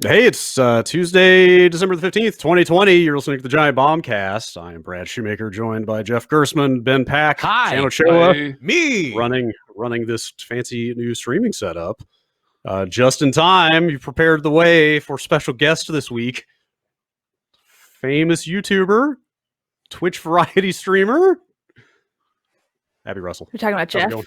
Hey, it's Tuesday, December the 15th, 2020. You're listening to the Giant Bombcast. I am Brad Shoemaker, joined by Jeff Gersman, Ben Pack, Hi. Shan Ochoa, Hi. Me. running this fancy new streaming setup. Just in time, you prepared the way for special guest this week. Famous YouTuber, Twitch variety streamer, Abby Russell. You're talking about How's it Jeff? going?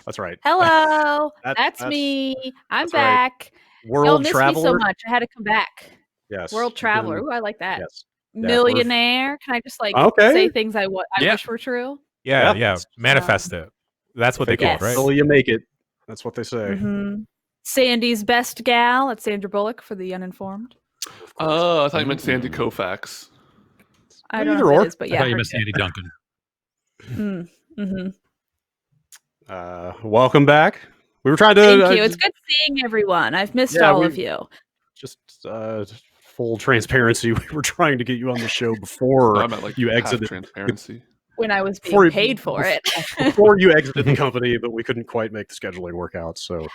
That's right. Hello, that's that's- me. I'm that's right. back. Y'all World missed traveler. me so much. I had to come back. Yes. World traveler. Been- Ooh, I like that. Yes. Millionaire. Can I just Okay. say things I Yeah. wish were true? Yeah. Manifest it. That's what they call it, right? Until you make it. That's what they say. Mm-hmm. Sandy's best gal. That's Sandra Bullock for the uninformed. Oh, I thought you meant Sandy Koufax. I don't Either know or. what it is, but I yeah. thought you meant Sandy Duncan. Welcome back. We were trying to. Thank you. It's good seeing everyone. I've missed all of you. Just full transparency. We were trying to get you on the show before I meant like you half exited. transparency. When I was Before being you- paid for it. Before you exited the company, but we couldn't quite make the scheduling work out. So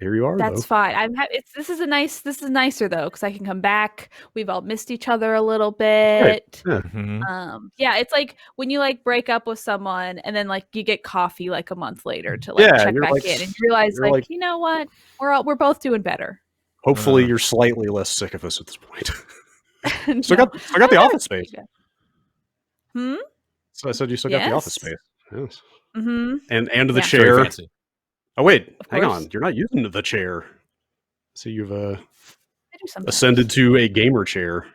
here you are. That's though. fine. This is nicer though, because I can come back. We've all missed each other a little bit. Yeah. Yeah, it's like when you break up with someone and then you get coffee a month later to Yeah, check and you're back in and you realize you're like- you know what, we're both doing better. Hopefully, you're slightly less sick of us at this point. So No. I got the office space. Hmm. So I said you still got the Yes. office space. Yes. Mm-hmm. And the Yeah. Very chair. fancy. Oh wait, Of hang course. on. You're not using the chair. So you've I do sometimes. ascended to a gamer chair.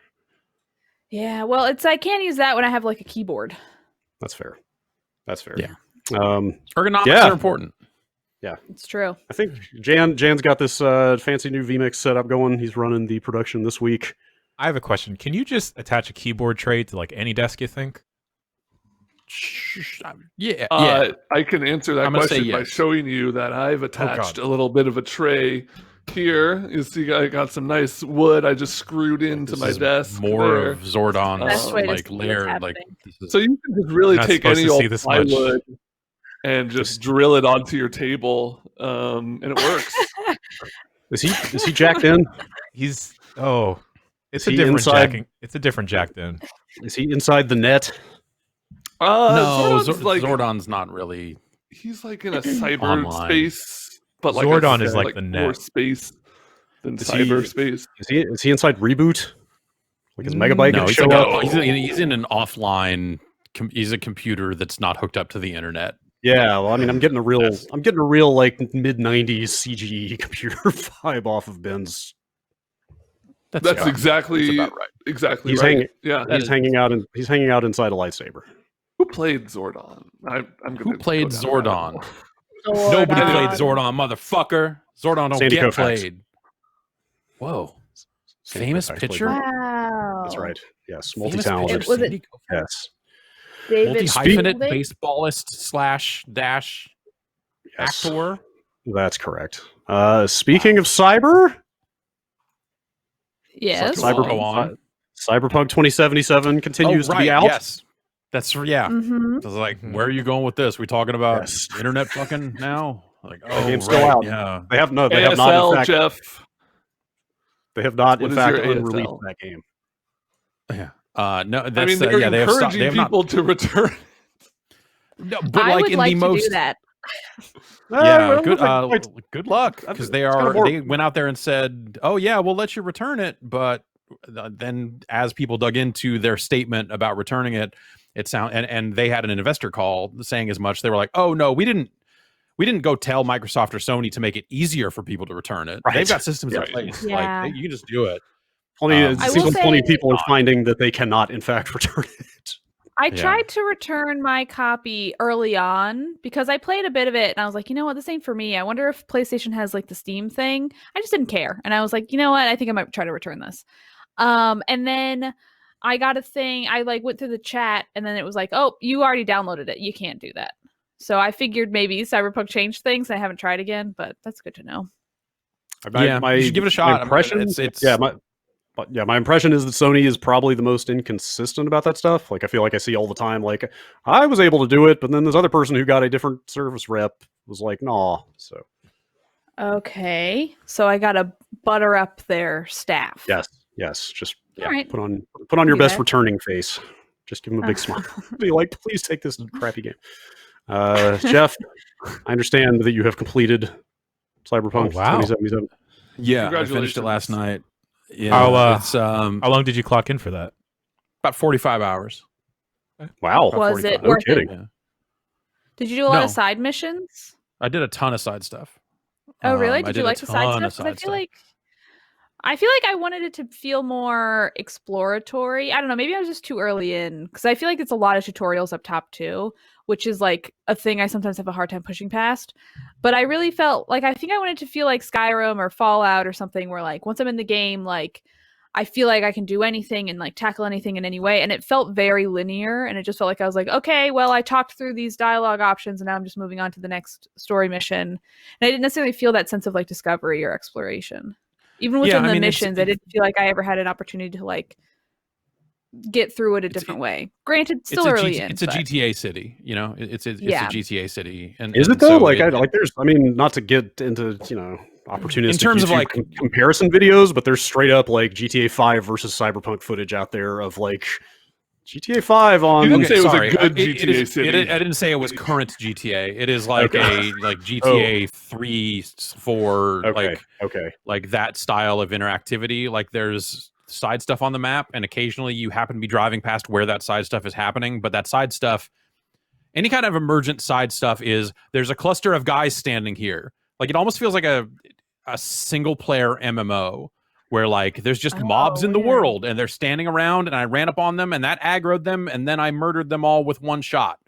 Yeah. Well, I can't use that when I have a keyboard. That's fair. That's fair. Yeah. Yeah. Ergonomics are important. It's true. I think Jan's got this fancy new vMix setup going. He's running the production this week. I have a question. Can you just attach a keyboard tray to any desk, you think? Yeah. I can answer that I'm gonna say question by yes. showing you that I've attached God. a little bit of a tray here. You see, I got some nice wood I just screwed into This my is desk. more there. of Zordon's Best way to see what's layer. happening. This is- So you can just really You're not take supposed any to see old this much. plywood and just drill it onto your table, and it works. Is he jacked in? It's Is a he different inside- jacking. It's a different jack then. Is he inside the net? No, Zordon's Zordon's not really. he's in a cyberspace, Online. but Zordon is like the more net. space than Is he- cyberspace. Is he inside Reboot? Like his megabyte No, gonna he's, show up? he's in an offline. He's a computer that's not hooked up to the internet. Yeah, well, I mean, I'm getting a real Yes. mid '90s CGE computer vibe off of Ben's. That's yeah, exactly that's about right. exactly He's right. hanging- Yeah, He's hanging out inside a lightsaber. who played Zordon? I'm gonna Who played go down Zordon? that hole. Nobody Zordon. played Zordon, motherfucker. Zordon don't Sandy get Koufax. played. Whoa, Sandy famous Koufax played pitcher. Ben's. Wow. That's right. Yes, Famous multi-talented. pitcher, Was it- Sandy Koufax. Yes. David Multi-hyphenate Spalding? baseballist / dash Yes. actor. That's correct. Speaking of cyber, Yes. Cyber- Cyberpunk, Go on. Cyberpunk 2077 continues to be out. Yes, that's yeah. Mm-hmm. I was like, where are you going with this? We talking about Yes. internet fucking now? Like, oh, game's still out. Yeah. They have not. ASL, In fact, Jeff. they have not. What In is fact, your unreleased ASL? that game. Yeah. No, that's I mean, they're yeah. They have stopped. encouraging They have not. people to return. No, but I like would in like the to most. do that. Yeah, well, good. like, Good luck, I because mean, they it's kinda are. more- They went out there and said, "Oh yeah, we'll let you return it." But then, as people dug into their statement about returning it, and they had an investor call saying as much. They were like, "Oh no, we didn't go tell Microsoft or Sony to make it easier for people to return it. Right. They've got systems Right. in place. Yeah. You can just do it." Plenty, it I seems will like plenty of say- people are finding that they cannot, in fact, return it. I Yeah. tried to return my copy early on because I played a bit of it and I was like, you know what, this ain't for me. I wonder if PlayStation has the Steam thing. I just didn't care. And I was like, you know what, I think I might try to return this. And then I got a thing. I went through the chat and then it was like, oh, you already downloaded it. You can't do that. So I figured maybe Cyberpunk changed things. I haven't tried again, but that's good to know. You should give it a shot. My I mean, impression, it's my impression is that Sony is probably the most inconsistent about that stuff. I feel like I see all the time, I was able to do it, but then this other person who got a different service rep was like, nah. So Okay. So I got a butter up their staff. Yes. Just All right. put on your Do best that. returning face. Just give them a big smile. Be like, please take this crappy game. Jeff, I understand that you have completed Cyberpunk 2077. Yeah, I finished it last night. Yeah, How long did you clock in for that? about 45 hours. Wow. About Was it 45. No worth kidding. it? Yeah. Did you do a lot No. of side missions? I did a ton of side stuff. Oh, really? I Did did you a like the side ton stuff? of 'Cause I side feel stuff. like I wanted it to feel more exploratory. I don't know. Maybe I was just too early in because I feel like it's a lot of tutorials up top too, which is like a thing I sometimes have a hard time pushing past. But I really felt like I think I wanted to feel like Skyrim or Fallout or something where like once I'm in the game, like I feel like I can do anything and like tackle anything in any way. And it felt very linear. And it just felt like I was like, okay, well, I talked through these dialogue options and now I'm just moving on to the next story mission. And I didn't necessarily feel that sense of like discovery or exploration. Even within the missions, I didn't feel like I ever had an opportunity to like get through it a different way. Granted, still early in. It's a GTA city, you know. It's a GTA city. And is it and though? so There's, I mean, not to get into opportunistic in terms of YouTube like comparison videos, but there's straight up like GTA 5 versus Cyberpunk footage out there of like GTA 5 on. You didn't say it was sorry, a good it GTA is- city. I didn't say it was current GTA. It is like Okay. like GTA 3, 4, Okay. like that style of interactivity. Like there's side stuff on the map, and occasionally you happen to be driving past where that side stuff is happening. But that side stuff, any kind of emergent side stuff, is there's a cluster of guys standing here. Like it almost feels like a single player MMO where like there's just mobs in the weird. world and they're standing around and I ran up on them and that aggroed them and then I murdered them all with one shot.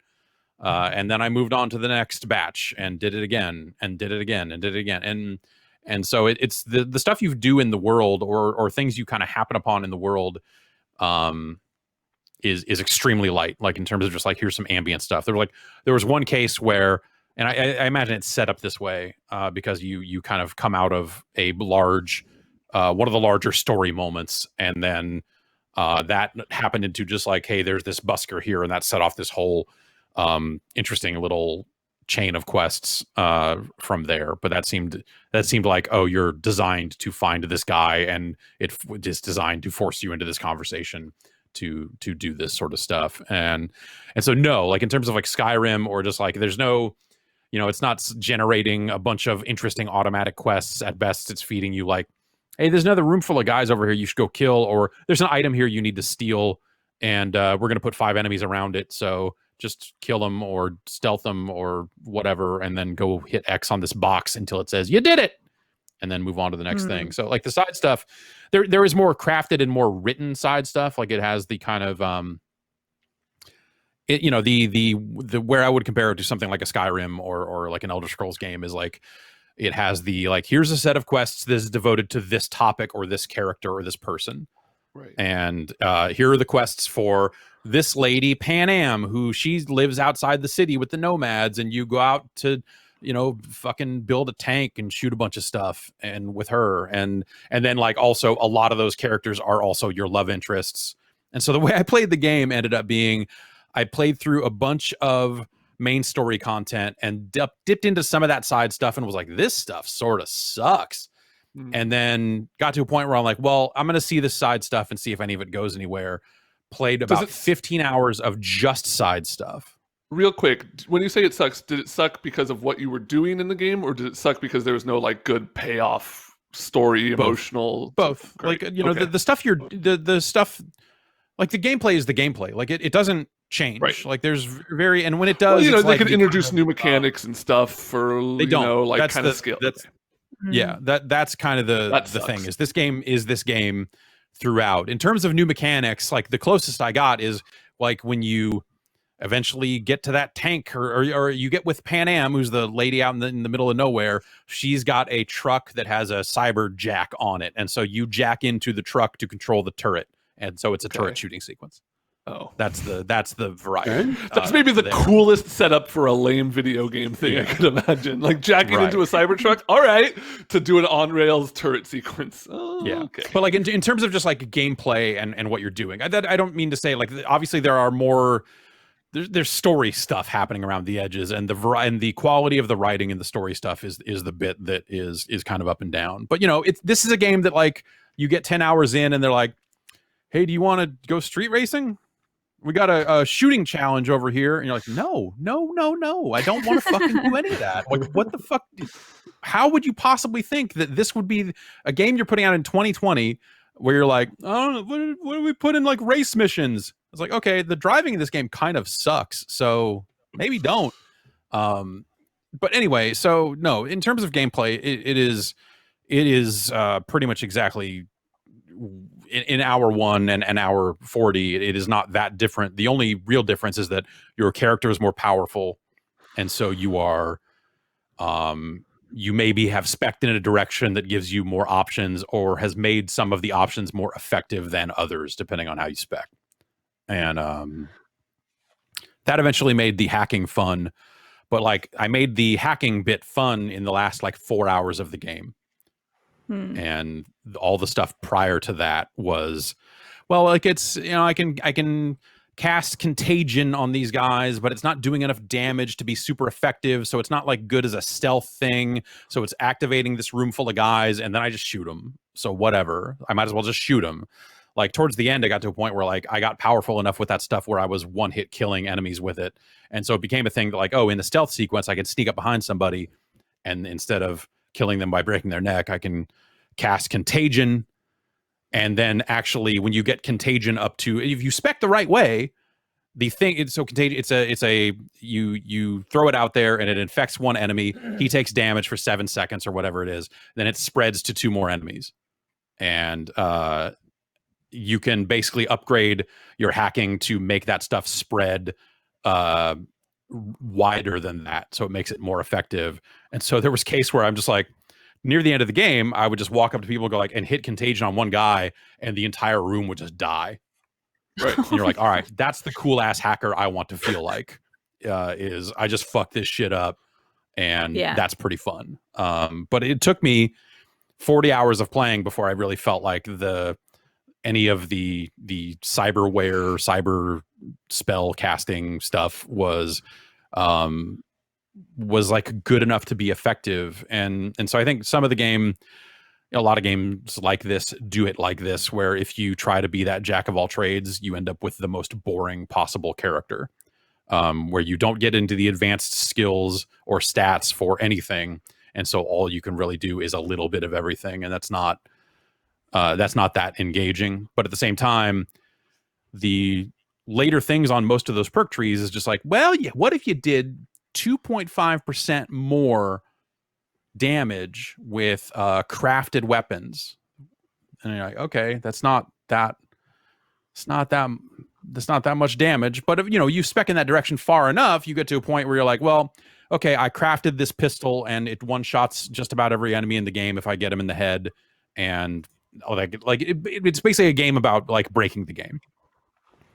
And then I moved on to the next batch and did it again and did it again and did it again. And so it's the stuff you do in the world or things you kind of happen upon in the world is extremely light, like in terms of just like here's some ambient stuff. There was one case where, and I imagine it's set up this way because you kind of come out of a large one of the larger story moments, and then that happened into just like, hey, there's this busker here, and that set off this whole interesting little chain of quests from there. But that seemed like, oh, you're designed to find this guy, and it is designed to force you into this conversation to do this sort of stuff. And so no, like in terms of like Skyrim or just like there's no, it's not generating a bunch of interesting automatic quests. At best, it's feeding you like, hey, there's another room full of guys over here you should go kill, or there's an item here you need to steal, and we're going to put 5 enemies around it, so just kill them or stealth them or whatever, and then go hit X on this box until it says, you did it, and then move on to the next thing. So like the side stuff, there is more crafted and more written side stuff. Like it has the kind of, the where I would compare it to something like a Skyrim or like an Elder Scrolls game is like, it has the like, here's a set of quests that is devoted to this topic or this character or this person. Right. And here are the quests for this lady, Pan Am, who she lives outside the city with the nomads, and you go out to, fucking build a tank and shoot a bunch of stuff and with her. And then like also a lot of those characters are also your love interests. And so the way I played the game ended up being I played through a bunch of main story content and dipped into some of that side stuff and was like, this stuff sort of sucks. And then got to a point where I'm like, well, I'm going to see this side stuff and see if any of it goes anywhere. Played about 15 hours of just side stuff. Real quick, when you say it sucks, did it suck because of what you were doing in the game, or did it suck because there was no like good payoff story, emotional? Both. Great. Like, Okay. the stuff the stuff, like the gameplay is the gameplay. Like it doesn't change. Right. Like there's very, and when it does, Well, it's they like could introduce new mechanics and stuff for they don't like that's kind of skill. Yeah, that's kind of the thing is this game throughout. In terms of new mechanics, like the closest I got is like when you eventually get to that tank or you get with Pan Am, who's the lady out in the middle of nowhere. She's got a truck that has a cyber jack on it. And so you jack into the truck to control the turret. And so it's a turret shooting sequence. Oh, that's the variety. That's maybe the coolest setup for a lame video game thing I could imagine. Like jacking into a Cybertruck. All right, to do an on rails turret sequence. Oh, yeah, okay. But like in terms of just like gameplay and what you're doing, I don't mean to say like obviously there are more there's story stuff happening around the edges, and the quality of the writing and the story stuff is the bit that is kind of up and down. But this is a game that like you get 10 hours in and they're like, hey, do you want to go street racing? We got a shooting challenge over here. And you're like, no, I don't want to fucking do any of that. Like, what the fuck? How would you possibly think that this would be a game you're putting out in 2020 where you're like, oh, what do we put in like race missions? It's like, okay, the driving in this game kind of sucks, so maybe don't. But anyway, so no, in terms of gameplay, it is pretty much exactly in hour 1 and hour 40. It is not that different. The only real difference is that your character is more powerful, and so you are, you maybe have spec'd in a direction that gives you more options, or has made some of the options more effective than others, depending on how you spec. And that eventually made the hacking fun, but like I made the hacking bit fun in the last like 4 hours of the game. And all the stuff prior to that was, well, like it's, I can cast contagion on these guys, but it's not doing enough damage to be super effective. So it's not like good as a stealth thing. So it's activating this room full of guys and then I just shoot them. So whatever, I might as well just shoot them. Like towards the end, I got to a point where like I got powerful enough with that stuff where I was one hit killing enemies with it. And so it became a thing that like, oh, in the stealth sequence, I can sneak up behind somebody, and instead of killing them by breaking their neck, I can cast contagion. And then actually when you get contagion up to, if you spec the right way, the thing, it's so contagious, you throw it out there and it infects one enemy. He takes damage for 7 seconds or whatever it is. Then it spreads to 2 more enemies. And, you can basically upgrade your hacking to make that stuff spread wider than that, so it makes it more effective. And so there was a case where I'm just like, near the end of the game, I would just walk up to people and go like, and hit contagion on one guy, and the entire room would just die. Right. And you're like, all right, that's the cool ass hacker I want to feel like. Is I just fuck this shit up, and that's pretty fun. But it took me 40 hours of playing before I really felt like any of the cyber spell casting stuff was like good enough to be effective. And so I think some of the game, a lot of games like this do it like this, where if you try to be that jack of all trades, you end up with the most boring possible character, where you don't get into the advanced skills or stats for anything. And so all you can really do is a little bit of everything. And that's not that engaging. But at the same time, the later things on most of those perk trees is just like, well, yeah, what if you did 2.5% more damage with crafted weapons? And you're like, okay, that's not that much damage. But if you spec in that direction far enough, you get to a point where you're like, well, okay, I crafted this pistol and it one-shots just about every enemy in the game if I get him in the head. And it's basically a game about like breaking the game,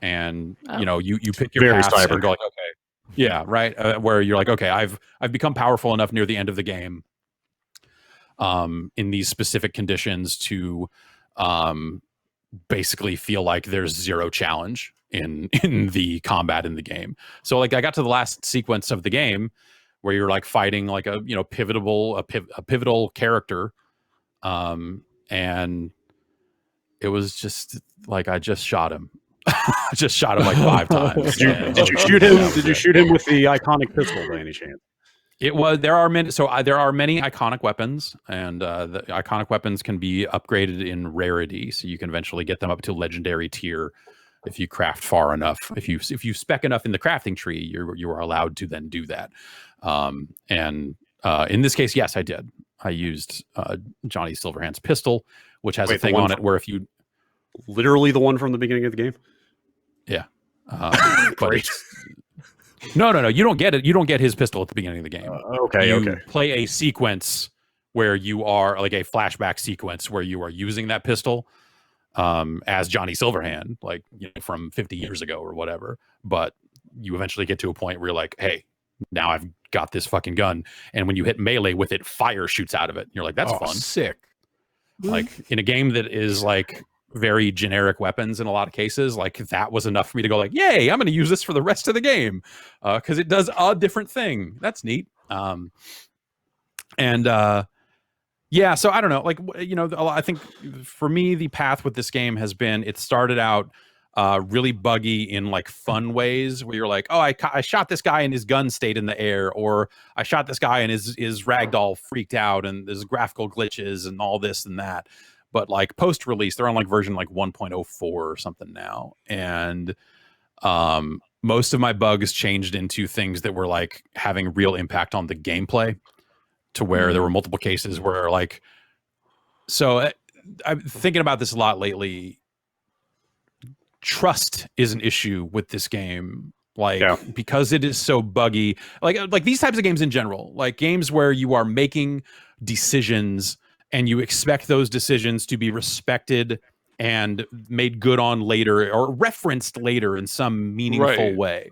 and you pick your Very paths cyber. and go like, okay, yeah, right, where you're like, okay, I've become powerful enough near the end of the game, in these specific conditions to basically feel like there's zero challenge in the combat in the game. So like I got to the last sequence of the game where you're like fighting like a pivotal character. And it was just like I just shot him. I just shot him like 5 times. Did you shoot him? Did you shoot him with the iconic pistol by any chance? There are many iconic weapons, and the iconic weapons can be upgraded in rarity, so you can eventually get them up to legendary tier if you craft far enough. If you spec enough in the crafting tree, you are allowed to then do that. In this case, yes, I did. I used Johnny Silverhand's pistol, which has a thing on it where if you... Literally the one from the beginning of the game? Yeah. But no, you don't get it. You don't get his pistol at the beginning of the game. You play a sequence where you are, like a flashback sequence where you are using that pistol as Johnny Silverhand, like from 50 years ago or whatever. But you eventually get to a point where you're like, hey, now I've got this fucking gun, and when you hit melee with it, fire shoots out of it. And you're like, that's fun. Sick. Like in a game that is like very generic weapons in a lot of cases. Like that was enough for me to go like, yay, I'm going to use this for the rest of the game because it does a different thing. That's neat. Yeah, so I don't know. Like, I think for me, the path with this game has been, it started out really buggy in like fun ways where you're like, oh, I shot this guy and his gun stayed in the air, or I shot this guy and his ragdoll freaked out and there's graphical glitches and all this and that. But like post-release, they're on like version like 1.04 or something now. And most of my bugs changed into things that were like having real impact on the gameplay, to where there were multiple cases where like, so I'm thinking about this a lot lately. Trust is an issue with this game. Like, because it is so buggy, like these types of games in general, like games where you are making decisions and you expect those decisions to be respected and made good on later or referenced later in some meaningful way.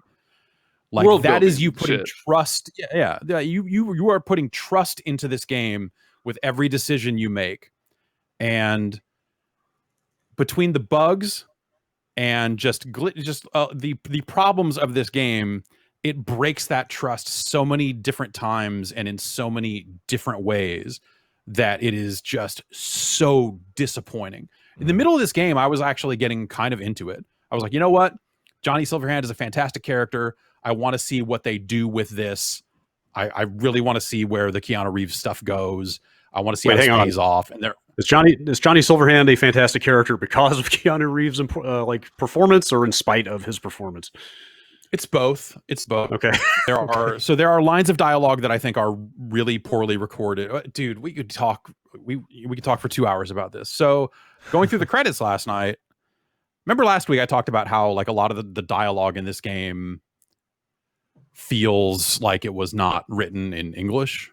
Like world that is you putting trust. Yeah. You are putting trust into this game with every decision you make. And between the bugs and just the problems of this game, it breaks that trust so many different times and in so many different ways that it is just so disappointing. In the middle of this game, I was actually getting kind of into it. I was like, you know what? Johnny Silverhand is a fantastic character. I want to see what they do with this. I really want to see where the Keanu Reeves stuff goes. I want to see how it pays off. And is Johnny Silverhand a fantastic character because of Keanu Reeves' like performance, or in spite of his performance? It's both. Okay. There are lines of dialogue that I think are really poorly recorded. Dude, we could talk for 2 hours about this. So going through the credits last night, remember last week I talked about how like a lot of the dialogue in this game feels like it was not written in English.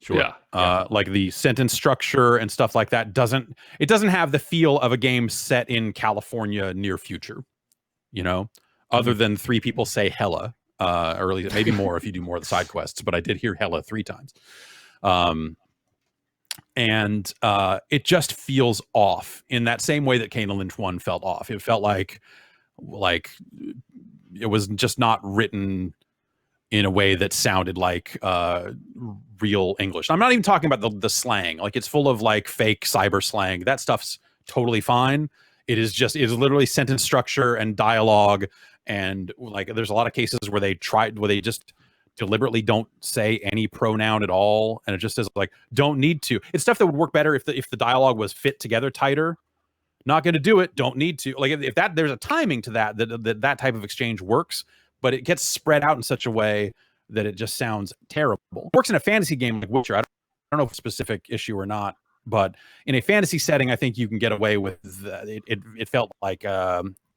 Sure. Yeah. Like the sentence structure and stuff like that doesn't have the feel of a game set in California near future, other than 3 people say hella, or at least maybe more if you do more of the side quests, but I did hear hella 3 times. And it just feels off in that same way that Kane and Lynch 1 felt off. It felt like it was just not written in a way that sounded like real English. I'm not even talking about the slang. Like it's full of like fake cyber slang. That stuff's totally fine. It is literally sentence structure and dialogue. And like, there's a lot of cases where they just deliberately don't say any pronoun at all. And it just says like, don't need to. It's stuff that would work better if the dialogue was fit together tighter. Not going to do it. Don't need to. Like if that there's a timing to that type of exchange works, but it gets spread out in such a way that it just sounds terrible. It works in a fantasy game like Witcher. I don't know if it's a specific issue or not, but in a fantasy setting, I think you can get away with it felt like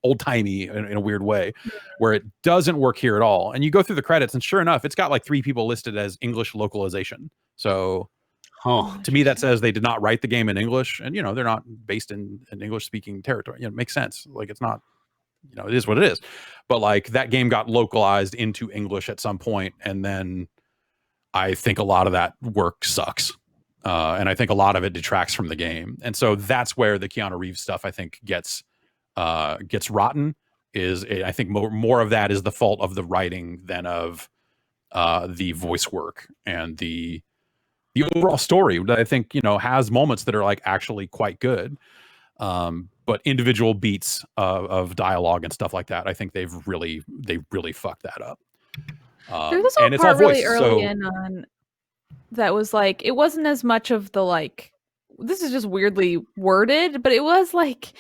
old timey in a weird way, where it doesn't work here at all. And you go through the credits, and sure enough, it's got like 3 people listed as English localization. So to me, that says they did not write the game in English, and they're not based in an English speaking territory. It makes sense. Like it's not. It is what it is. But like that game got localized into English at some point, and then I think a lot of that work sucks. And I think a lot of it detracts from the game. And so that's where the Keanu Reeves stuff I think gets rotten. I think more of that is the fault of the writing than of the voice work and the overall story that I think has moments that are like actually quite good. But individual beats of dialogue and stuff like that, I think they really fucked that up. There was a part really early in on that was like, it wasn't as much of the like, this is just weirdly worded, but it was like,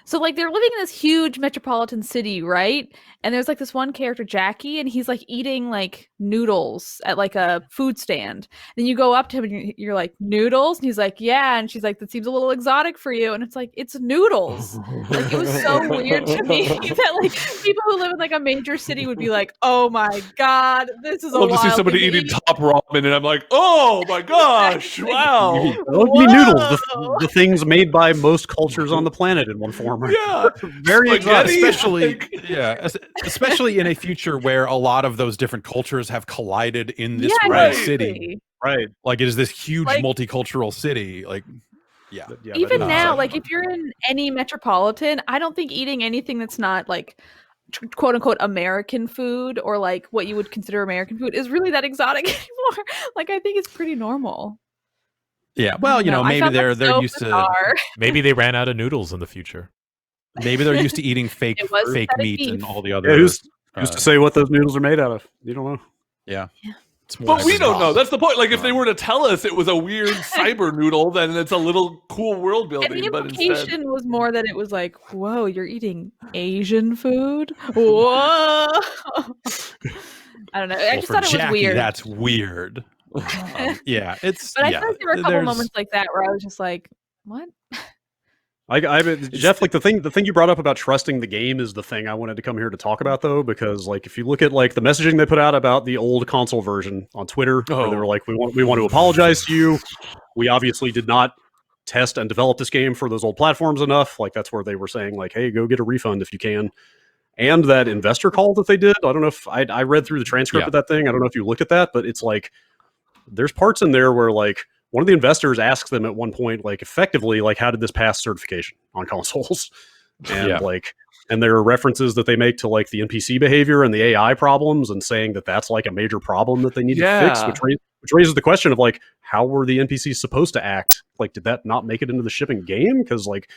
so like they're living in this huge metropolitan city, right? And there's like this one character, Jackie, and he's like eating like noodles at like a food stand. Then you go up to him and you're like, noodles? And he's like, yeah. And she's like, that seems a little exotic for you. And it's like, it's noodles. Like it was so weird to me that like people who live in like a major city would be like, oh my God, this is a wild to see somebody eating top ramen, and I'm like, oh my gosh, wow. Noodles, the things made by most cultures on the planet in one form. Yeah, very exotic, especially in a future where a lot of those different cultures have collided in this city. Right. Like it is this huge multicultural city. Like, Yeah. Even that is now, exciting. like if you're in any metropolitan, I don't think eating anything that's not like quote unquote American food or like what you would consider American food is really that exotic anymore. Like I think it's pretty normal. Yeah. I Well, don't know. I maybe found that they're so used to bizarre. Maybe they ran out of noodles in the future. maybe they're used to eating fake It was fake synthetic meat and beef. all the other. Yeah, who's to say what those noodles are made out of? You don't know. Yeah. It's more But like we a don't know. dog. That's the point. Like, if they were to tell us it was a weird cyber noodle, then it's a little cool world And building. the But implication instead, was more that it was like, whoa, you're eating Asian food? Whoa. I don't know. I Well, just for thought it was Jackie, weird. that's weird. Yeah, it's. But I yeah, feel like there were a couple there's- moments like that where I was just like, what? Jeff, like the thing you brought up about trusting the game is the thing I wanted to come here to talk about, though, because like if you look at like the messaging they put out about the old console version on Twitter, where they were like, we want to apologize to you. We obviously did not test and develop this game for those old platforms enough. Like that's where they were saying like, hey, go get a refund if you can. And that investor call that they did, I don't know if I read through the transcript Yeah. of that thing. I don't know if you looked at that, but it's like there's parts in there where like one of the investors asks them at one point, like effectively, like, how did this pass certification on consoles? And Yeah. like, and there are references that they make to like the NPC behavior and the AI problems and saying that that's like a major problem that they need to fix, Yeah. which raises the question of like, how were the NPCs supposed to act? Like, did that not make it into the shipping game? Because like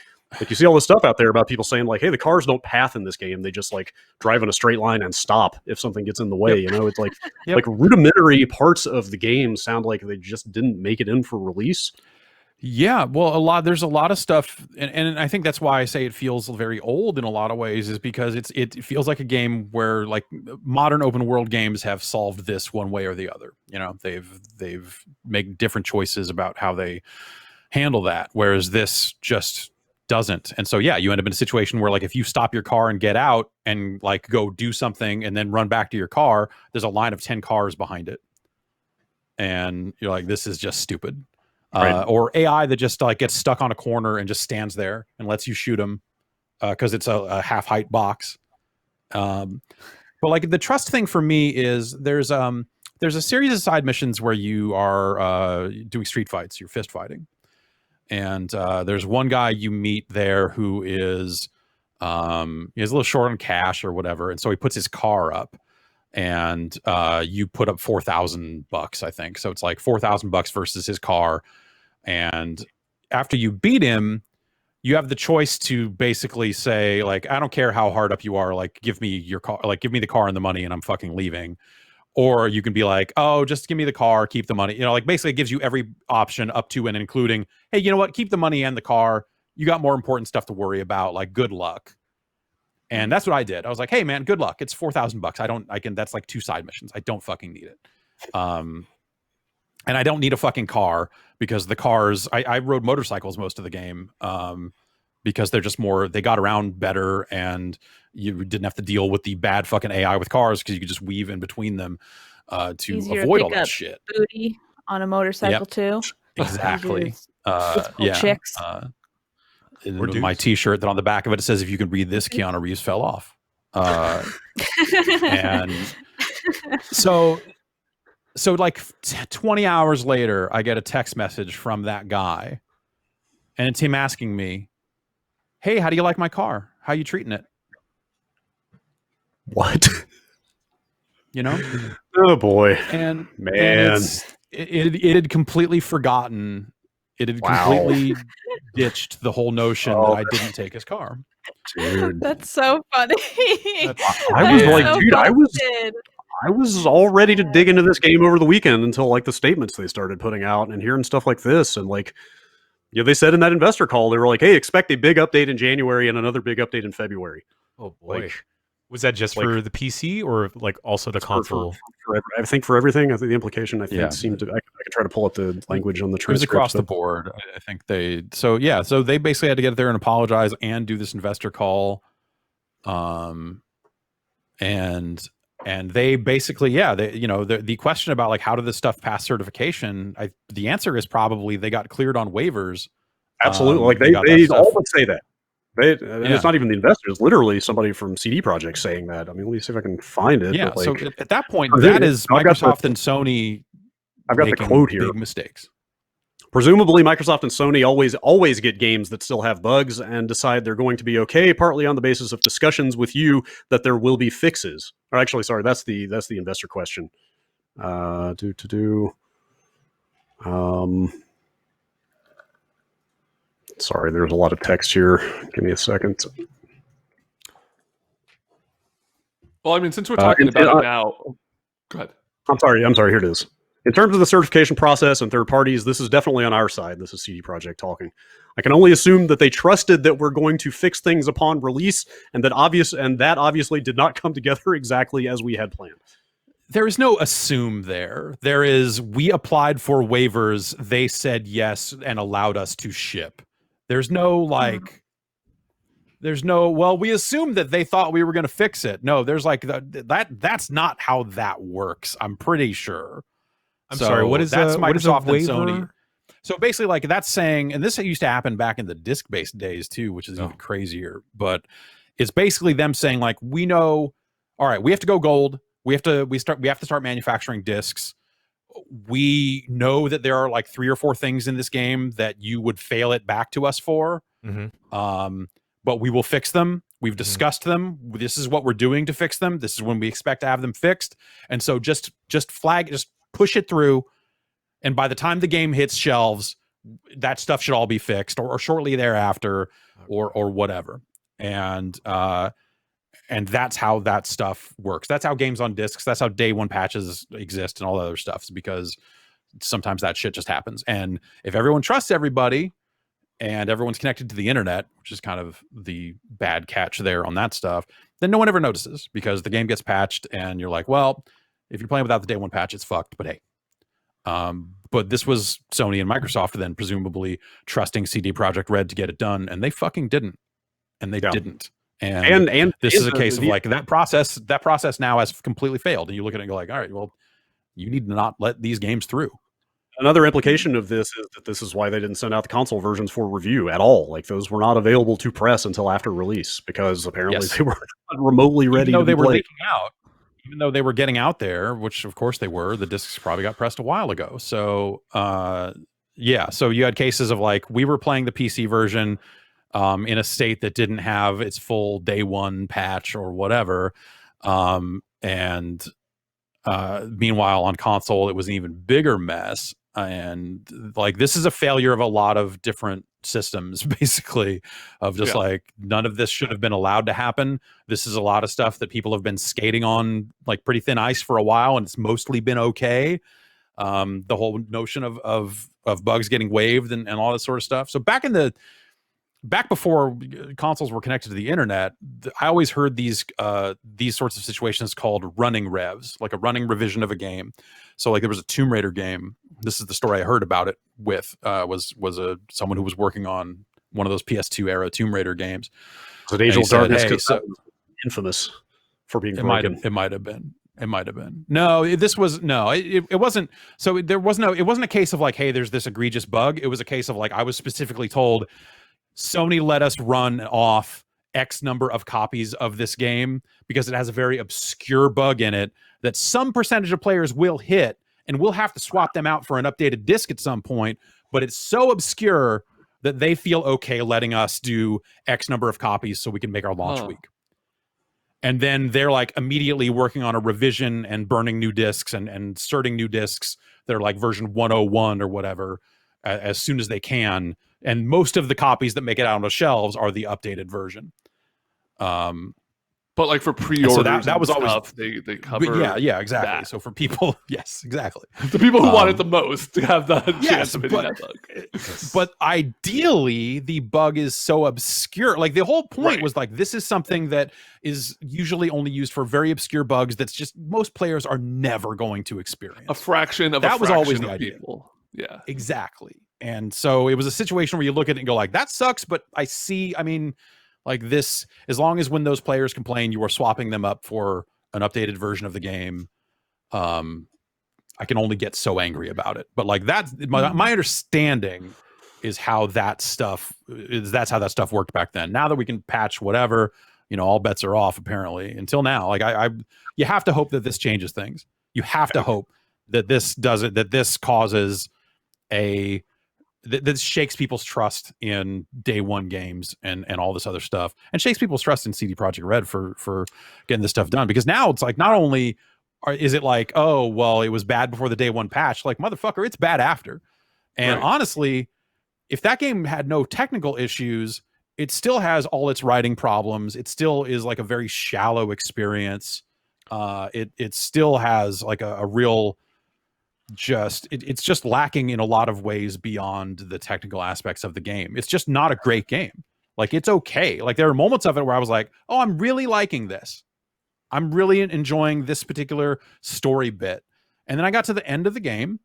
you see all this stuff out there about people saying like, hey, the cars don't path in this game. They just like drive in a straight line and stop if something gets in the way. You know, it's like Yep. like rudimentary parts of the game sound like they just didn't make it in for release. Yeah, well, there's a lot of stuff, and I think that's why I say it feels very old in a lot of ways, is because it feels like a game where like modern open world games have solved this one way or the other. You know, they've made different choices about how they handle that, whereas this just doesn't. And so yeah, you end up in a situation where like if you stop your car and get out and like go do something and then run back to your car, there's a line of 10 cars behind it, and you're like, this is just stupid. Right. Or AI that just like gets stuck on a corner and just stands there and lets you shoot them because it's a half height box. But like the trust thing for me is there's a series of side missions where you are doing street fights, you're fist fighting, and there's one guy you meet there who is he's a little short on cash or whatever, and so he puts his car up. And you put up $4,000, I think. So it's like $4,000 versus his car. And after you beat him, you have the choice to basically say, like, I don't care how hard up you are, like, give me your car, like, give me the car and the money, and I'm fucking leaving. Or you can be like, oh, just give me the car, keep the money. You know, like basically it gives you every option up to and including, hey, you know what? Keep the money and the car. You got more important stuff to worry about. Like, good luck. And that's what I did. I was like, hey man, good luck. It's $4,000. That's like 2 side missions. I don't fucking need it. And I don't need a fucking car because the cars, I rode motorcycles most of the game. Because they're just more, they got around better and you didn't have to deal with the bad fucking AI with cars because you could just weave in between them to Easier to avoid pick all that up shit. Booty on a motorcycle too. Exactly. Physical chicks. And Or with my dudes. T-shirt that on the back of it says, if you can read this, Keanu Reeves fell off. And so like 20 hours later, I get a text message from that guy, and it's him asking me, hey, how do you like my car? How you treating it? What? You know? Oh boy. And Man. it had completely forgotten. It had Wow. completely ditched the whole notion that I didn't take his car. Dude. That's so funny. I was Yeah. like, so dude, busted. I was all ready to dig into this game over the weekend until like the statements they started putting out and hearing stuff like this. And like, you know, they said in that investor call, they were like, hey, expect a big update in January and another big update in February. Oh boy. Like, Was that just like- for the PC or like also the console? I think for everything. I think the implication, I think, Yeah. seemed to, I could try to pull up the language on the It was transcript. across the but- board. I think so they basically had to get there and apologize and do this investor call. And they basically, the question about like, how did this stuff pass certification? The answer is probably they got cleared on waivers. Absolutely. Like they got that they stuff. all but say that. And Yeah. it's not even the investors, literally somebody from CD Projekt saying that. I mean, let me see if I can find it. Yeah. but, So like, at that point, I've that got is the- Microsoft and Sony. I've got the making quote here. Big mistakes. Presumably, Microsoft and Sony always get games that still have bugs and decide they're going to be okay, partly on the basis of discussions with you that there will be fixes. Or actually, sorry, that's the investor question. Sorry, there's a lot of text here. Give me a second. Well, I mean, since we're talking about it now, go ahead. I'm sorry. Here it is. In terms of the certification process and third parties, this is definitely on our side. This is CD Projekt talking. I can only assume that they trusted that we're going to fix things upon release, and that obviously did not come together exactly as we had planned. There is no assume there. There is, we applied for waivers, they said yes and allowed us to ship. There's no well, we assumed that they thought we were going to fix it. No, there's like that's not how that works. I'm pretty sure. I'm sorry, what is Microsoft a and waiver? Sony? So basically, like that's saying, and this used to happen back in the disc-based days too, which is even crazier. But it's basically them saying, like, we know, all right, we have to go gold. We have to start manufacturing discs. We know that there are like 3 or 4 things in this game that you would fail it back to us for. But we will fix them. We've discussed them. This is what we're doing to fix them. This is when we expect to have them fixed. And so just push it through. And by the time the game hits shelves, that stuff should all be fixed or shortly thereafter or whatever. And that's how that stuff works. That's how games on discs, that's how day one patches exist and all that other stuff, because sometimes that shit just happens. And if everyone trusts everybody and everyone's connected to the internet, which is kind of the bad catch there on that stuff, then no one ever notices because the game gets patched and you're like, well, if you're playing without the day one patch, it's fucked, but hey. But this was Sony and Microsoft then presumably trusting CD Projekt Red to get it done, and they fucking didn't. And they didn't. And this is a case of like that process now has completely failed. And you look at it and go like, all right, well, you need to not let these games through. Another implication of this is that this is why they didn't send out the console versions for review at all. Like those were not available to press until after release because apparently they were not remotely ready to be were played. leaking out. Even though they were getting out there, which of course they were, the discs probably got pressed a while ago. So so you had cases of like we were playing the PC version in a state that didn't have its full day one patch or whatever. And meanwhile on console, it was an even bigger mess. And like, this is a failure of a lot of different systems, basically, of just like, none of this should have been allowed to happen. This is a lot of stuff that people have been skating on like pretty thin ice for a while, and it's mostly been okay. The whole notion of bugs getting waived and all this sort of stuff. So back before consoles were connected to the internet, I always heard these sorts of situations called running revs, like a running revision of a game. So like there was a Tomb Raider game. This is the story I heard about it with, was someone who was working on one of those PS2 era Tomb Raider games. So Angel of Darkness, because that was infamous for being broken. It might have been. No, it wasn't. So it wasn't a case of like, hey, there's this egregious bug. It was a case of like, I was specifically told Sony let us run off X number of copies of this game because it has a very obscure bug in it that some percentage of players will hit, and we'll have to swap them out for an updated disc at some point. But it's so obscure that they feel okay letting us do X number of copies so we can make our launch week. And then they're like immediately working on a revision and burning new discs and inserting new discs that are like version 101 or whatever as soon as they can. And most of the copies that make it out on the shelves are the updated version. But like for pre-orders, so that was stuff, always they cover. Yeah, exactly. That. So for people, yes, exactly. The people who want it the most to have that chance of hitting but, that bug. But ideally, the bug is so obscure. Like the whole point was like, this is something that is usually only used for very obscure bugs that's just most players are never going to experience. A fraction of that was always the idea. People. Yeah, exactly. And so it was a situation where you look at it and go like, that sucks, but I mean, like this, as long as when those players complain, you are swapping them up for an updated version of the game. I can only get so angry about it. But like that's my understanding is that's how that stuff worked back then. Now that we can patch whatever, all bets are off apparently. Until now, like you have to hope that this changes things. You have to hope that this causes a this shakes people's trust in day one games and all this other stuff, and shakes people's trust in CD Projekt Red for getting this stuff done. Because now it's like, not only is it like, oh, well, it was bad before the day one patch, like, motherfucker, it's bad after. And honestly, if that game had no technical issues, it still has all its writing problems. It still is like a very shallow experience. It still has like a real it's just lacking in a lot of ways beyond the technical aspects of the game. It's just not a great game. Like, it's okay. Like, there are moments of it where I was like, oh, I'm really liking this. I'm really enjoying this particular story bit. And then I got to the end of the game,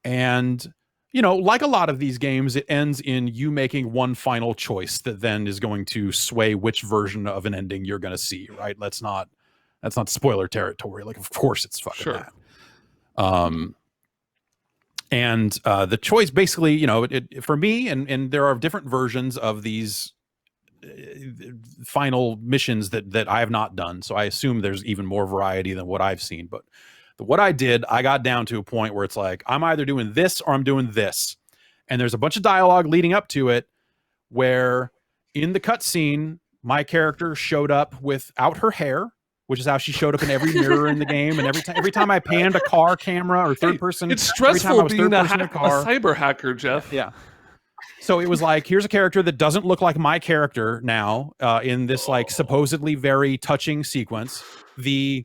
and, you know, like a lot of these games, it ends in you making one final choice that then is going to sway which version of an ending you're going to see, right? That's not spoiler territory. Like, of course it's fucking that. And the choice basically, you know, it for me, and there are different versions of these final missions that I have not done. So I assume there's even more variety than what I've seen. But what I did, I got down to a point where it's like, I'm either doing this or I'm doing this. And there's a bunch of dialogue leading up to it where in the cutscene, my character showed up without her hair, which is how she showed up in every mirror in the game. And every time I panned a car camera or third person, it's stressful being a car, cyber hacker, Jeff. Yeah. So it was like, here's a character that doesn't look like my character now in this like supposedly very touching sequence. The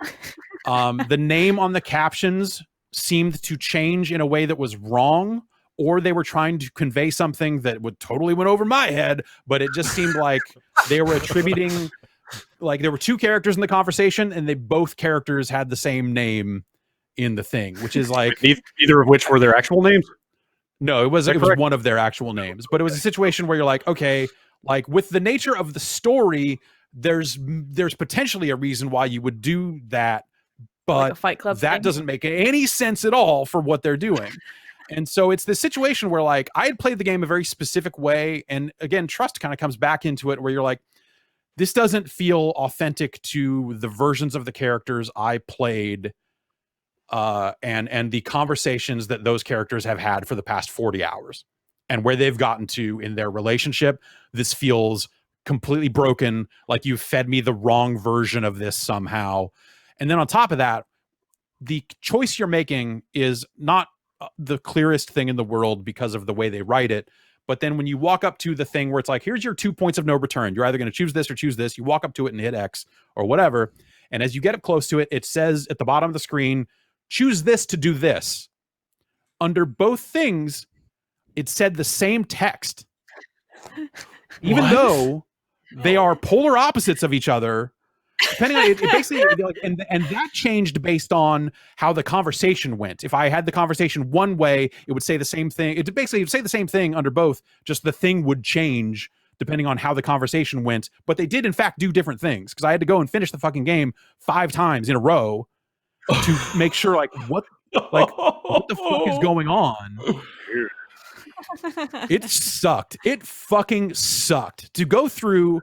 name on the captions seemed to change in a way that was wrong, or they were trying to convey something that would totally went over my head, but it just seemed like they were attributing, like, there were two characters in the conversation and they both characters had the same name in the thing, which is like, either of which were their actual names. No, it was one of their actual names, but it was a situation where you're like, okay, like, with the nature of the story, there's potentially a reason why you would do that, but like a Fight Club that thing. doesn't make any sense at all for what they're doing. And so it's this situation where, like, I had played the game a very specific way, and again, trust kind of comes back into it, where you're like, this doesn't feel authentic to the versions of the characters I played, and the conversations that those characters have had for the past 40 hours, and where they've gotten to in their relationship. This feels completely broken, like you fed me the wrong version of this somehow. And then on top of that, the choice you're making is not the clearest thing in the world because of the way they write it. But then when you walk up to the thing where it's like, here's your 2 points of no return, you're either going to choose this or choose this. You walk up to it and hit X or whatever. And as you get up close to it, it says at the bottom of the screen, choose this to do this. Under both things, it said the same text. Even though they are polar opposites of each other, depending on it basically, like, and that changed based on how the conversation went. If I had the conversation one way, it would say the same thing. It would say the same thing under both, just the thing would change depending on how the conversation went. But they did in fact do different things, because I had to go and finish the fucking game 5 times in a row to make sure, like, what the fuck is going on? It sucked. It fucking sucked to go through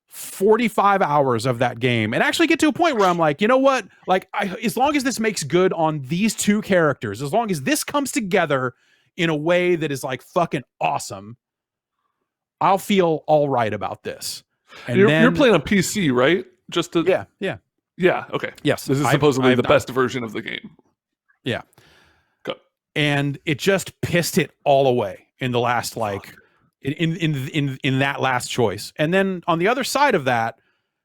45 hours of that game and actually get to a point where I'm like, you know what? Like, as long as this makes good on these two characters, as long as this comes together in a way that is like fucking awesome, I'll feel all right about this. And you're playing on PC, right? Just to yeah. Okay. Yes, this is supposedly the best version of the game. Yeah. Go. And it just pissed it all away in the last, like, in that last choice. And then on the other side of that,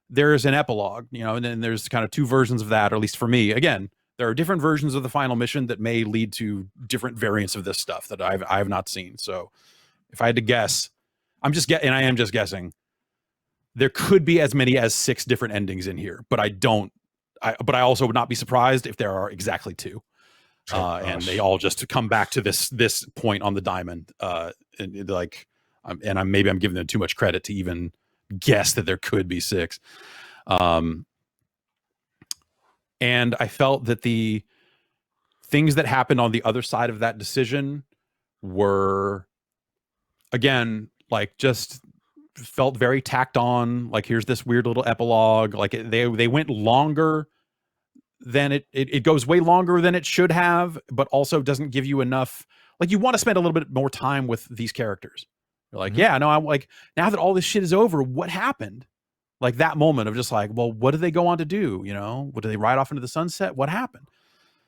there's an epilogue, you know, and then there's kind of 2 versions of that, or at least for me. Again, there are different versions of the final mission that may lead to different variants of this stuff that I have not seen. So if I had to guess, I am just guessing, there could be as many as 6 different endings in here, but I also would not be surprised if there are exactly 2. And they all just come back to this point on the diamond. Maybe I'm giving them too much credit to even guess that there could be 6. And I felt that the things that happened on the other side of that decision were, again, like, just felt very tacked on. Like, here's this weird little epilogue. Like, they went longer than it goes way longer than it should have, but also doesn't give you enough like you want to spend a little bit more time with these characters. You're like, Mhm. yeah, no, I'm like, now that all this shit is over, what happened? Like that moment of just like, well, what did they go on to do? You know, what did they ride off into the sunset? What happened?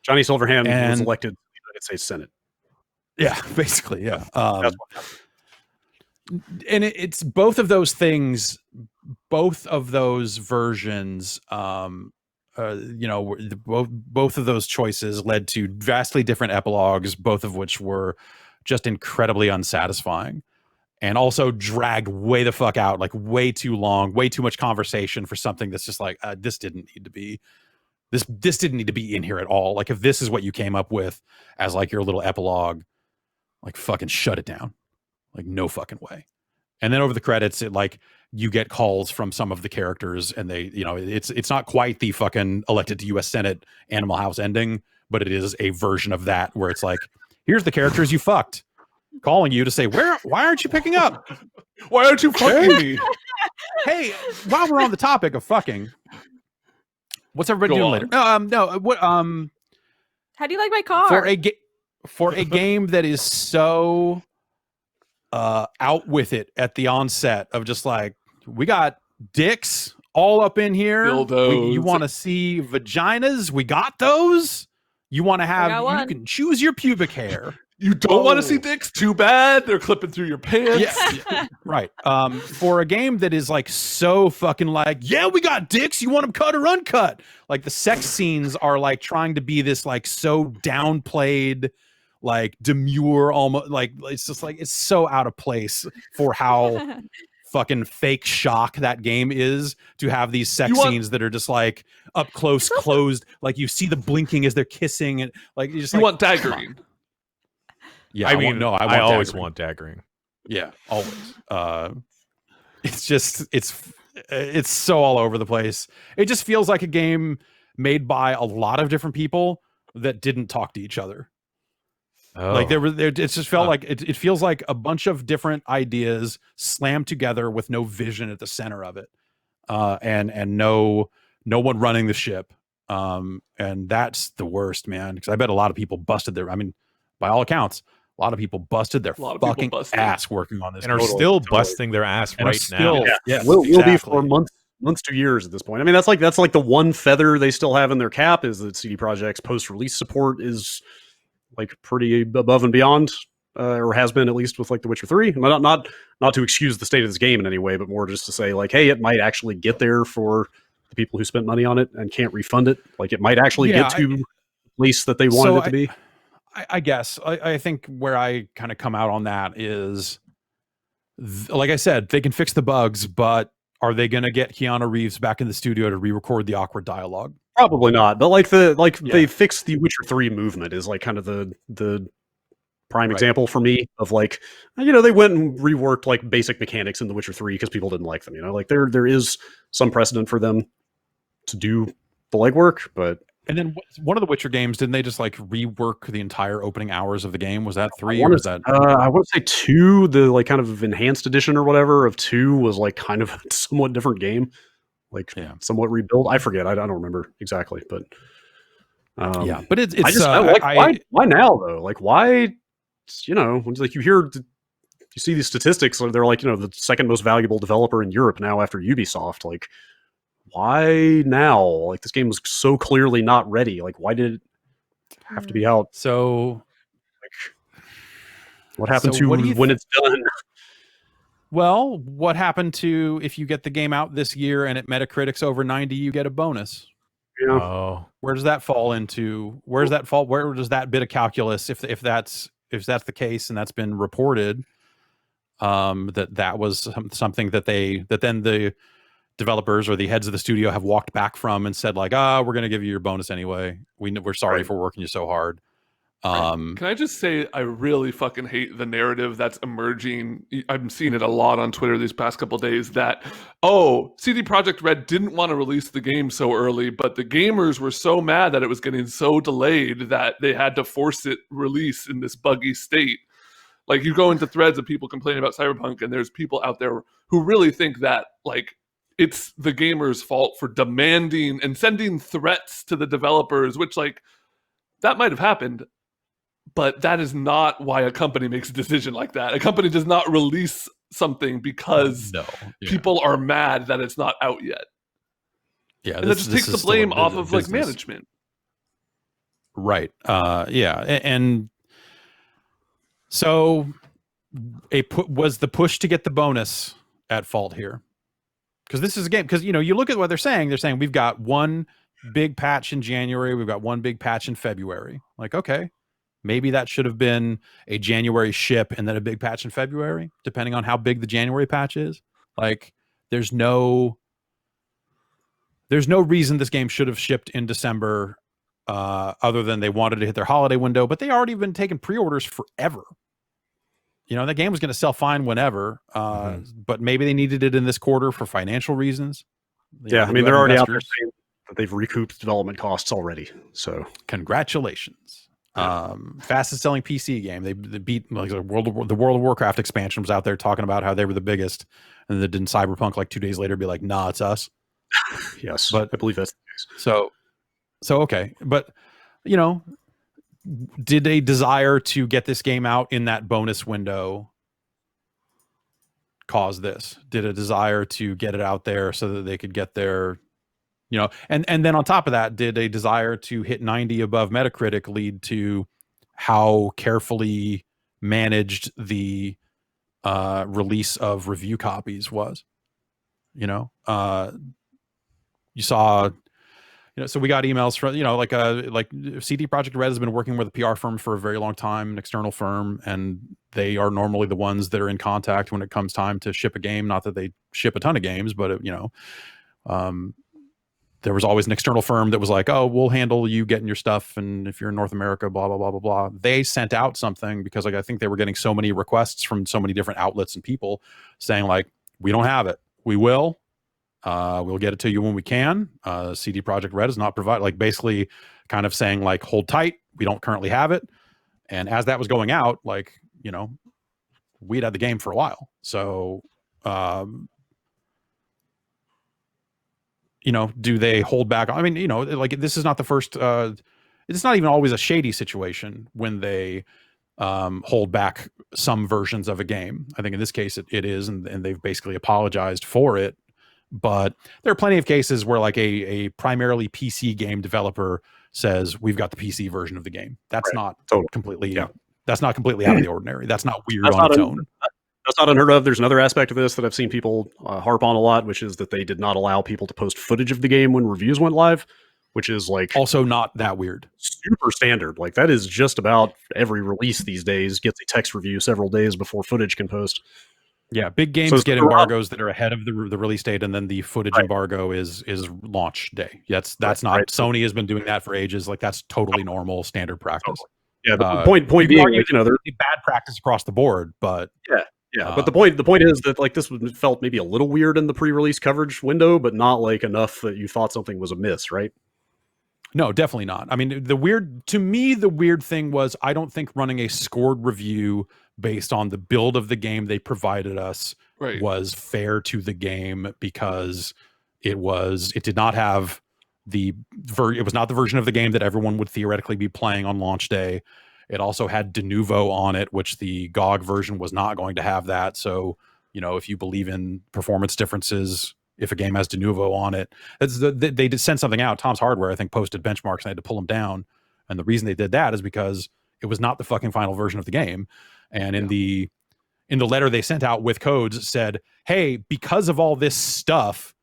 Johnny Silverhand was And- elected to the United States Senate. Yeah, basically, yeah. That's what happened. And it's both of those things, both of those versions. You know, both of those choices led to vastly different epilogues, both of which were just incredibly unsatisfying. And also dragged way the fuck out, like way too long, way too much conversation for something that's just like, this didn't need to be, this didn't need to be in here at all. Like if this is what you came up with as like your little epilogue, like fucking shut it down. Like no fucking way. And then over the credits, it like you get calls from some of the characters and they, you know, it's not quite the fucking elected to US Senate Animal House ending, but it is a version of that where it's like, here's the characters you fucked. Calling you to say, why aren't you picking up? Why aren't you fucking me? Hey, while we're on the topic of fucking, what's everybody Go doing on. later? No, what How do you like my car? for a game that is so out with it at the onset of just like, we got dicks all up in here. Dildos. You want to see vaginas? We got those. You want to got have, you one. can choose your pubic hair. You don't want to see dicks? Too bad. They're clipping through your pants. Yeah, right. For a game that is like so fucking like, yeah, we got dicks. You want them cut or uncut? Like the sex scenes are like trying to be this like so downplayed, like demure, almost like it's just like it's so out of place for how fucking fake shock that game is to have these sex scenes that are just like up close, closed, like you see the blinking as they're kissing and like you just You like, want daggering. yeah, I mean, I always daggering. want daggering. Yeah, always. It's just it's so all over the place. It just feels like a game made by a lot of different people that didn't talk to each other. Oh. Like it just felt like it feels like a bunch of different ideas slammed together with no vision at the center of it, and no one running the ship. And that's the worst, man. Because I bet a lot of people busted their. I mean, by all accounts, a lot of people busted their lot of people fucking ass working on this, and are game. still busting their ass And are right still- now. Yeah, will be exactly. for months to years at this point. I mean, that's like the one feather they still have in their cap is that CD Projekt's post-release support is like pretty above and beyond, or has been at least with like The Witcher 3. Not to excuse the state of this game in any way, but more just to say like, hey, it might actually get there for the people who spent money on it and can't refund it. Like it might actually get to the place that they wanted it to be. I guess I think where I kind of come out on that is, like I said, they can fix the bugs, but are they going to get Keanu Reeves back in the studio to re-record the awkward dialogue? Probably not. But like they fixed the Witcher 3 movement is like kind of the prime example for me of like, you know, they went and reworked like basic mechanics in The Witcher 3 because people didn't like them. You know, like there is some precedent for them to do the legwork, but. And then one of the Witcher games, didn't they just like rework the entire opening hours of the game? Was that 3 or was that? I want to say 2, the like kind of enhanced edition or whatever of 2 was like kind of a somewhat different game, like somewhat rebuilt. I forget. I don't remember exactly, but yeah. But it's why now though? Like why? You know, when like you see these statistics, they're like, you know, the second most valuable developer in Europe now after Ubisoft. Like, why now? Like this game was so clearly not ready. Like why did it have to be out? So like, what happened to when it's done? Well, what happened to if you get the game out this year and it Metacritic's over 90, you get a bonus? Yeah. Oh. Where does that fall into? Where does that fall? Where does that bit of calculus, if that's the case and that's been reported, that was something that then the developers or the heads of the studio have walked back from and said like, we're going to give you your bonus anyway. We're sorry for working you so hard. Can I just say I really fucking hate the narrative that's emerging. I'm seeing it a lot on Twitter these past couple of days that, CD Projekt Red didn't want to release the game so early, but the gamers were so mad that it was getting so delayed that they had to force it release in this buggy state. Like you go into threads of people complaining about Cyberpunk and there's people out there who really think that like it's the gamers' fault for demanding and sending threats to the developers, which like that might have happened. but that is not why a company makes a decision like that. A company does not release something because people are mad that it's not out yet. Yeah, and that just takes the blame off of like management. Right. And so was the push to get the bonus at fault here? Because this is a game. Because you look at what they're saying. They're saying we've got one big patch in January. We've got one big patch in February. Like, okay, maybe that should have been a January ship and then a big patch in February, depending on how big the January patch is. Like, there's no reason this game should have shipped in December, other than they wanted to hit their holiday window. But they already been taking pre-orders forever. That game was going to sell fine whenever, but maybe they needed it in this quarter for financial reasons. Yeah, I mean, they're already out there saying that they've recouped development costs already. So congratulations. Fastest selling PC game. They beat like the World of Warcraft expansion was out there talking about how they were the biggest, and then didn't Cyberpunk like 2 days later be like, nah, it's us. Yes, but I believe that's the case. So okay, but did a desire to get this game out in that bonus window cause this? Did a desire to get it out there so that they could get their, and then on top of that, did a desire to hit 90 above Metacritic lead to how carefully managed the release of review copies was? You saw, so we got emails from, like CD Projekt Red has been working with a PR firm for a very long time, an external firm, and they are normally the ones that are in contact when it comes time to ship a game. Not that they ship a ton of games, but there was always an external firm that was like, oh, we'll handle you getting your stuff, and if you're in North America, blah blah blah blah blah. They sent out something because I think they were getting so many requests from so many different outlets and people saying like, we don't have it, we will. We'll get it to you when we can. CD Projekt Red is not provide, like basically kind of saying like, hold tight, we don't currently have it. And as that was going out, like, we'd had the game for a while. So, do they hold back? I mean, like this is not the first, it's not even always a shady situation when they hold back some versions of a game. I think in this case it is, and they've basically apologized for it. But there are plenty of cases where like a primarily PC game developer says, we've got the PC version of the game. That's not completely, that's not completely out of the ordinary. That's not weird on its own. That's not unheard of. There's another aspect of this that I've seen people harp on a lot, which is that they did not allow people to post footage of the game when reviews went live, which is like also not that weird. Super standard. Like that is just about every release these days gets a text review several days before footage can post. Yeah, big games get embargoes that are ahead of the release date, and then the footage embargo is launch day. That's not Sony has been doing that for ages. Like that's totally normal, standard practice. Yeah, the point being, like, there's bad practice across the board, but but the point is that like this felt maybe a little weird in the pre-release coverage window, but not like enough that you thought something was amiss, right? No, definitely not. I mean, the weird thing was I don't think running a scored review based on the build of the game they provided us was fair to the game, because it did not have it was not the version of the game that everyone would theoretically be playing on launch day. It also had de novo on it, which the GOG version was not going to have that. So, if you believe in performance differences, if a game has de novo on it, they did send something out. Tom's Hardware, I think, posted benchmarks and they had to pull them down. And the reason they did that is because it was not the fucking final version of the game. And in the letter they sent out with codes said, hey, because of all this stuff,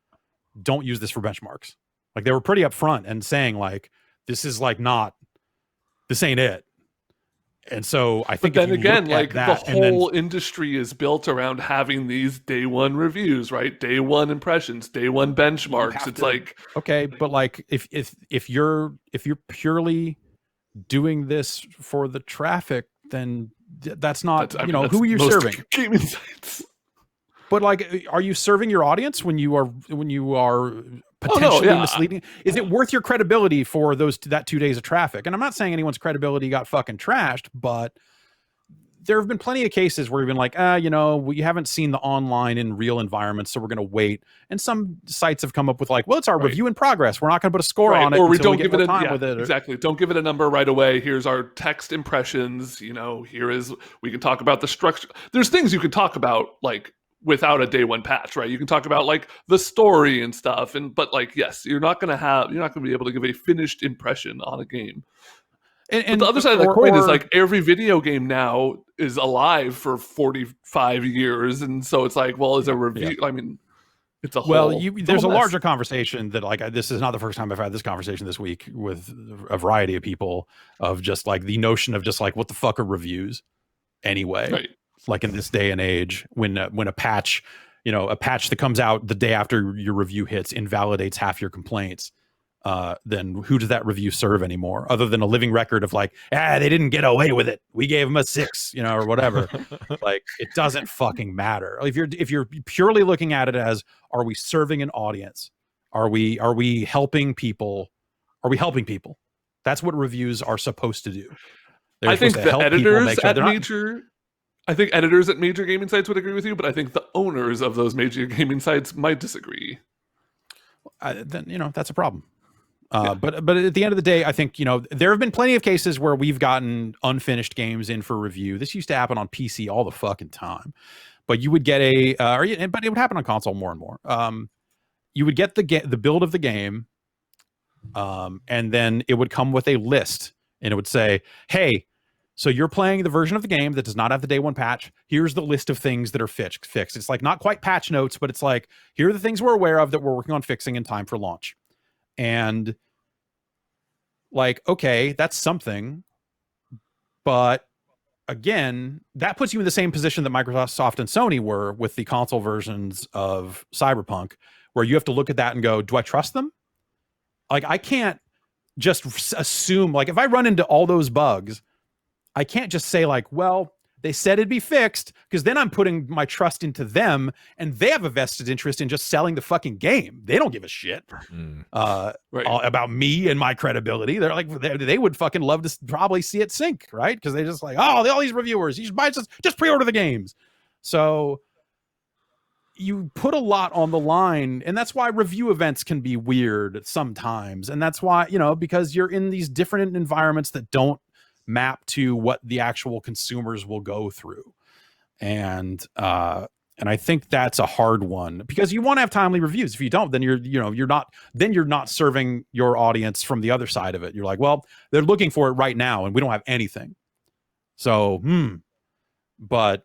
don't use this for benchmarks. Like they were pretty upfront and saying like, this ain't it. And so I think, but then again, like the whole industry is built around having these day one reviews, right? Day one impressions, day one benchmarks. It's like, okay, but like if you're purely doing this for the traffic, then that's not, who are you serving? Game Insights. But like, are you serving your audience when you are potentially misleading? Is it worth your credibility for that 2 days of traffic? And I'm not saying anyone's credibility got fucking trashed, but there have been plenty of cases where we've been like, we haven't seen the online in real environments, so we're going to wait. And some sites have come up with like, well, it's our review in progress. We're not going to put a score on it, or we until don't we give get it more a time with it. exactly. Don't give it a number right away. Here's our text impressions. We can talk about the structure. There's things you can talk about like without a day one patch, right? You can talk about like the story and stuff, but like, yes, you're not going to be able to give a finished impression on a game. And the other side of the coin is like every video game now is alive for 45 years. And so it's like, well, is a review, I mean, it's a whole... Well, there's a larger conversation that like, this is not the first time I've had this conversation this week with a variety of people of just like the notion of just like, what the fuck are reviews anyway? Right. Like in this day and age when a patch, a patch that comes out the day after your review hits invalidates half your complaints. Then who does that review serve anymore other than a living record of like, they didn't get away with it, we gave them a 6, or whatever. Like, it doesn't fucking matter if you're purely looking at it as, are we serving an audience, are we helping people, that's what reviews are supposed to do. I think the editors at major gaming sites would agree with you, but I think the owners of those major gaming sites might disagree. Then that's a problem. But at the end of the day, I think, there have been plenty of cases where we've gotten unfinished games in for review. This used to happen on PC all the fucking time, but you would get but it would happen on console more and more. You would get the build of the game, and then it would come with a list, and it would say, hey, so you're playing the version of the game that does not have the day one patch. Here's the list of things that are fixed. It's like not quite patch notes, but it's like, here are the things we're aware of that we're working on fixing in time for launch. And like, okay, that's something. But again, that puts you in the same position that Microsoft and Sony were with the console versions of Cyberpunk, where you have to look at that and go, do I trust them? Like, I can't just assume, like, if I run into all those bugs, I can't just say like, well, they said it'd be fixed, because then I'm putting my trust into them, and they have a vested interest in just selling the fucking game. They don't give a shit about me and my credibility. They're like, they would fucking love to probably see it sink, right? Because they just like, all these reviewers, you should buy just pre-order the games. So you put a lot on the line, and that's why review events can be weird sometimes. And that's why, because you're in these different environments that don't map to what the actual consumers will go through. And I think that's a hard one, because you want to have timely reviews. If you don't, then you're not serving your audience from the other side of it. You're like, well, they're looking for it right now and we don't have anything. So, but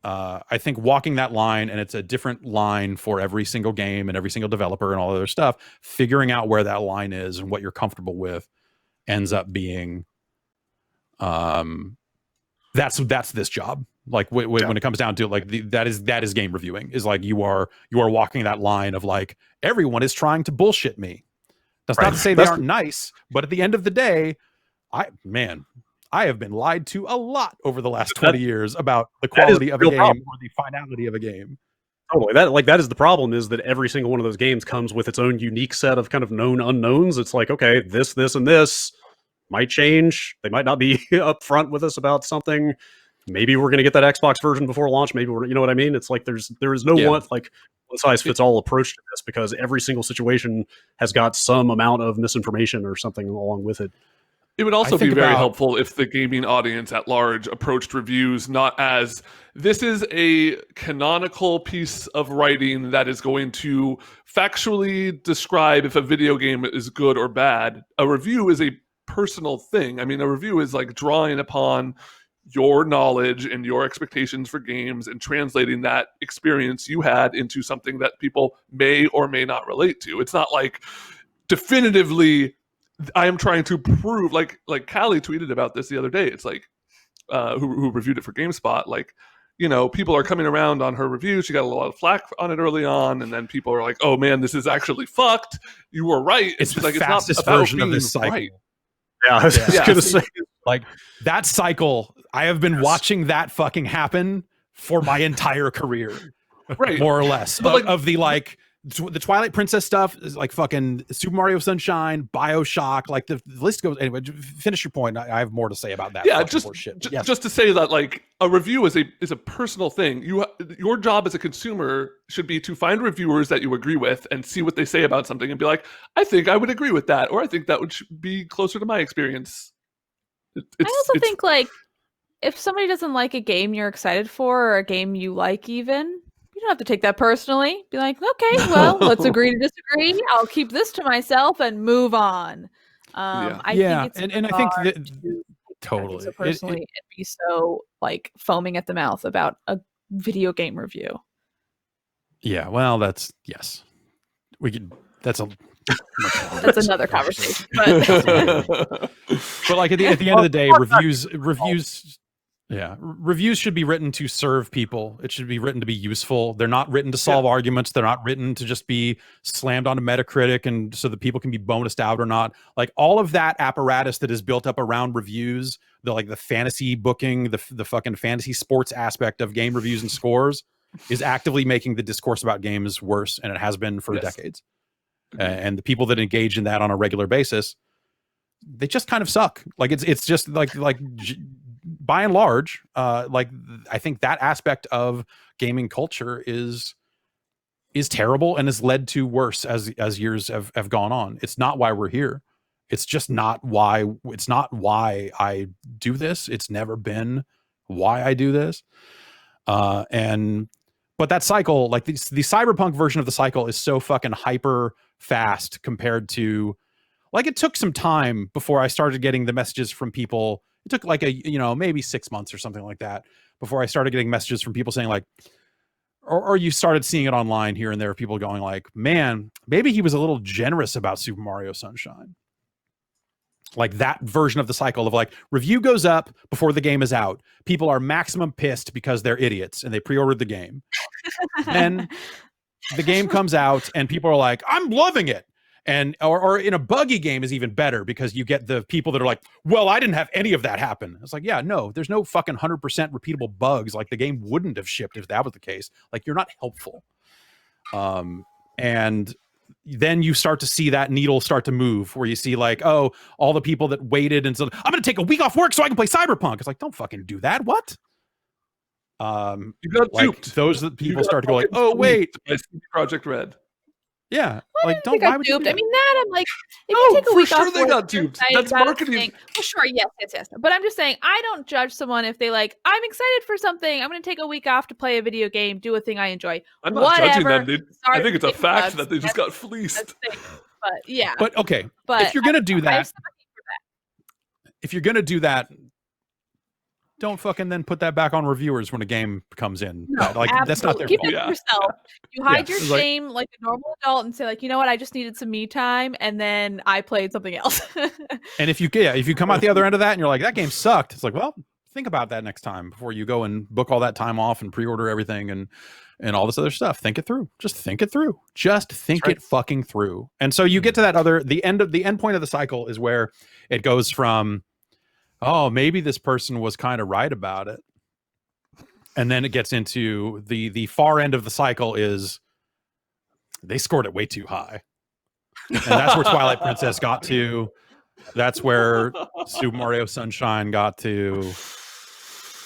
I think walking that line, and it's a different line for every single game and every single developer and all other stuff, figuring out where that line is and what you're comfortable with ends up being that's this job. Like when it comes down to it, like that is game reviewing, is like you are walking that line of like, everyone is trying to bullshit me. That's not to say they aren't nice, but at the end of the day, I have been lied to a lot over the last 20 years about the quality of a game or the finality of a game. Totally. That is the problem, is that every single one of those games comes with its own unique set of kind of known unknowns. It's like, okay, this, and this might change. They might not be upfront with us about something. Maybe we're going to get that Xbox version before launch. Maybe you know what I mean? It's like there is no one size fits all approach to this, because every single situation has got some amount of misinformation or something along with it. It would also be very helpful if the gaming audience at large approached reviews not as, this is a canonical piece of writing that is going to factually describe if a video game is good or bad. A review is a personal thing. I mean, a review is like drawing upon your knowledge and your expectations for games and translating that experience you had into something that people may or may not relate to. It's not like definitively I am trying to prove, like Callie tweeted about this the other day. It's like who reviewed it for GameSpot, like, people are coming around on her review. She got a lot of flack on it early on, and then people are like, oh man, this is actually fucked. You were right. It's the like, fastest it's not version of this cycle. Right. Yeah, I was going to say, like, that cycle, I have been watching that fucking happen for my entire career, right? More or less. But of the the Twilight Princess stuff is like fucking Super Mario Sunshine, BioShock, like the list goes. Anyway, finish your point. I have more to say about that. Yeah, Yes. just to say that like a review is a personal thing. Your job as a consumer should be to find reviewers that you agree with and see what they say about something and be like, I think I would agree with that, or I think that would be closer to my experience. I also think like if somebody doesn't like a game you're excited for or a game you like, even. You don't have to take that personally. Be like, okay, well, let's agree to disagree. I'll keep this to myself and move on. I think it's and I think that totally so personally and be so like foaming at the mouth about a video game review. Yeah, well, that's yes. We could. That's a. That's another conversation. But like at the end of the day, reviews. Yeah, reviews should be written to serve people. It should be written to be useful. They're not written to solve arguments. They're not written to just be slammed onto Metacritic and so that people can be bonused out or not. Like all of that apparatus that is built up around reviews, the fantasy booking, the fucking fantasy sports aspect of game reviews and scores is actively making the discourse about games worse, and it has been for decades. And the people that engage in that on a regular basis, they just kind of suck. Like it's just like by and large, like I think that aspect of gaming culture is terrible and has led to worse as years have gone on. It's not why we're here. It's just not why. It's not why I do this. It's never been why I do this. But that cycle, like the Cyberpunk version of the cycle, is so fucking hyper fast compared to, like, it took some time before I started getting the messages from people. It took like maybe 6 months or something like that before I started getting messages from people saying like, or you started seeing it online here and there, people going like, man, maybe he was a little generous about Super Mario Sunshine. Like that version of the cycle of like, review goes up before the game is out. People are maximum pissed because they're idiots and they pre-ordered the game. Then the game comes out and people are like, I'm loving it. And or in a buggy game is even better because you get the people that are like, well, I didn't have any of that happen. It's like, yeah, no, there's no fucking 100% repeatable bugs. Like the game wouldn't have shipped if that was the case. Like you're not helpful. And then you start to see that needle start to move where you see like, oh, all the people that waited and said, I'm going to take a week off work so I can play Cyberpunk. It's like, don't fucking do that. What? You got like duped. Those that people start to go like, oh, wait. Project Red. Yeah, well, like don't. Why would you? I mean, that I'm like, if you take a week off, they got duped. That's marketing. Well, sure, yes. But I'm just saying, I don't judge someone if they like, I'm excited for something. I'm going to take a week off to play a video game, do a thing I enjoy. I'm not judging them, dude. I think it's a fact that they just got fleeced. But yeah. But okay, if you're going to do that, don't fucking then put that back on reviewers when a game comes in. No, like absolutely. That's not their fault. fault. Keep it yourself. You hide your shame like a normal adult and say like, you know what, I just needed some me time, and then I played something else. And if you come out the other end of that and you're like, that game sucked, it's like, well, think about that next time before you go and book all that time off and pre-order everything and all this other stuff. Think it through. Just think it through. Just think it fucking through. And so you get to that the end point of the cycle is where it goes from, oh, maybe this person was kind of right about it. And then it gets into the far end of the cycle is they scored it way too high. And that's where Twilight Princess got to. That's where Super Mario Sunshine got to.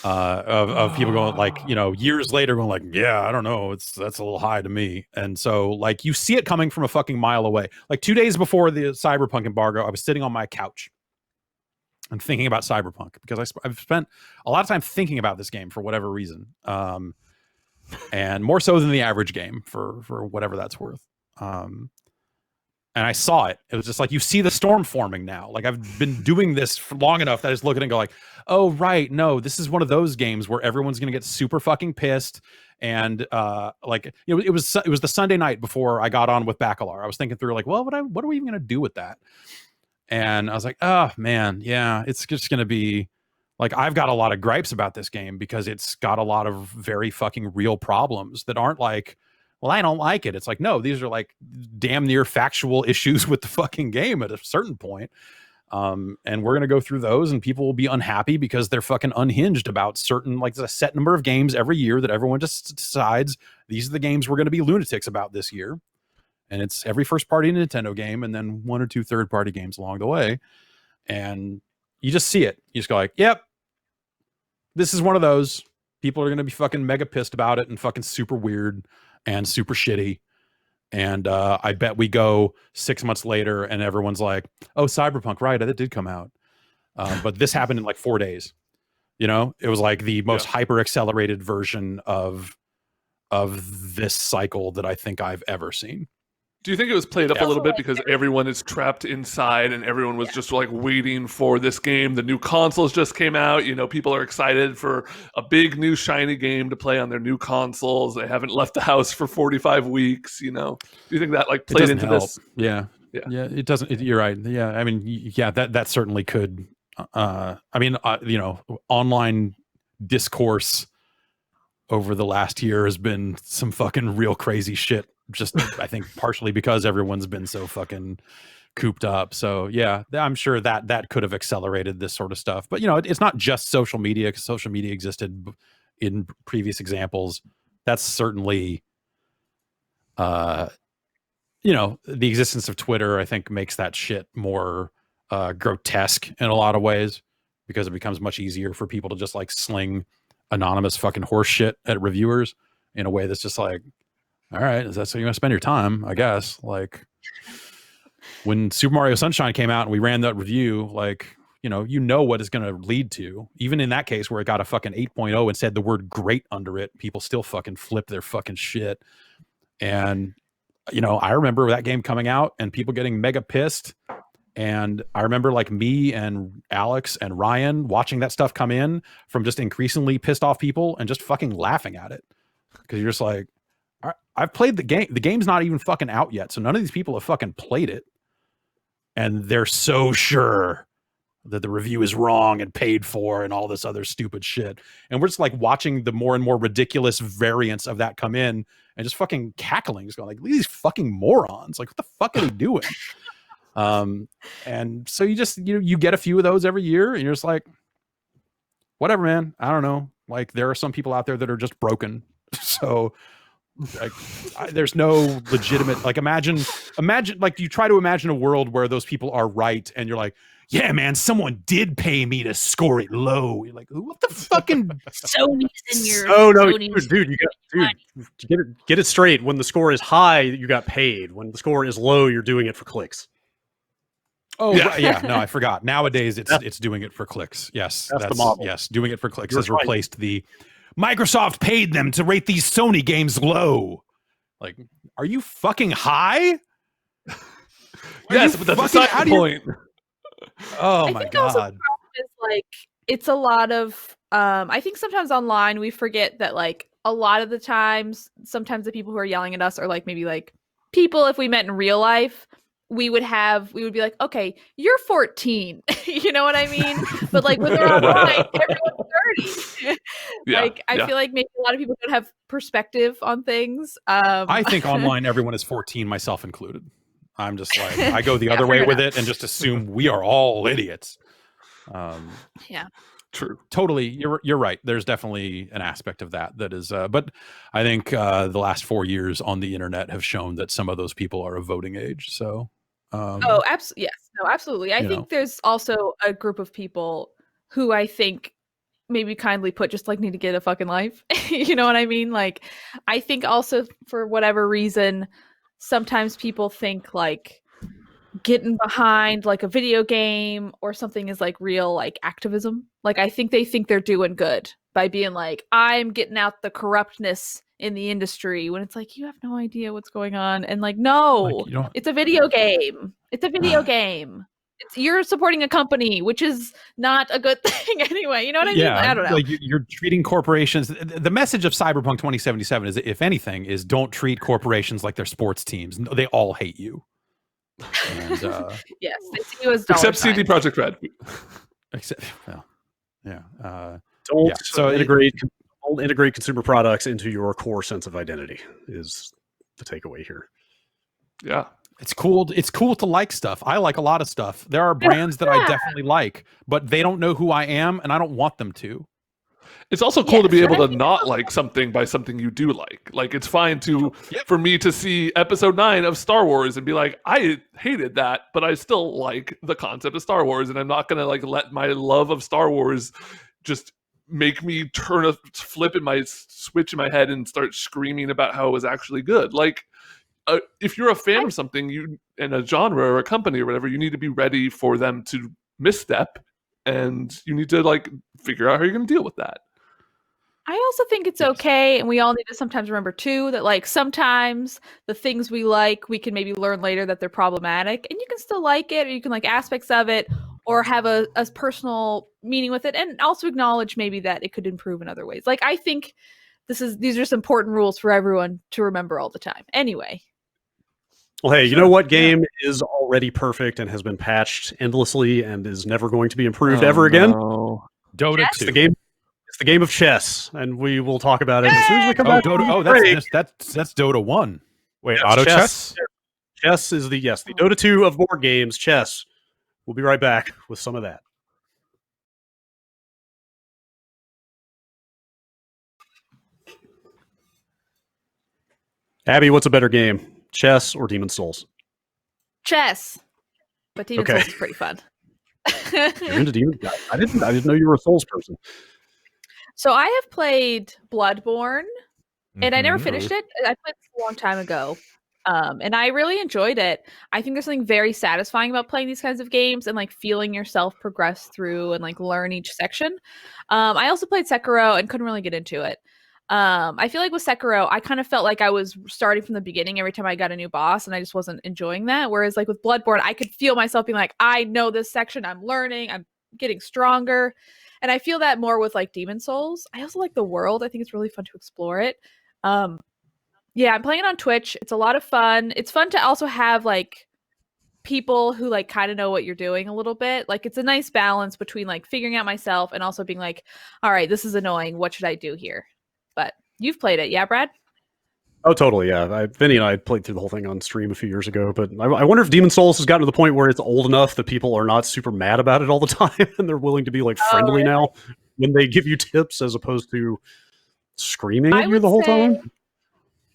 Of people going like, years later going like, yeah, I don't know, that's a little high to me. And so like you see it coming from a fucking mile away. Like 2 days before the Cyberpunk embargo, I was sitting on my couch and thinking about Cyberpunk because I've spent a lot of time thinking about this game for whatever reason, and more so than the average game for whatever that's worth. And I saw it. It was just like you see the storm forming now. Like I've been doing this for long enough that I just look at it and go like, oh right, no, this is one of those games where everyone's gonna get super fucking pissed. And it was the Sunday night before I got on with Bacalar. I was thinking through like, well, what are we even gonna do with that? And I was like, oh man, yeah, it's just going to be like, I've got a lot of gripes about this game because it's got a lot of very fucking real problems that aren't like, well, I don't like it. It's like, no, these are like damn near factual issues with the fucking game at a certain point. And we're going to go through those and people will be unhappy because they're fucking unhinged about certain, like there's a set number of games every year that everyone just decides these are the games we're going to be lunatics about this year. and it's every first-party Nintendo game, and then 1 or 2 third-party games along the way, and you just see it. You just go like, "Yep, this is one of those." People are going to be fucking mega pissed about it and fucking super weird and super shitty. And I bet we go 6 months later and everyone's like, "Oh, Cyberpunk, right? That did come out." But this happened in like 4 days. You know, it was like the most hyper accelerated version of this cycle that I think I've ever seen. Do you think it was played up a little bit because everyone is trapped inside and everyone was just like waiting for this game? The new consoles just came out. You know, people are excited for a big new shiny game to play on their new consoles. They haven't left the house for 45 weeks. You know, do you think that like played into this? Yeah. It doesn't. You're right. Yeah. I mean, yeah, that certainly could. I mean, you know, online discourse over the last year has been some fucking real crazy shit. Just, I think, partially because everyone's been so fucking cooped up. So yeah, I'm sure that could have accelerated this sort of stuff. But you know, it's not just social media, because social media existed in previous examples. That's certainly, you know, the existence of Twitter, I think, makes that shit more grotesque in a lot of ways, because it becomes much easier for people to just like sling anonymous fucking horse shit at reviewers in a way that's just like, all right, is that so you're gonna spend your time? I guess. Like when Super Mario Sunshine came out and we ran that review, like, you know what it's gonna lead to. Even in that case where it got a fucking 8.0 and said the word great under it, people still fucking flipped their fucking shit. And you know, I remember that game coming out and people getting mega pissed. And I remember like me and Alex and Ryan watching that stuff come in from just increasingly pissed off people and just fucking laughing at it. Because you're just like, I've played the game. The game's not even fucking out yet. So none of these people have fucking played it. And they're so sure that the review is wrong and paid for and all this other stupid shit. And we're just like watching the more and more ridiculous variants of that come in and just fucking cackling. Just going like, these fucking morons. Like, what the fuck are they doing? And so you just, you get a few of those every year and you're just like, whatever, man. I don't know. Like, there are some people out there that are just broken. So like, there's no legitimate, like, imagine like you try to imagine a world where those people are right and you're like, yeah, man, someone did pay me to score it low. You're like, what the fucking Sony's in your dude, get it straight. When the score is high, you got paid. When the score is low, you're doing it for clicks. Oh yeah, no, I forgot. Nowadays it's doing it for clicks. Yes, that's the model. Yes, doing it for clicks has replaced the Microsoft paid them to rate these Sony games low. Like, are you fucking high? Yes, but that's beside the point. Oh my god! Also, is like, it's a lot of. I think sometimes online we forget that like a lot of the times, sometimes the people who are yelling at us are like maybe like people if we met in real life. We would be like, okay, you're 14. You know what I mean? But like when they're online, everyone's 30. I feel like maybe a lot of people don't have perspective on things. I think online everyone is 14, myself included. I'm just like, I go the other way with it and just assume we are all idiots. Yeah. True. Totally. You're right. There's definitely an aspect of that is, but I think the last 4 years on the internet have shown that some of those people are of voting age. So. Absolutely. Yes. No, absolutely. I think there's also a group of people who I think maybe kindly put just like need to get a fucking life. You know what I mean? Like, I think also for whatever reason, sometimes people think like getting behind like a video game or something is like real like activism. Like, I think they think they're doing good by being like, I'm getting out the corruptness in the industry, when it's like, you have no idea what's going on. And like, no, like, it's a video game. It's a video game. You're supporting a company, which is not a good thing anyway. You know what I mean? I don't know. Like, you're treating corporations. The message of Cyberpunk 2077 is, if anything, is don't treat corporations like they're sports teams. They all hate you. And, yes, they see you as except CD Projekt Red. Except, well, yeah. Don't integrate consumer products into your core sense of identity is the takeaway here. Yeah. It's cool to like stuff. I like a lot of stuff. There are brands that I definitely like, but they don't know who I am and I don't want them to. It's also cool to Yes, be and able I to think not also- like something by something you do like. Like it's fine to Yep. for me to see episode 9 of Star Wars and be like, I hated that, but I still like the concept of Star Wars, and I'm not gonna like let my love of Star Wars just make me turn a flip in my switch in my head and start screaming about how it was actually good. Like if you're a fan of something, you in a genre or a company or whatever, you need to be ready for them to misstep, and you need to like figure out how you're going to deal with that. I also think it's okay, and we all need to sometimes remember too that like sometimes the things we like, we can maybe learn later that they're problematic, and you can still like it, or you can like aspects of it, or have a personal meaning with it, and also acknowledge maybe that it could improve in other ways. Like I think these are just important rules for everyone to remember all the time. Anyway. Well, hey, you Sure, know what yeah. game is already perfect and has been patched endlessly and is never going to be improved ever again? No. Dota Yes. 2. The game. It's the game of chess, and we will talk about it as soon as we come Oh, back. Dota. from Oh, the break. that's Dota 1. Wait, Yes, auto chess. chess? Chess is the Dota 2 of board games. Chess. We'll be right back with some of that. Abby, what's a better game, chess or Demon's Souls? Chess. But Demon's Okay. Souls is pretty fun. You're into Demon's. I didn't know you were a Souls person. So I have played Bloodborne, and I never Mhm. finished it. I played this a long time ago. And I really enjoyed it. I think there's something very satisfying about playing these kinds of games and like feeling yourself progress through and like learn each section. I also played Sekiro and couldn't really get into it. I feel like with Sekiro, I kind of felt like I was starting from the beginning every time I got a new boss, and I just wasn't enjoying that. Whereas like with Bloodborne, I could feel myself being like, I know this section, I'm learning, I'm getting stronger. And I feel that more with like Demon Souls. I also like the world. I think it's really fun to explore it. Yeah, I'm playing it on Twitch. It's a lot of fun. It's fun to also have like people who like kind of know what you're doing a little bit. Like it's a nice balance between like figuring out myself and also being like, all right, this is annoying. What should I do here? But you've played it, yeah, Brad? Oh, totally. Yeah, Vinny and I played through the whole thing on stream a few years ago. But I wonder if Demon's Souls has gotten to the point where it's old enough that people are not super mad about it all the time, and they're willing to be like friendly now when they give you tips as opposed to screaming at I you would the whole say time.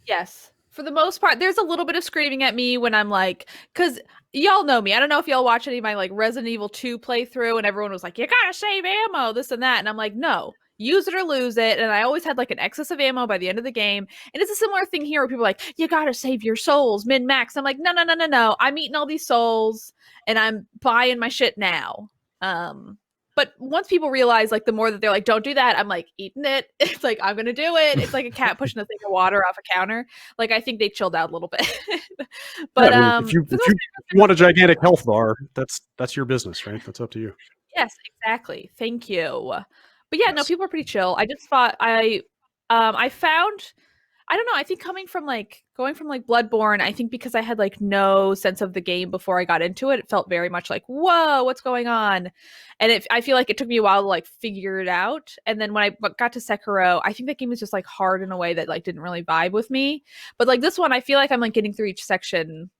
yes. For the most part, there's a little bit of screaming at me when I'm like, because y'all know me. I don't know if y'all watch any of my like Resident Evil 2 playthrough, and everyone was like, you gotta save ammo, this and that. And I'm like, no, use it or lose it. And I always had like an excess of ammo by the end of the game. And it's a similar thing here where people are like, you gotta save your souls, min max. I'm like, no, no, no, no, no. I'm eating all these souls and I'm buying my shit now. But once people realize, like, the more that they're like, don't do that, I'm like, eating it. It's like, I'm going to do it. It's like a cat pushing a thing of water off a counter. Like, I think they chilled out a little bit. But, Yeah, I mean, if you want a gigantic health bar, that's your business, right? That's up to you. yes, exactly. Thank you. But yeah, no, Yes. people are pretty chill. I just thought I found, I don't know, I think going from like Bloodborne, I think because I had like no sense of the game before I got into it, it felt very much like, whoa, what's going on? And I feel like it took me a while to like figure it out. And then when I got to Sekiro, I think that game was just like hard in a way that like didn't really vibe with me. But like this one, I feel like I'm like getting through each section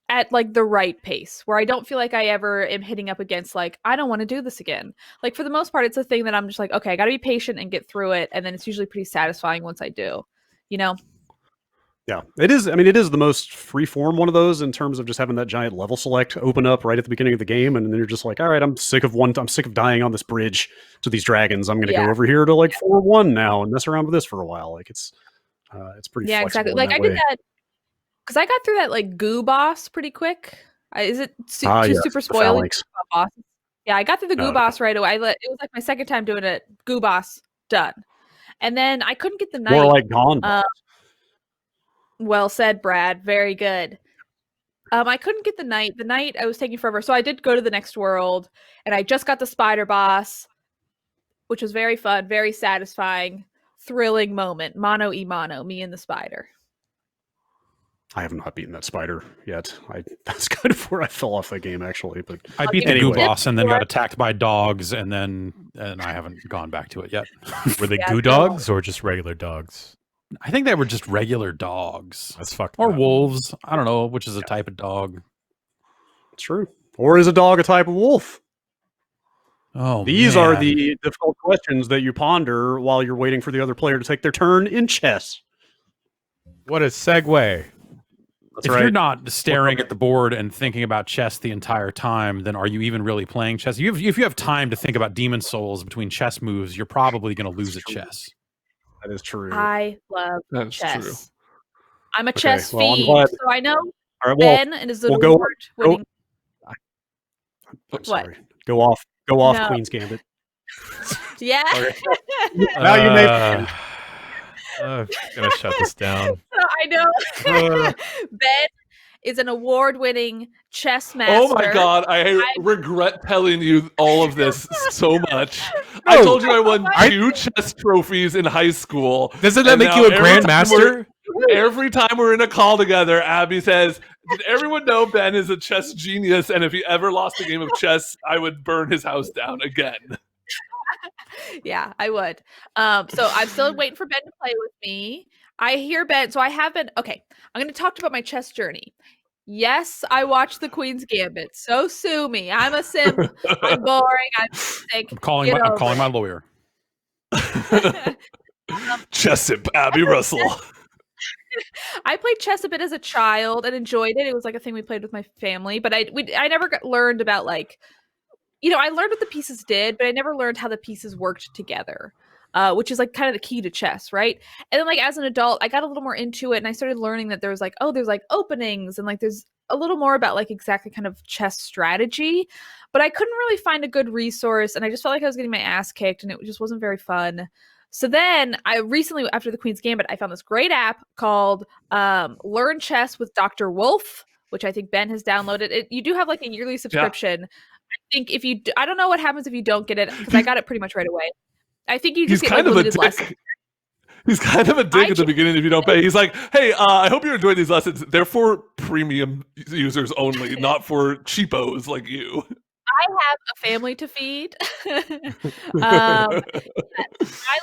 at like the right pace where I don't feel like I ever am hitting up against like, I don't want to do this again. Like for the most part, it's a thing that I'm just like, okay, I got to be patient and get through it. And then it's usually pretty satisfying once I do, you know? Yeah, it is. I mean, it is the most free-form one of those in terms of just having that giant level select open up right at the beginning of the game, and then you're just like, all right, I'm sick of dying on this bridge to these dragons. I'm going to Yeah. go over here to like 4-1 now and mess around with this for a while. Like it's pretty Yeah, flexible exactly. in Like that I way. did that because I got through that like goo boss pretty quick. Is it too Yes, super the spoily? phalanx. Boss? Yeah, I got through the goo No. boss right away. It was like my second time doing it. Goo boss done, and then I couldn't get the knight. More like gone. Well said, Brad. Very good. I couldn't get the knight. The knight I was taking forever, so I did go to the next world, and I just got the spider boss, which was very fun, very satisfying, thrilling moment. Mano y mano, me and the spider. I have not beaten that spider yet. That's kind of where I fell off that game actually. But I beat the Anyway. goo boss and then What? got attacked by dogs, and I haven't gone back to it yet. Were they Yeah, goo no. dogs or just regular dogs? I think they were just regular dogs That's fucked or up. wolves. I don't know which is a type of dog. it's true. Or is a dog a type of wolf? Oh, These are man. the difficult questions that you ponder while you're waiting for the other player to take their turn in chess. What a segue. That's If right. you're not staring at the board and thinking about chess the entire time, then are you even really playing chess? If you have time to think about Demon Souls between chess moves, you're probably going to lose at chess. That is true. I love That's chess. true. I'm a chess well, I'm fiend, glad- so I know All right, well, Ben and his we'll go- award-winning. I'm sorry. Go off, No. Queen's Gambit. Yeah. Sorry. Now you may. I'm gonna shut this down. I know. Ben is an award-winning chess master. Oh my god, I regret telling you all of this so much. I told you I won 2 chess trophies in high school. Doesn't that and make now you a every time grandmaster? Every time we're in a call together, Abby says, "Did everyone know Ben is a chess genius? And if he ever lost a game of chess, I would burn his house down again." Yeah, I would. So I'm still waiting for Ben to play with me. I hear Ben. So I have been. Okay, I'm going to talk about my chess journey. Yes, I watched the Queen's Gambit. So sue me. I'm a simp. I'm boring. I'm sick. I'm calling my lawyer. Chess simp, Abby Russell. I played chess a bit as a child and enjoyed it. It was like a thing we played with my family, but I never learned about like, I learned what the pieces did, but I never learned how the pieces worked together, which is like kind of the key to chess, right? And then like as an adult, I got a little more into it, and I started learning that there's like, there's like openings, and like there's a little more about like exactly kind of chess strategy, but I couldn't really find a good resource, and I just felt like I was getting my ass kicked, and it just wasn't very fun. So then I recently, after the Queen's Gambit, I found this great app called Learn Chess with Dr. Wolf, which I think Ben has downloaded. You do have like a yearly subscription. Yeah. I think if you, I don't know what happens if you don't get it, because I got it pretty much right away. I think you just get like limited lessons. He's kind of a dick at the beginning if you don't pay. He's like, "Hey, I hope you're enjoying these lessons. They're for premium users only, not for cheapos like you." I have a family to feed. I love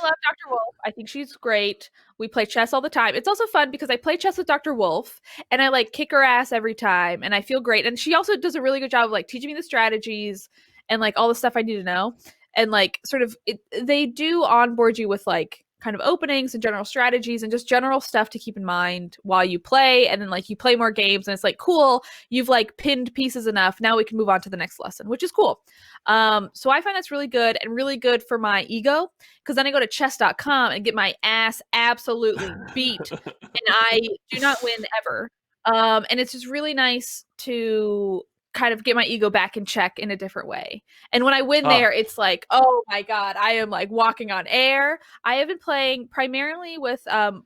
Dr. Wolf. I think she's great. We play chess all the time. It's also fun because I play chess with Dr. Wolf, and I like kick her ass every time, and I feel great. And she also does a really good job of like teaching me the strategies and like all the stuff I need to know. And like sort of they do onboard you with like kind of openings and general strategies and just general stuff to keep in mind while you play. And then like you play more games, and it's like, cool, you've like pinned pieces enough. Now we can move on to the next lesson, which is cool. So I find that's really good and really good for my ego, because then I go to chess.com and get my ass absolutely beat, and I do not win ever. And it's just really nice to kind of get my ego back in check in a different way. And when I win there, it's like, oh my God, I am like walking on air. I have been playing primarily with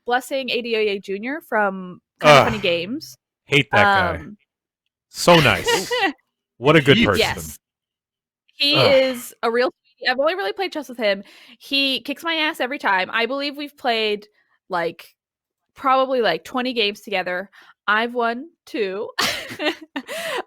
Blessing Adeoye Jr. from Kind of Funny Games. Hate that guy. So nice. What a good person. Yes. He is a real sweetie. I've only really played chess with him. He kicks my ass every time. I believe we've played like probably like 20 games together. I've won 2.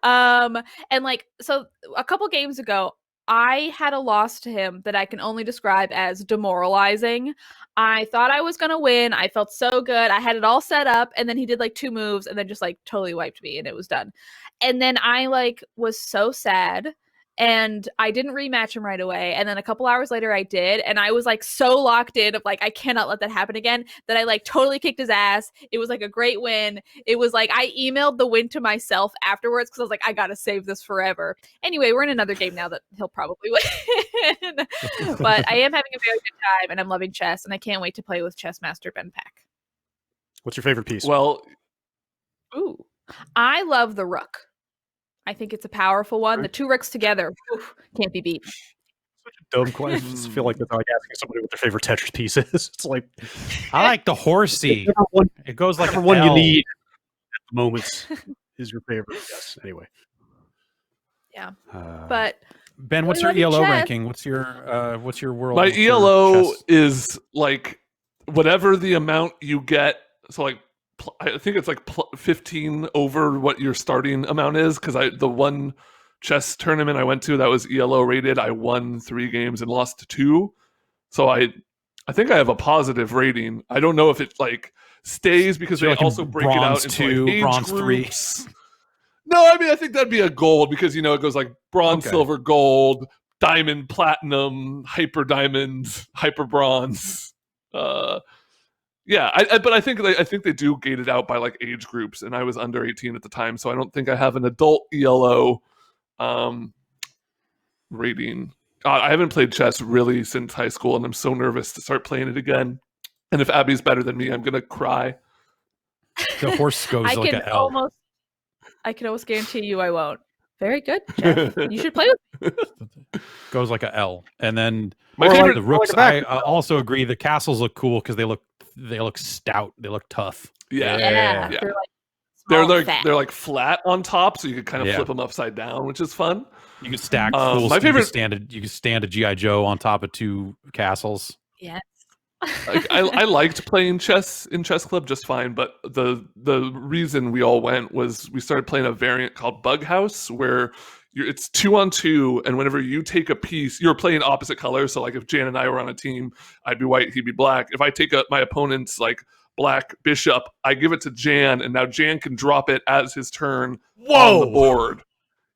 And like, so a couple games ago, I had a loss to him that I can only describe as demoralizing. I thought I was going to win. I felt so good. I had it all set up, and then he did like 2 moves and then just like totally wiped me, and it was done. And then I like was so sad, and I didn't rematch him right away. And then a couple hours later I did, and I was like so locked in of like, I cannot let that happen again, that I like totally kicked his ass. It was like a great win. It was like I emailed the win to myself afterwards because I was like, I gotta save this forever. Anyway, we're in another game now that he'll probably win. But I am having a very good time, and I'm loving chess, and I can't wait to play with chess master Ben Pack. What's your favorite piece? Well, I love the rook. I think it's a powerful one. The 2 rooks together can't be beat. Such a dumb question. I just feel like that's like asking somebody what their favorite Tetris piece is. It's like, I like the horsey. It goes like one you need at the moment is your favorite. Yes. Anyway. Yeah. But Ben, what's your ELO ranking? What's your world? My ELO is like whatever the amount you get. So like, I think it's like 15 over what your starting amount is, because the one chess tournament I went to that was ELO rated, I won 3 games and lost 2. So I think I have a positive rating. I don't know if it like stays, because they also break it out into like, age bronze groups. 3. No, I mean I think that'd be a gold, because it goes like bronze, silver, gold, diamond, platinum, hyper diamond, hyper bronze. Yeah, but I think they do gate it out by like age groups, and I was under 18 at the time, so I don't think I have an adult ELO rating. I haven't played chess really since high school, and I'm so nervous to start playing it again. And if Abby's better than me, I'm gonna cry. The horse goes like an L. I can almost guarantee you I won't. Very good, Jeff. You should play with me. Goes like a L, and then My favorite, the rooks. I also agree. The castles look cool because they look stout. They look tough. Yeah. They're like flat on top, so you could kind of flip them upside down, which is fun. You can stack. My favorite. You can stand a GI Joe on top of 2 castles. Yes. I liked playing chess in chess club just fine, but the reason we all went was we started playing a variant called Bug House, where it's 2-on-2, and whenever you take a piece, you're playing opposite colors. So like if Jan and I were on a team, I'd be white, he'd be black. If I take my opponent's like black bishop, I give it to Jan, and now Jan can drop it as his turn on the board.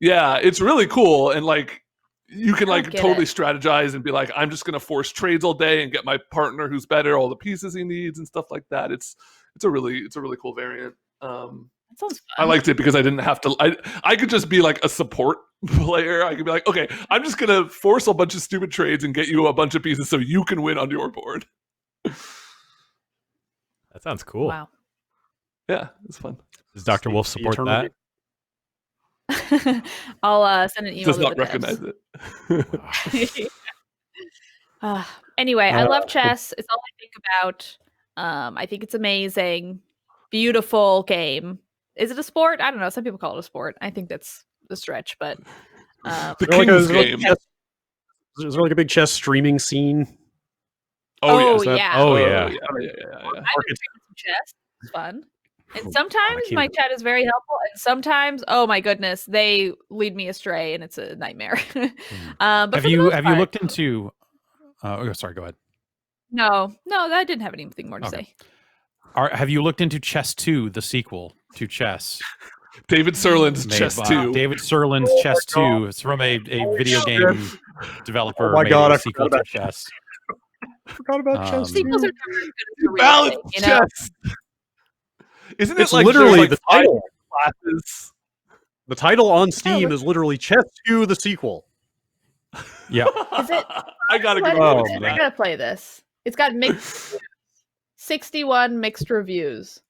Yeah, it's really cool, and like you can like totally strategize and be like, I'm just gonna force trades all day and get my partner who's better all the pieces he needs and stuff like that. It's a really cool variant. That sounds fun. I liked it because I didn't have to. I could just be like a support player. I could be like, okay, I'm just gonna force a bunch of stupid trades and get you a bunch of pieces so you can win on your board. That sounds cool. Wow. Yeah, it's fun. Does Dr. Wolf support that? I'll send an email. Does not recognize it. Anyway, I love chess. It's all I think about. I think it's amazing. Beautiful game. Is it a sport? I don't know. Some people call it a sport. I think that's the stretch, but the King's game. Is there like a big chess streaming scene? Yeah. Oh yeah. I stream some chess. It's fun. And sometimes my chat is very helpful, and sometimes, oh my goodness, they lead me astray, and it's a nightmare. But have you looked into? Sorry, go ahead. No, I didn't have anything more to say. Have you looked into Chess 2, the sequel to Chess? David Sirlin's Chess 2. David Sirlin's Chess 2. It's from a video game developer. Oh my god, a sequel to Chess. I forgot about Chess. Sequels are never as good as the real Balance thing, you know? chess. Isn't it It's like literally like the 5 title. classes? The title on Steam is literally Chess 2 the sequel. Yeah. Is it? I gotta go. I gotta play this. It's got mixed 61 mixed reviews.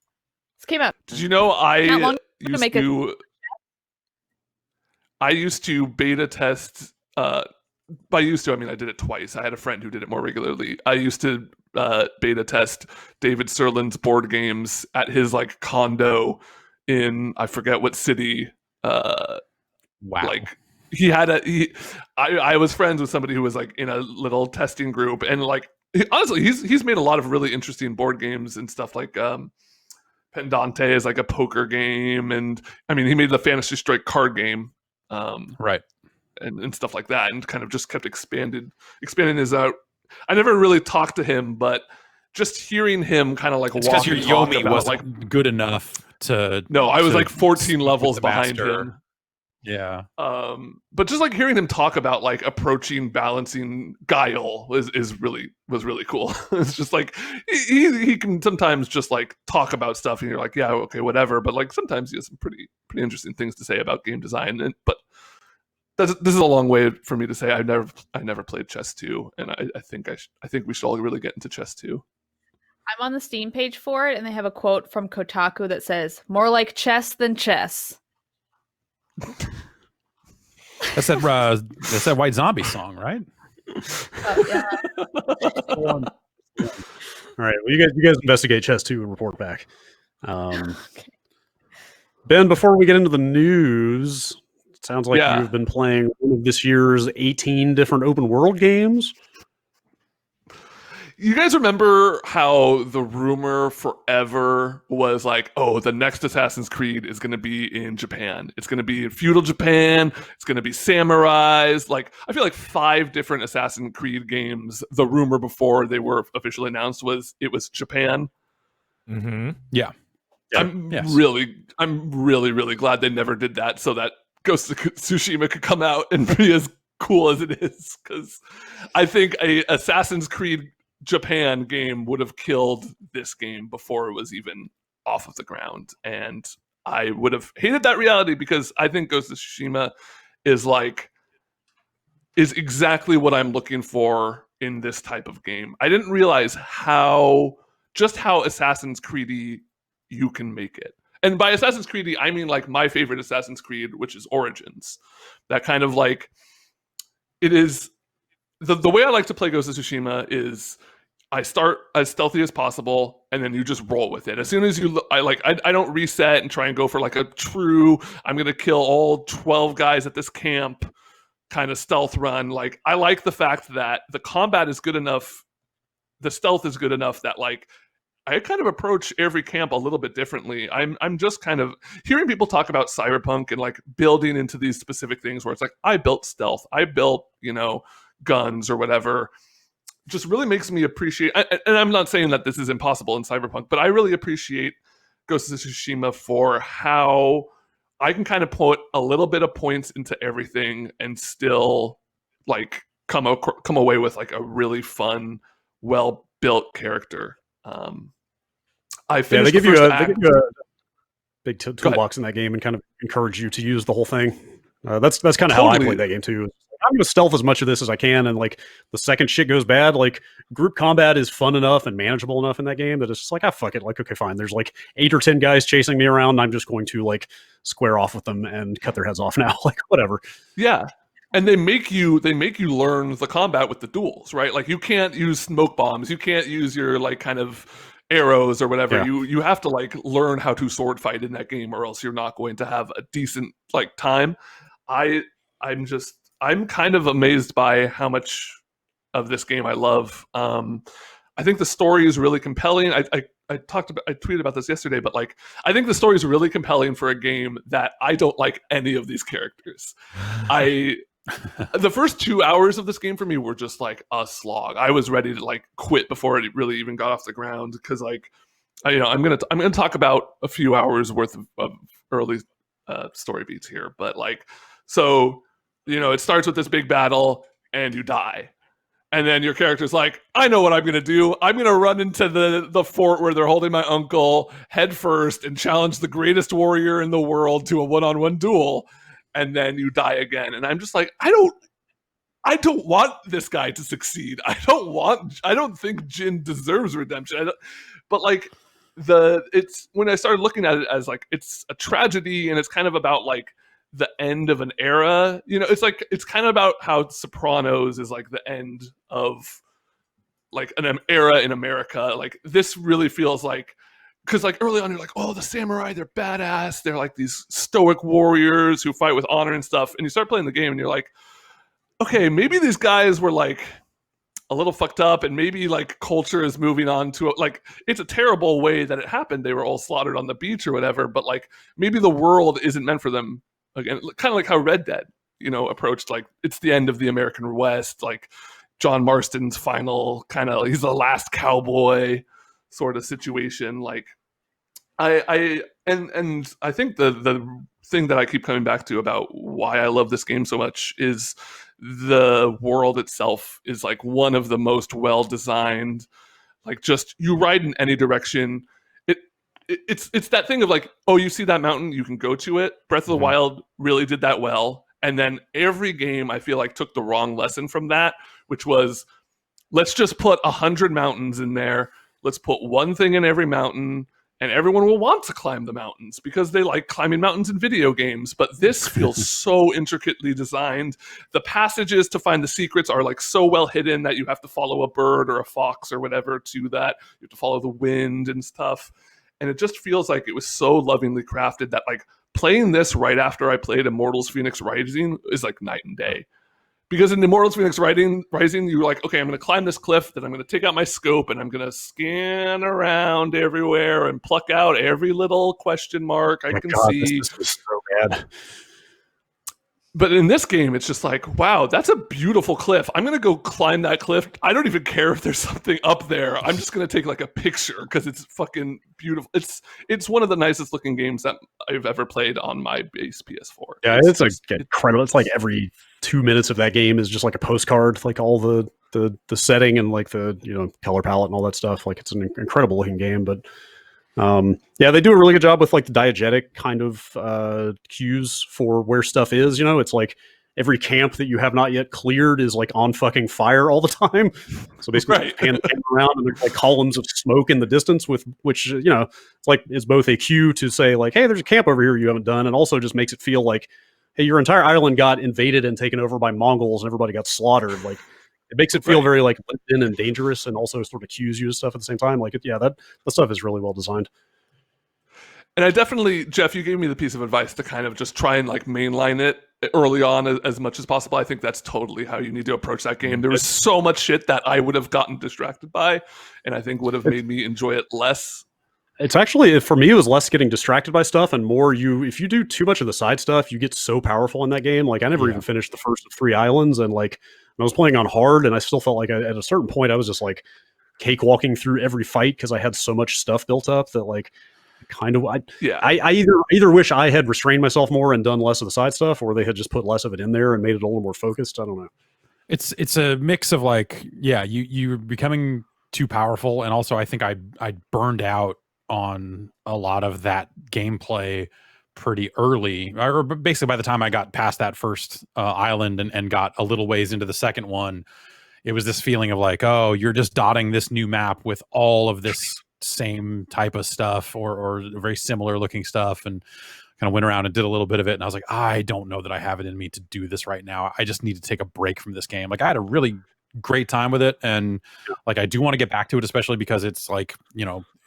This came out. Did you know I used to beta test by used to I mean I did it twice. I had a friend who did it more regularly. I used to beta test David Sirlin's board games at his like condo in I forget what city. Wow. Like I was friends with somebody who was like in a little testing group, and like honestly he's made a lot of really interesting board games and stuff. Like Pendante is like a poker game, and I mean he made the Fantasy Strike card game, right, and stuff like that, and kind of just kept expanding his out. I never really talked to him, but just hearing him kind of like it's because your Yomi was like good enough to. No, I was like 14 levels behind him. Yeah. But just like hearing him talk about like approaching balancing guile was really cool. It's just like he can sometimes just like talk about stuff and you're like, yeah, okay, whatever. But like sometimes he has some pretty interesting things to say about game design. But this is a long way for me to say I never played Chess 2, and I think we should all really get into Chess 2. I'm on the Steam page for it, and they have a quote from Kotaku that says, "More like chess than chess." That's that White Zombie song, right? Oh, yeah. All right. Well, you guys investigate Chess 2 and report back. Okay. Ben, before we get into the news, it sounds like Yeah. you've been playing one of this year's 18 different open world games. You guys remember how the rumor forever was like, oh, the next Assassin's Creed is going to be in Japan. It's going to be in feudal Japan. It's going to be samurais. Like, I feel like 5 different Assassin's Creed games, the rumor before they were officially announced was it was Japan. Mm-hmm. Yeah. I'm really glad they never did that, so that Ghost of Tsushima could come out and be as cool as it is, because I think a Assassin's Creed Japan game would have killed this game before it was even off of the ground. And I would have hated that reality, because I think Ghost of Tsushima is exactly what I'm looking for in this type of game. I didn't realize how Assassin's Creed-y you can make it. And by Assassin's Creed, I mean like my favorite Assassin's Creed, which is Origins. That kind of like, it is the way I like to play Ghost of Tsushima is I start as stealthy as possible, and then you just roll with it. As soon as I don't reset and try and go for like a true, I'm gonna kill all 12 guys at this camp kind of stealth run. Like, I like the fact that the combat is good enough, the stealth is good enough that like I kind of approach every camp a little bit differently. I'm just kind of hearing people talk about Cyberpunk and like building into these specific things where it's like, I built stealth, I built, guns or whatever. Just really makes me appreciate, and I'm not saying that this is impossible in Cyberpunk, but I really appreciate Ghost of Tsushima for how I can kind of put a little bit of points into everything and still like come away with like a really fun, well-built character. I finished they give you act. a big toolbox in that game and kind of encourage you to use the whole thing. That's kind of how I played that game too. I'm going to stealth as much of this as I can, and like the second shit goes bad, like group combat is fun enough and manageable enough in that game that it's just like, fuck it, like, okay, fine. There's like 8 or 10 guys chasing me around, and I'm just going to like square off with them and cut their heads off now, like whatever. Yeah. And they make you learn the combat with the duels, right? Like, you can't use smoke bombs, you can't use your like kind of arrows or whatever. Yeah. You have to like learn how to sword fight in that game, or else you're not going to have a decent like time. I'm kind of amazed by how much of this game I love. I think the story is really compelling. I tweeted about this yesterday, but like, I think the story is really compelling for a game that I don't like any of these characters. The first 2 hours of this game for me were just like a slog. I was ready to like quit before it really even got off the ground, because like, I'm gonna talk about a few hours worth of early story beats here, but like, so it starts with this big battle and you die. And then your character's like, I know what I'm going to do. I'm going to run into the fort where they're holding my uncle head first and challenge the greatest warrior in the world to a one-on-one duel. And then you die again. And I'm just like, I don't want this guy to succeed. I don't think Jin deserves redemption. But like it's when I started looking at it as like, it's a tragedy, and it's kind of about like the end of an era. It's kind of about how Sopranos is like the end of like an era in America. Like, this really feels like, because like early on you're like, oh, the samurai, they're badass, they're like these stoic warriors who fight with honor and stuff, and you start playing the game and you're like, okay, maybe these guys were like a little fucked up, and maybe like culture is moving on to like, it's a terrible way that it happened, they were all slaughtered on the beach or whatever, but like maybe the world isn't meant for them. Again, kind of like how Red Dead, approached like, it's the end of the American West, like John Marston's final kind of, he's the last cowboy sort of situation. Like, I think the thing that I keep coming back to about why I love this game so much is the world itself is like one of the most well designed. Like, just you ride in any direction. It's that thing of like, oh, you see that mountain, you can go to it. Breath of the Wild really did that well. And then every game, I feel like, took the wrong lesson from that, which was, let's just put 100 mountains in there. Let's put one thing in every mountain, and everyone will want to climb the mountains because they like climbing mountains in video games. But this feels so intricately designed. The passages to find the secrets are like so well hidden that you have to follow a bird or a fox or whatever to that. You have to follow the wind and stuff. And it just feels like it was so lovingly crafted that like playing this right after I played Immortals Phoenix Rising is like night and day. Because in Immortals Phoenix Rising, you're like, okay, I'm going to climb this cliff, then I'm going to take out my scope, and I'm going to scan around everywhere and pluck out every little question mark I can see. This was so bad. But in this game, it's just like, wow, that's a beautiful cliff. I'm going to go climb that cliff. I don't even care if there's something up there. I'm just going to take like a picture because it's fucking beautiful. It's one of the nicest looking games that I've ever played on my base PS4. Yeah, it's incredible. It's like every 2 minutes of that game is just like a postcard, like all the setting and like the color palette and all that stuff. Like it's an incredible looking game, but they do a really good job with like the diegetic kind of cues for where stuff is. It's like every camp that you have not yet cleared is like on fucking fire all the time. So basically, Right. pan around and there's like columns of smoke in the distance, with which it's like is both a cue to say like, hey, there's a camp over here you haven't done, and also just makes it feel like, hey, your entire island got invaded and taken over by Mongols and everybody got slaughtered. Like it makes it feel very like lived in and dangerous, and also sort of cues you to stuff at the same time. Like that stuff is really well designed. And I definitely, Jeff, you gave me the piece of advice to kind of just try and like mainline it early on as much as possible. I think that's totally how you need to approach that game. There was so much shit that I would have gotten distracted by, and I think would have made me enjoy it less. It's actually, for me, it was less getting distracted by stuff and more if you do too much of the side stuff, you get so powerful in that game. Like I never even finished the first of 3 islands, and like I was playing on hard, and I still felt like at a certain point I was just like cakewalking through every fight because I had so much stuff built up that like kind of I either wish I had restrained myself more and done less of the side stuff, or they had just put less of it in there and made it a little more focused. I don't know. It's a mix of like, you're becoming too powerful, and also I think I burned out on a lot of that gameplay pretty early, or basically by the time I got past that first island and got a little ways into the second one, it was this feeling of like, oh, you're just dotting this new map with all of this same type of stuff or very similar looking stuff, and kind of went around and did a little bit of it, and I was like, I don't know that I have it in me to do this right now. I just need to take a break from this game. Like I had a really great time with it, and like I do want to get back to it, especially because it's like,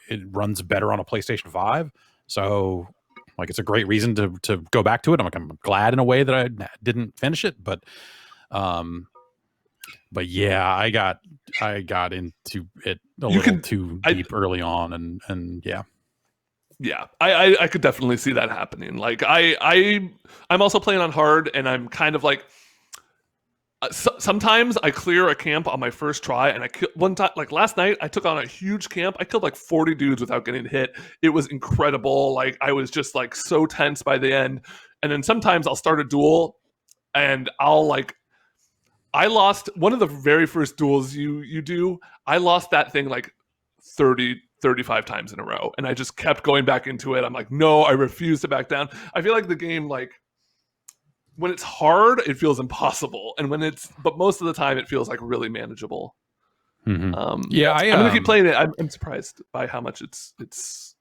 it runs better on a PlayStation 5. So like it's a great reason to go back to it. I'm glad in a way that I didn't finish it, but yeah, I got into it a little too deep early on, and yeah, I could definitely see that happening. Like I'm also playing on hard, and I'm kind of like sometimes I clear a camp on my first try, and one time, like last night, I took on a huge camp. I killed like 40 dudes without getting hit. It was incredible. Like I was just like so tense by the end. And then sometimes I'll start a duel, and I lost one of the very first duels you do. I lost that thing like 35 times in a row, and I just kept going back into it. I'm like, no, I refuse to back down. I feel like the game, like when it's hard, it feels impossible, and but most of the time it feels like really manageable. Mm-hmm. I'm gonna keep playing it. I'm surprised by how much it's.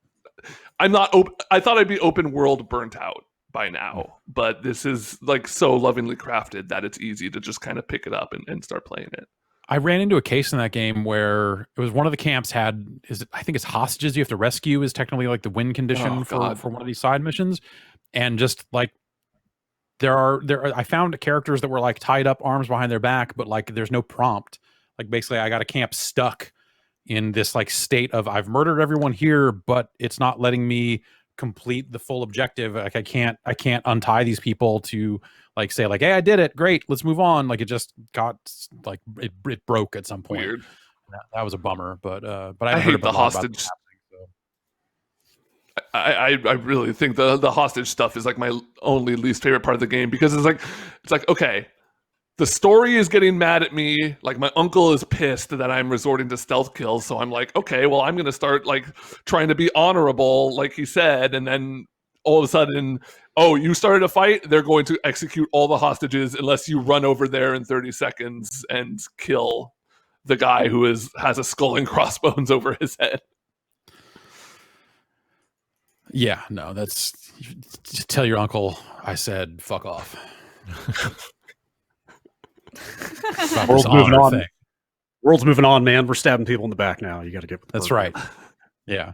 I'm not. I thought I'd be open world burnt out by now, but this is like so lovingly crafted that it's easy to just kind of pick it up and start playing it. I ran into a case in that game where it was one of the camps I think it's hostages you have to rescue is technically like the win condition for one of these side missions, and just like I found characters that were like tied up, arms behind their back, but like there's no prompt. Like basically I got a camp stuck in this like state of I've murdered everyone here, but it's not letting me complete the full objective. Like I can't untie these people to like say like, hey, I did it, great, let's move on. Like it just got like it broke at some point. Weird. That was a bummer, but I hate the hostage. I really think the hostage stuff is like my only least favorite part of the game, because it's like okay, the story is getting mad at me. Like my uncle is pissed that I'm resorting to stealth kills, so I'm like, okay, well I'm gonna start like trying to be honorable, like he said, and then all of a sudden, oh, you started a fight, they're going to execute all the hostages unless you run over there in 30 seconds and kill the guy who has a skull and crossbones over his head. Yeah, no, that's just tell your uncle I said fuck off. World's moving on. World's moving on, man. We're stabbing people in the back now. You got to get. That's right. Yeah,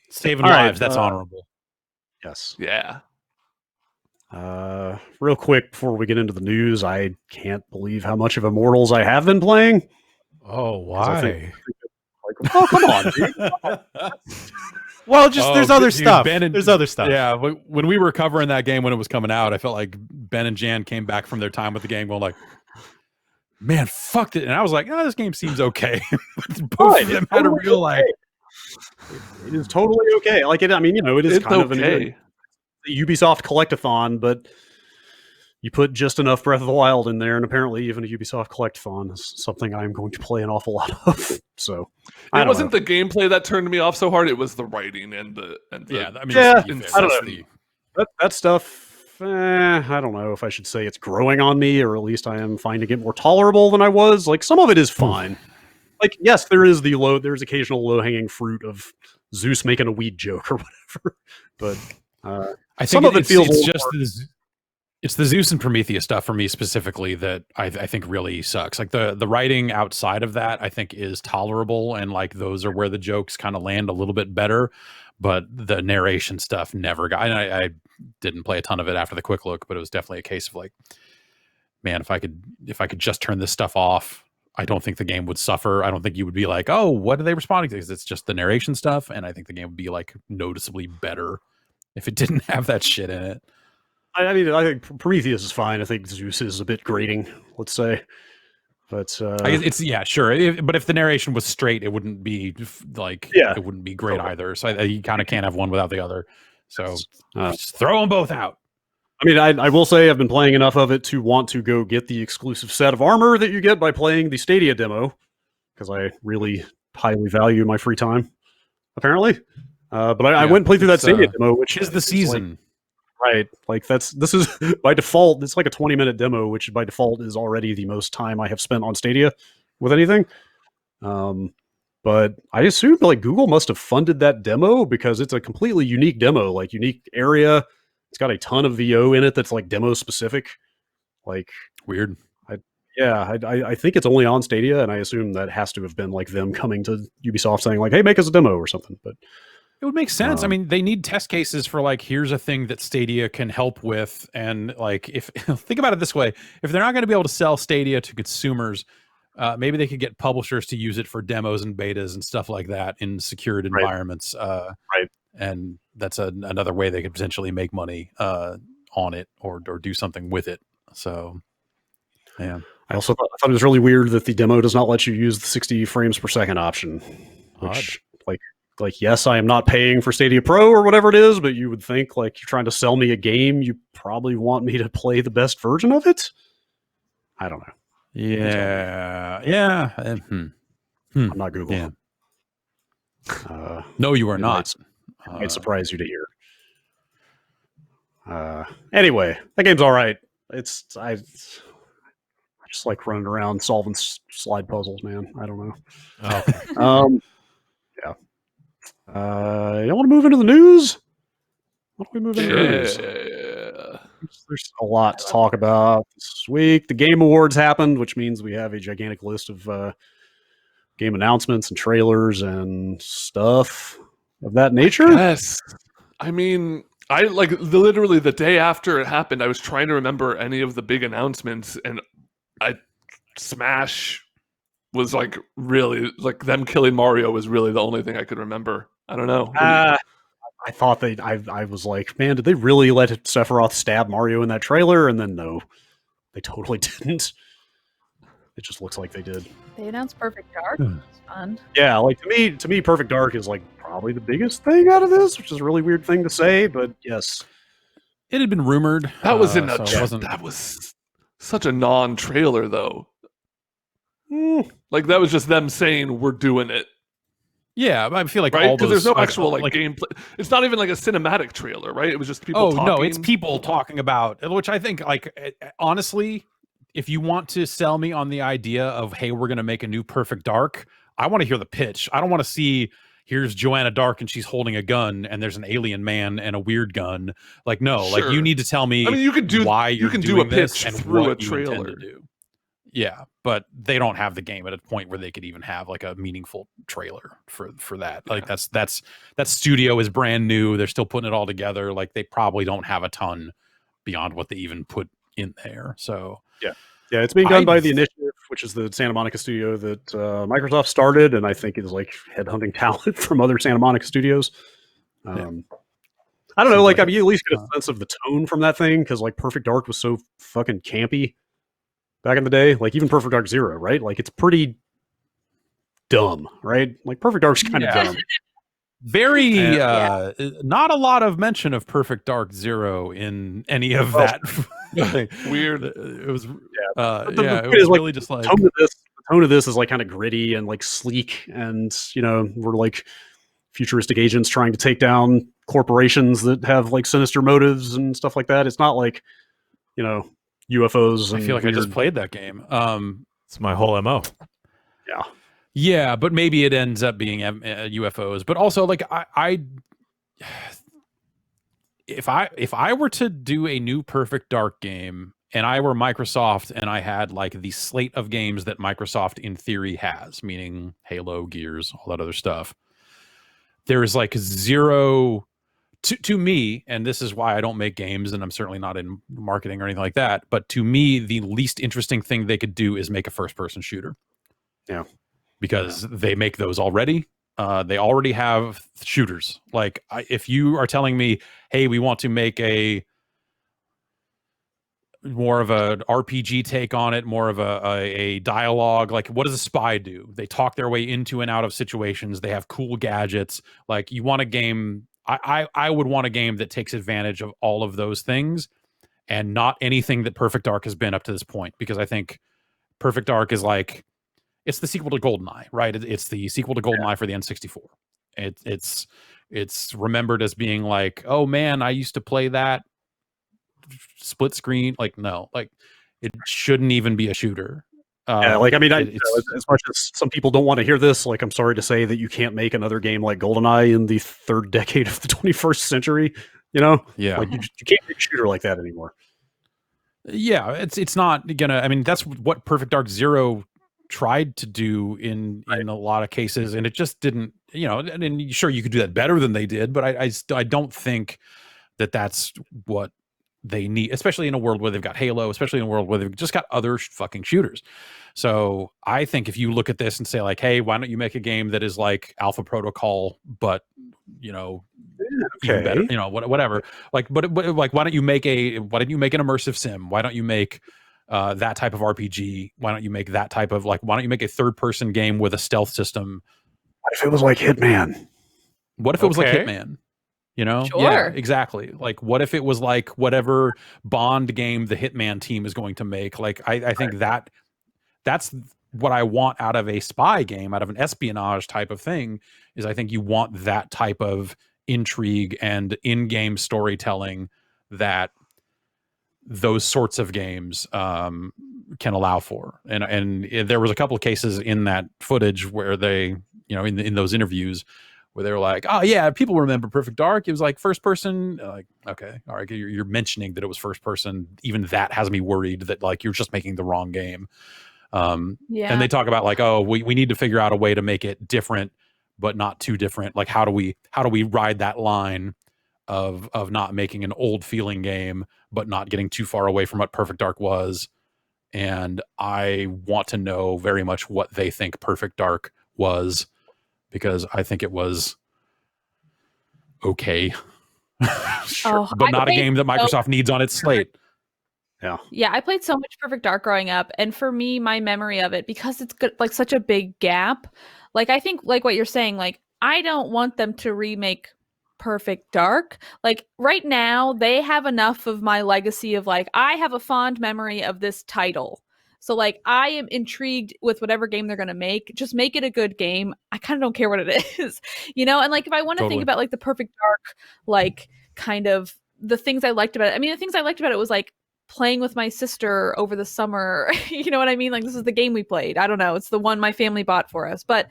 saving lives. That's honorable. Yes. Yeah. Real quick before we get into the news, I can't believe how much of Immortals I have been playing. Oh, why? Oh, come on, dude. Well, just there's other stuff. There's other stuff. Yeah, when we were covering that game when it was coming out, I felt like Ben and Jan came back from their time with the game going like, man, fuck it. And I was like, oh, this game seems okay. Both of them had a real like. It is totally okay. Like it. I mean, it is kind of the Ubisoft collectathon, but you put just enough Breath of the Wild in there, and apparently even a Ubisoft Collectathon is something I'm going to play an awful lot of. So it wasn't the gameplay that turned me off so hard; it was the writing and the yeah. I mean, yeah, that's I don't know. That stuff. I don't know if I should say it's growing on me, or at least I am finding it more tolerable than I was. Like some of it is fine. Like yes, there's occasional low hanging fruit of Zeus making a weed joke or whatever, but I think some of it feels it's just it's the Zeus and Prometheus stuff for me specifically that I think really sucks. Like the writing outside of that I think is tolerable, and like those are where the jokes kind of land a little bit better, but the narration stuff never got. And I didn't play a ton of it after the quick look, but it was definitely a case of like, man, if I could just turn this stuff off, I don't think the game would suffer. I don't think you would be like, oh, what are they responding to? Because it's just the narration stuff, and I think the game would be like noticeably better if it didn't have that shit in it. I mean, I think Prometheus is fine. I think Zeus is a bit grating, let's say. But I guess it's sure. But if the narration was straight, it wouldn't be like it wouldn't be great either. So you kind of can't have one without the other. So just throw them both out. I mean, I will say I've been playing enough of it to want to go get the exclusive set of armor that you get by playing the Stadia demo, because I really highly value my free time, apparently. But I went and played through that Stadia demo, which is the season. Right. Like this is by default, it's like a 20-minute demo, which by default is already the most time I have spent on Stadia with anything. But I assume like Google must have funded that demo because it's a completely unique demo, like unique area. It's got a ton of VO in it that's like demo specific. Like weird. I think it's only on Stadia, and I assume that has to have been like them coming to Ubisoft saying like, hey, make us a demo or something. But it would make sense. I mean, they need test cases for like, here's a thing that Stadia can help with. And like, if think about it this way, if they're not going to be able to sell Stadia to consumers, maybe they could get publishers to use it for demos and betas and stuff like that in secured environments. Right. And that's another way they could potentially make money on it or do something with it. So, yeah. I also thought it was really weird that the demo does not let you use the 60 frames per second option, which like, yes, I am not paying for Stadia Pro or whatever it is, but you would think like you're trying to sell me a game, you probably want me to play the best version of it. I don't know. Yeah. I'm not Google. Yeah. No, you are not. Might surprise you to hear. Anyway, that game's all right. I just like running around solving slide puzzles, man. I don't know. Oh. Yeah. You want to move into the news? Why don't we move into the news? There's a lot to talk about this week. The Game Awards happened, which means we have a gigantic list of game announcements and trailers and stuff of that nature. Yes. I mean, I like literally the day after it happened, I was trying to remember any of the big announcements, and Smash was like really like them killing Mario was really the only thing I could remember. I don't know. I thought I was like, man, did they really let Sephiroth stab Mario in that trailer? And then no, they totally didn't. It just looks like they did. They announced Perfect Dark. It's fun. Yeah, like to me, Perfect Dark is like probably the biggest thing out of this, which is a really weird thing to say, but yes. It had been rumored. That was in that was such a non-trailer though. Like that was just them saying we're doing it. Yeah, I feel like right all because those there's no actual like gameplay. It's not even like a cinematic trailer, right? It was just people. Oh no, it's people talking about, which I think like honestly, if you want to sell me on the idea of hey, we're gonna make a new Perfect Dark, I want to hear the pitch. I don't want to see here's Joanna Dark and she's holding a gun and there's an alien man and a weird gun. Like no, Sure. like you need to tell me. I mean, you could do why you can do a pitch and through a what you intend trailer. to do. Yeah, but they don't have the game at a point where they could even have like a meaningful trailer for that. Like that studio is brand new. They're still putting it all together. Like they probably don't have a ton beyond what they even put in there. So yeah, it's being done by the Initiative, which is the Santa Monica studio that Microsoft started, and I think is like headhunting talent from other Santa Monica studios. I don't know. Like I mean, you at least get a sense of the tone from that thing because like Perfect Dark was so fucking campy back in the day. Like even Perfect Dark Zero, right? Like it's pretty dumb, right? Like Perfect Dark's kind of dumb. Very And- not a lot of mention of Perfect Dark Zero in any of that thing. Weird. It was But the yeah, point it was is, like, really just like the tone of this is like kind of gritty and like sleek, and we're like futuristic agents trying to take down corporations that have like sinister motives and stuff like that. It's not like UFOs I and feel like weird, I just played that game. It's my whole MO. yeah. Yeah, but maybe it ends up being UFOs. But also, like, if I were to do a new Perfect Dark game and I were Microsoft and I had like the slate of games that Microsoft in theory has, meaning Halo, Gears, all that other stuff, there is like zero to me, and this is why I don't make games and I'm certainly not in marketing or anything like that, but to me, the least interesting thing they could do is make a first-person shooter. Yeah. Because they make those already. They already have shooters. Like, if you are telling me, hey, we want to make a more of an RPG take on it, more of a dialogue, like, what does a spy do? They talk their way into and out of situations. They have cool gadgets. Like, you want a game. I would want a game that takes advantage of all of those things and not anything that Perfect Dark has been up to this point, because I think Perfect Dark is like, it's the sequel to GoldenEye, right? It's the sequel to GoldenEye for the N64. It's remembered as being like, oh man, I used to play that split screen. Like, no, like, it shouldn't even be a shooter. Yeah, like, I mean, it's as much as some people don't want to hear this, like, I'm sorry to say that you can't make another game like GoldenEye in the third decade of the 21st century. yeah, like you can't make a shooter like that anymore. yeah. It's not gonna. I mean, that's what Perfect Dark Zero tried to do in a lot of cases, and it just didn't. And sure, you could do that better than they did, but I don't think that that's what they need, especially in a world where they've got Halo, especially in a world where they've just got other fucking shooters. So I think if you look at this and say like, hey, why don't you make a game that is like Alpha Protocol, but even better, whatever. Like, but like, why don't you make an immersive sim? Why don't you make that type of RPG? Why don't you make that type of why don't you make a third person game with a stealth system? What if it was like Hitman? What if it was like Okay. Hitman? Yeah, Sure. exactly. Like, what if it was like whatever Bond game the Hitman team is going to make? Like, I think that's what I want out of a spy game, out of an espionage type of thing, is I think you want that type of intrigue and in-game storytelling that those sorts of games can allow for. And there was a couple of cases in that footage where they, in those interviews, where they were like, oh yeah, people remember Perfect Dark. It was like first person. Like, okay, all right, you're mentioning that it was first person. Even that has me worried that like you're just making the wrong game. And they talk about like, oh, we need to figure out a way to make it different, but not too different. Like, how do we ride that line of not making an old feeling game, but not getting too far away from what Perfect Dark was? And I want to know very much what they think Perfect Dark was, because I think it was okay, sure, but not a game that Microsoft needs on its slate. Yeah, I played so much Perfect Dark growing up, and for me, my memory of it, because it's got like such a big gap, like I think like what you're saying, like I don't want them to remake Perfect Dark. Like right now, they have enough of my legacy of like I have a fond memory of this title. So like I am intrigued with whatever game they're gonna make. Just make it a good game. I kind of don't care what it is, And like if I want to think about like the Perfect Dark, like kind of the things I liked about it. I mean, the things I liked about it was like playing with my sister over the summer. You know what I mean? Like this is the game we played. I don't know. It's the one my family bought for us. But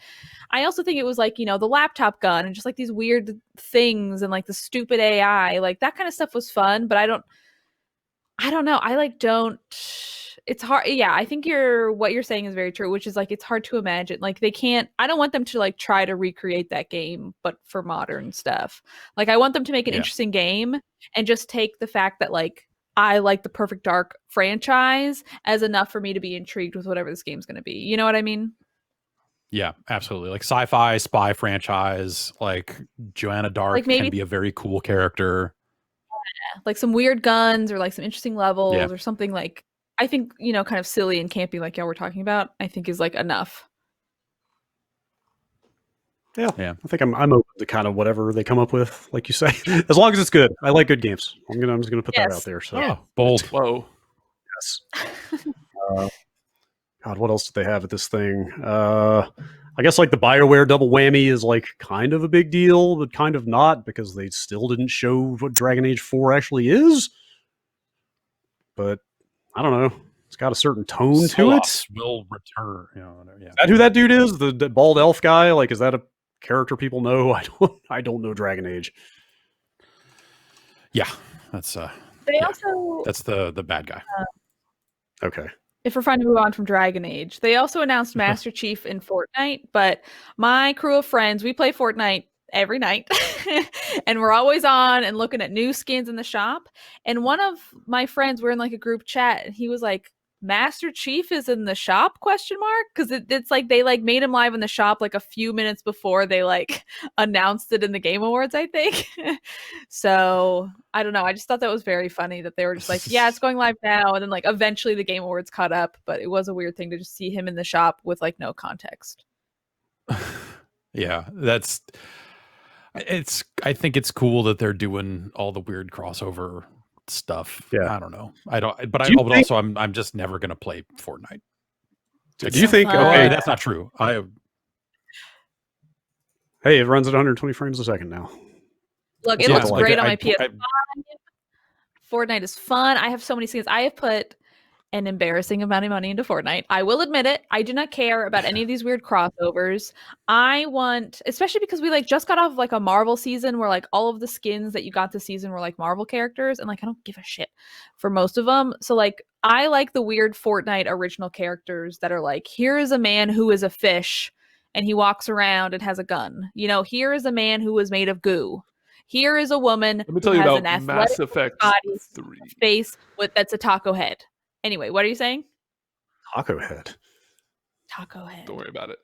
I also think it was like, the laptop gun and just like these weird things and like the stupid AI, like that kind of stuff was fun. But I don't know. It's hard. Yeah, I think what you're saying is very true, which is like it's hard to imagine. Like I don't want them to like try to recreate that game, but for modern stuff. Like I want them to make an interesting game and just take the fact that like I like the Perfect Dark franchise as enough for me to be intrigued with whatever this game's going to be. You know what I mean? Yeah, absolutely. Like sci-fi spy franchise, like Joanna Dark Like maybe can be a very cool character. Like some weird guns or like some interesting levels or something like, I think, kind of silly and campy like y'all were talking about, I think is like enough. Yeah. Yeah. I think I'm open to kind of whatever they come up with, like you say, as long as it's good. I like good games. I'm just gonna put that Yes. out there. So Oh, bold. Whoa. yes. God, what else did they have at this thing? I guess like the BioWare double whammy is like kind of a big deal, but kind of not because they still didn't show what Dragon Age 4 actually is. But I don't know. It's got a certain tone to it. Is Will return. You know, whatever, yeah. that who that dude is? The bald elf guy? Like, is that a character people know? I don't know Dragon Age. Yeah, that's They also, that's the bad guy. Okay. if we're trying to move on from Dragon Age, they also announced Master Chief in Fortnite. But my crew of friends, we play Fortnite every night, and we're always on and looking at new skins in the shop. And one of my friends, we're in like a group chat, and he was like, Master Chief is in the shop, question mark, because it's like they like made him live in the shop like a few minutes before they like announced it in the Game Awards, I think. So I don't know, I just thought that was very funny that they were just like, yeah, it's going live now, and then like eventually the Game Awards caught up, but it was a weird thing to just see him in the shop with like no context. Yeah, I think it's cool that they're doing all the weird crossover stuff. Yeah. I don't know. I don't, but Do you think- also I'm just never gonna play Fortnite. Do you think? fun. Okay, That's not true. hey, it runs at 120 frames a second now. Look, it Yeah, looks like great on I- my PS5. Fortnite is fun. I have so many skins. I have put an embarrassing amount of money into Fortnite. I will admit it. I do not care about any of these weird crossovers. I want, especially because we like just got off like a Marvel season where like all of the skins that you got this season were like Marvel characters, and like I don't give a shit for most of them. So like I like the weird Fortnite original characters that are like, here is a man who is a fish and he walks around and has a gun. You know, here is a man who is made of goo. Here is a woman Let me who tell you has about an athletic Mass Effect body 3. face with that's a taco head. Anyway, what are you saying? Taco Head. Taco head. Don't worry about it.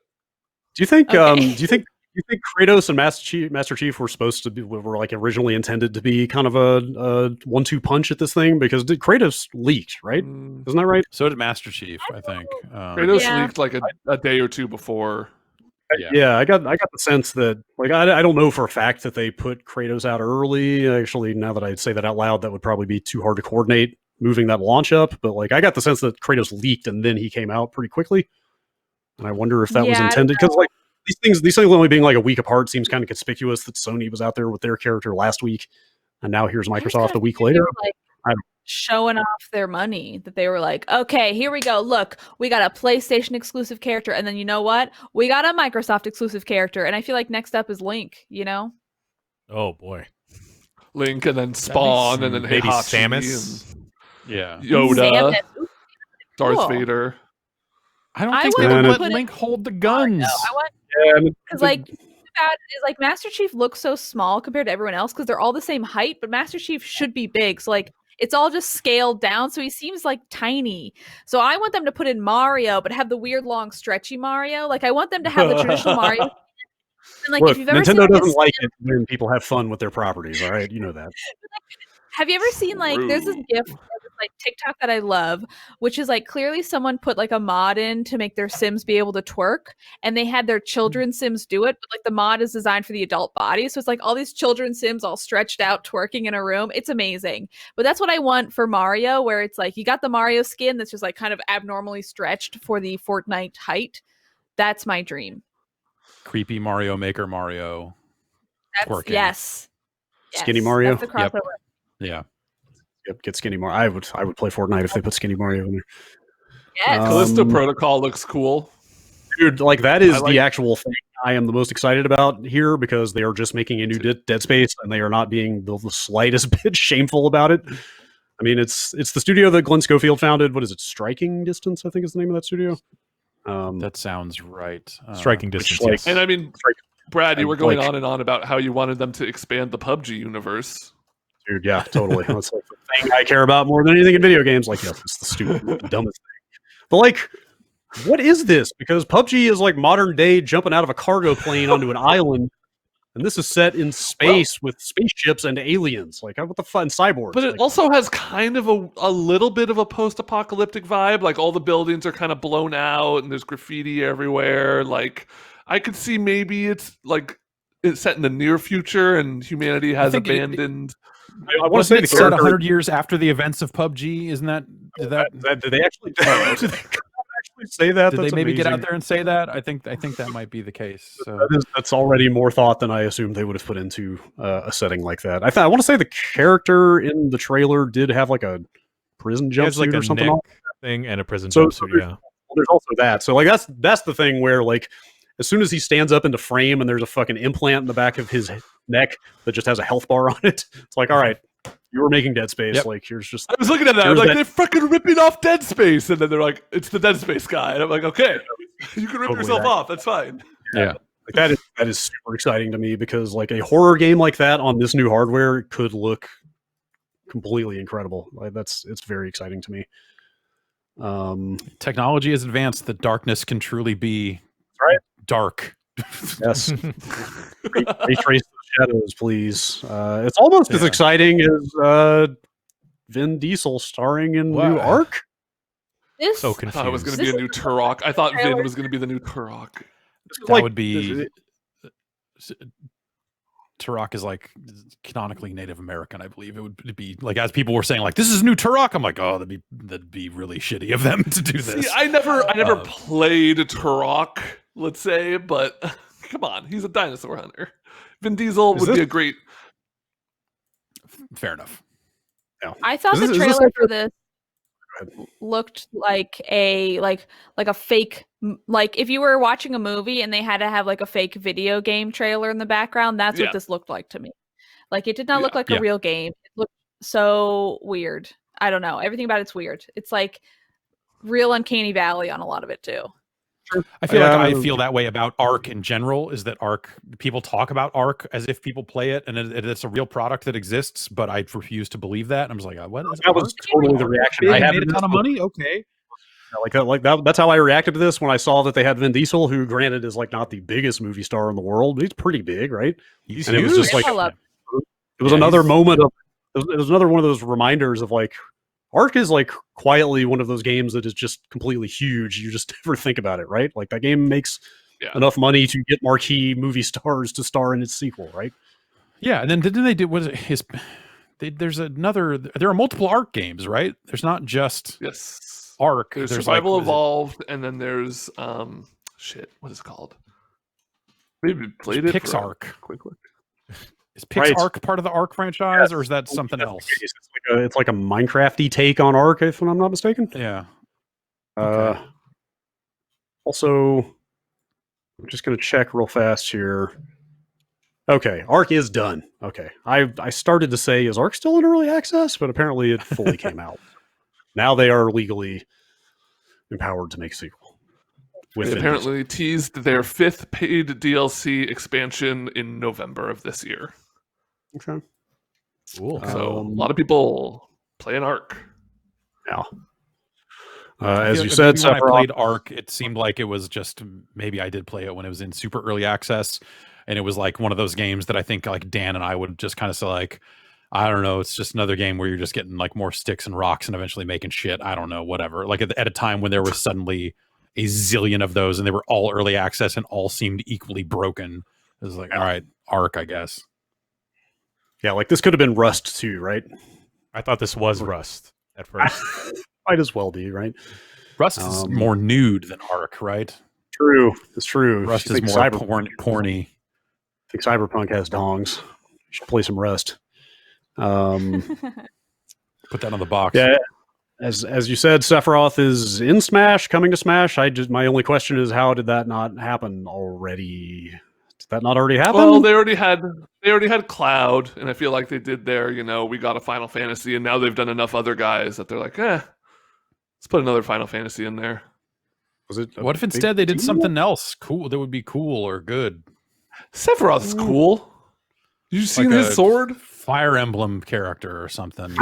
Do you think? Okay. Do you think Kratos and Master Chief were supposed to be were like originally intended to be kind of a 1-2 punch at this thing? Because Kratos leaked, right? Mm, Isn't that right? So did Master Chief, I think. Kratos Yeah. leaked like a day or two before. Yeah, I got the sense that like I don't know for a fact that they put Kratos out early. Actually, now that I say that out loud, that would probably be too hard to coordinate moving that launch up. But like I got the sense that Kratos leaked and then he came out pretty quickly. And I wonder if that was Yeah, I don't intended because like these things only being like a week apart seems kind of conspicuous that Sony was out there with their character last week, and now here's I just Microsoft kinda a week figured later. they were, like, I don't- showing off their money, that they were like, okay, here we go. Look, we got a PlayStation exclusive character, and then you know what? We got a Microsoft exclusive character, and I feel like next up is Link. You know? Oh boy. Link and then Spawn and then maybe Heihachi Samus. Yeah. and Yoda, Samus. Ooh, Darth cool. Vader. I don't I think would they would put let it- Link hold the guns. I want Yeah, because like that is like Master Chief looks so small compared to everyone else because they're all the same height, but Master Chief should be big. So like it's all just scaled down, so he seems like tiny. So I want them to put in Mario, but have the weird long stretchy Mario. Like I want them to have the traditional Mario. And like look, if you've ever Nintendo seen doesn't like it when people have fun with their properties. All right, you know that. have you ever seen like there's this True. GIF or this like TikTok that I love, which is like clearly someone put like a mod in to make their Sims be able to twerk, and they had their children Sims do it, but like the mod is designed for the adult body, so it's like all these children Sims all stretched out twerking in a room. It's amazing. But that's what I want for Mario, where it's like you got the Mario skin that's just like kind of abnormally stretched for the Fortnite height. That's my dream. Creepy Mario Maker Mario. That's Twerking. Yes. Skinny Mario? That's the crossover. Yeah. Yep, get Skinny Mario. I would play Fortnite if they put Skinny Mario in there. Yes. Callisto Um, Protocol looks cool. Dude, like that is I like- the actual thing I am the most excited about here because they are just making a new Dead Space and they are not being the slightest bit shameful about it. I mean, it's the studio that Glenn Schofield founded. What is it? Striking Distance, I think is the name of that studio. That sounds right. Striking distance. like- Yes. And I mean, Strike- Brad, you were going like- on and on about how you wanted them to expand the PUBG universe. Dude, yeah, totally. That's like the thing I care about more than anything in video games. Like, yes, it's the stupid, dumbest thing. But like, what is this? Because PUBG is like modern day jumping out of a cargo plane onto an island, and this is set in space with spaceships and aliens. Like, what the fun cyborgs? But it Like, also has kind of a little bit of a post-apocalyptic vibe. Like all the buildings are kind of blown out and there's graffiti everywhere. Like I could see maybe it's like it's set in the near future and humanity has abandoned. I want to say the set character 100 years after the events of PUBG. Isn't that did they actually did they actually say that? Did That's they maybe amazing. get out there and say that? I think that might be the case. So That's already more thought than I assumed they would have put into a setting like that. I want to say the character in the trailer did have like a prison He has jumpsuit like or a something neck on. thing and a prison So jumpsuit. Yeah. there's also that. So like that's the thing where like as soon as he stands up into frame and there's a fucking implant in the back of his neck that just has a health bar on it, it's like, all right, you were making Dead Space. Yep. Like here's just I was looking at that. I'm like, they're fucking ripping off Dead Space, and then they're like, it's the Dead Space guy, and I'm like, okay, you can rip Totally yourself that. off. That's fine. yeah. like that is super exciting to me because like a horror game like that on this new hardware could look completely incredible. Like it's very exciting to me. Technology is advanced that darkness can truly be dark. Yes. Retrace the shadows, please. It's almost as exciting as Vin Diesel starring in Wow. new Ark. This So I confused. thought it was going to This be a new Turok. I thought Vin was going to be the new Turok. That would be Turok is like canonically Native American, I believe. It would be like as people were saying, like, this is new Turok. I'm like, oh, that'd be really shitty of them to do this. See, I never played Turok, let's say, but come on, he's a dinosaur hunter. Vin Diesel would be a great. Fair enough. Yeah. I thought Is the this trailer like for this looked like a fake, like if you were watching a movie and they had to have like a fake video game trailer in the background. That's what this looked like to me. Like it did not look like a real game. It looked so weird. I don't know. Everything about it's weird. It's like real Uncanny Valley on a lot of it too. I feel like I feel that way about Ark in general. Is that Ark? People talk about Ark as if people play it, and it's a real product that exists. But I refuse to believe that. And I'm just like, what? Is That was totally the reaction I had. Made a ton of money. Okay. Like that. That's how I reacted to this when I saw that they had Vin Diesel, who granted is like not the biggest movie star in the world, but he's pretty big, right? He's and it was just like it was another moment of it was another one of those reminders of like Ark is like quietly one of those games that is just completely huge. You just never think about it, right? Like that game makes enough money to get marquee movie stars to star in its sequel, right? Yeah, and then didn't they do there's another. There are multiple Ark games, right? There's not just Ark. There's Survival Evolved, and then there's shit. What is it called? Maybe played it. Pixark. Quick look. Is Pixark part of the Ark franchise, or is that something else? It's like a Minecraft-y take on Ark, if I'm not mistaken. Yeah. Also, I'm just going to check real fast here. Okay, Ark is done. Okay, I started to say, is Ark still in early access? But apparently it fully came out. Now they are legally empowered to make a sequel. They apparently teased their 5th paid DLC expansion in November of this year. Okay. Cool. So a lot of people playing Ark. Yeah. As you said, when I played Ark, it seemed like it was just maybe I did play it when it was in super early access, and it was like one of those games that I think like Dan and I would just kind of say like, I don't know, it's just another game where you're just getting like more sticks and rocks and eventually making shit. I don't know, whatever. Like at a time when there was suddenly a zillion of those and they were all early access and all seemed equally broken. It was like, all right, Ark, I guess. Yeah, like this could have been Rust too, right? I thought this was Rust at first. Might as well be, right? Rust is more nude than Ark, right? True, it's true. Rust is more porny. I think Cyberpunk has dongs. You should play some Rust. Put that on the box. Yeah, as you said, Sephiroth is in Smash, coming to Smash. My only question is, how did that not happen already? Did that not already happen? Well, they already had Cloud, and I feel like they did there. We got a Final Fantasy, and now they've done enough other guys that they're like, let's put another Final Fantasy in there. What if instead they did something else cool that would be cool or good? Sephiroth's cool. You seen his sword? Fire Emblem character or something.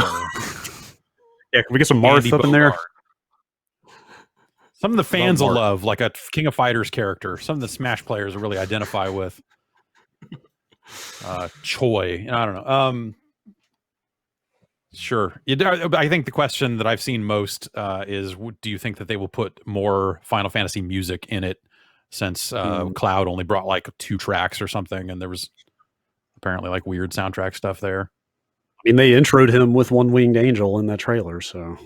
Yeah, can we get some Marth up in there? Some of the fans will love, like a King of Fighters character. Some of the Smash players will really identify with. Choi. I don't know. Sure. I think the question that I've seen most is, do you think that they will put more Final Fantasy music in it since Cloud only brought like 2 tracks or something, and there was apparently like weird soundtrack stuff there. I mean, they introed him with One Winged Angel in that trailer, so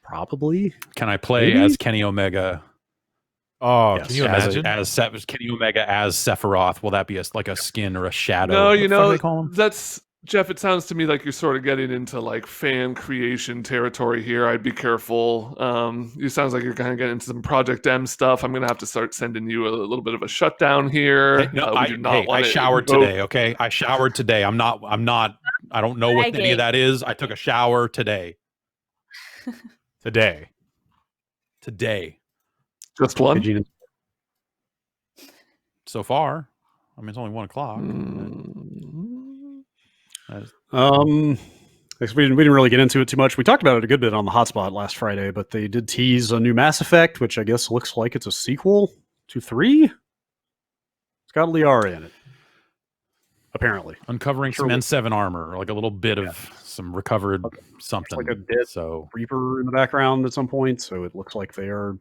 probably. Can I play Maybe? as Kenny Omega? Oh, Yes, can you as imagine? Kenny Omega as Sephiroth? Will that be like a skin or a shadow? No, What you the fuck do know, they call him? that's Jeff. It sounds to me like you're sort of getting into like fan creation territory here. I'd be careful. It sounds like you're kind of getting into some Project M stuff. I'm gonna have to start sending you a little bit of a shutdown here. Hey, no, We do not want I to showered invoke- today. Okay, I showered today. I'm not. I don't know what any Bragging. of that is. I took a shower today. Today. Just one. Pidgey- So far, I mean, it's only 1 o'clock. I guess we didn't really get into it too much. We talked about it a good bit on the hotspot last Friday, but they did tease a new Mass Effect, which I guess looks like it's a sequel to 3. It's got Liara in it, apparently. Uncovering Sure some we- N7 armor, or like a little bit of some recovered something. like a dead So Reaper in the background at some point, so it looks like they are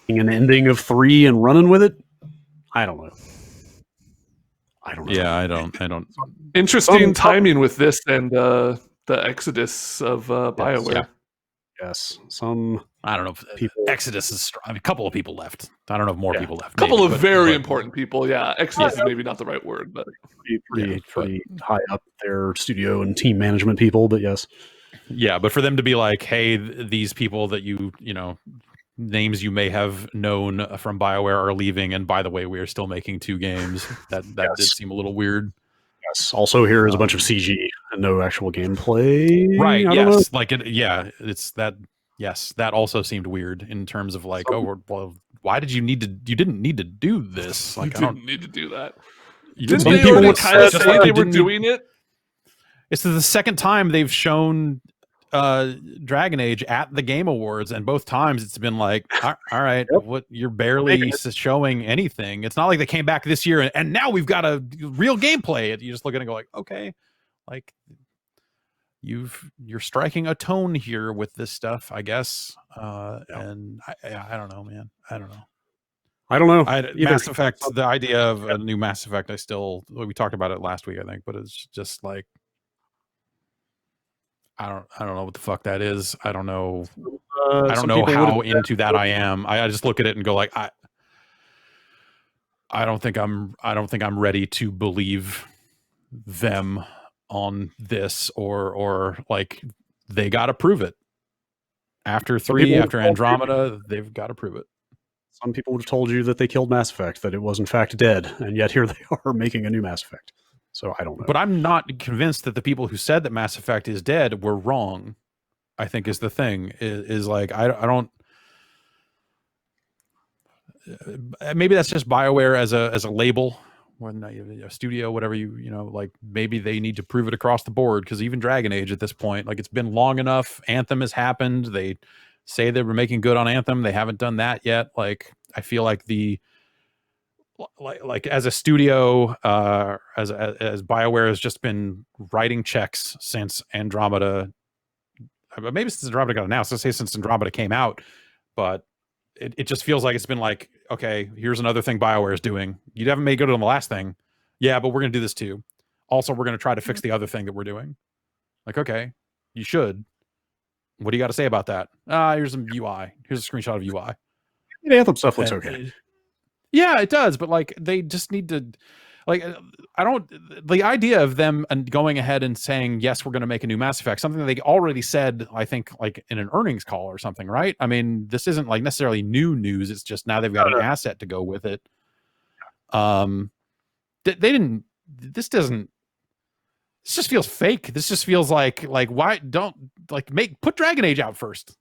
taking an ending of 3 and running with it. I don't know. yeah, I don't. Interesting timing with this and the exodus of BioWare. yeah. Yes, some I don't know if people. Exodus is. I mean, a couple of people left. I don't know if more people left. A couple maybe, of but- very but- important people. Yeah, exodus is maybe not the right word, but Pretty high up their studio and team management people, but yes. Yeah, but for them to be like, hey, these people that you know, names you may have known from BioWare are leaving, and by the way, we are still making 2 games. That did Yes. seem a little weird. Yes. Also, here is a bunch of CG and no actual gameplay. Right? I don't know. Yes. Like it. Yeah. It's that. Yes, that also seemed weird in terms of like, well, why did you need to? You didn't need to do this. Like, you I don't. didn't need to do that. You Didn't some they people already would kind of just say like they you were didn't doing it? It's the second time they've shown Dragon Age at the Game Awards, and both times it's been like, all right, Yep. what, you're barely showing anything. It's not like they came back this year and now we've got a real gameplay. You just look at it and go like, okay, like you're striking a tone here with this stuff, I guess. And I don't know, man. I don't know. Mass Effect, the idea of a new Mass Effect, we talked about it last week, I think, but it's just like, I don't know what the fuck that is. I don't know. I don't know how into that I am. I just look at it and go like, I don't think I'm ready to believe them on this, or like they got to prove it. After 3, after Andromeda, they've got to prove it. Some people would have told you that they killed Mass Effect, that it was in fact dead, and yet here they are making a new Mass Effect. So I don't know. But I'm not convinced that the people who said that Mass Effect is dead were wrong. I think is the thing is like, I don't. Maybe that's just BioWare as a label, when a studio, whatever you know, like maybe they need to prove it across the board, because even Dragon Age at this point, like it's been long enough. Anthem has happened. They say they were making good on Anthem. They haven't done that yet. Like I feel like like as a studio, as BioWare has just been writing checks since Andromeda. Maybe since Andromeda got announced. Let's say since Andromeda came out, but it just feels like it's been like, okay, here's another thing BioWare is doing. You haven't made good on the last thing. Yeah, but we're going to do this too. Also, we're going to try to fix the other thing that we're doing. Like, okay, you should. What do you got to say about that? Here's some UI. Here's a screenshot of UI. The Anthem stuff looks okay. Yeah, it does, but like they just need to, like, the idea of them going ahead and saying, yes, we're going to make a new Mass Effect, something that they already said, I think, like in an earnings call or something, right? I mean, this isn't like necessarily new news. It's just now they've got an asset to go with it. This just feels fake. This just feels like why don't put Dragon Age out first.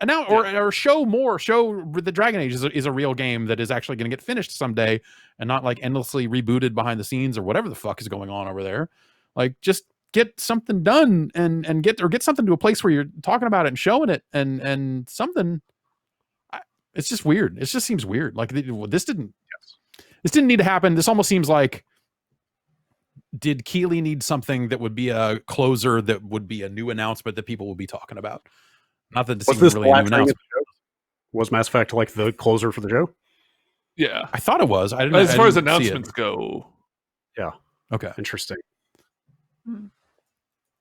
And now, or show the Dragon Age is a real game that is actually going to get finished someday, and not like endlessly rebooted behind the scenes or whatever the fuck is going on over there. Like, just get something done and get something to a place where you're talking about it and showing it and something. It's just weird. It just seems weird. Like this didn't need to happen. This almost seems like, did Keighley need something that would be a closer, that would be a new announcement that people would be talking about? Not that this is really a new announcement. Was Mass Effect like the closer for the show? Yeah. I thought it was. I didn't. As I far as didn't see it. announcements go. Okay. Interesting. Hmm.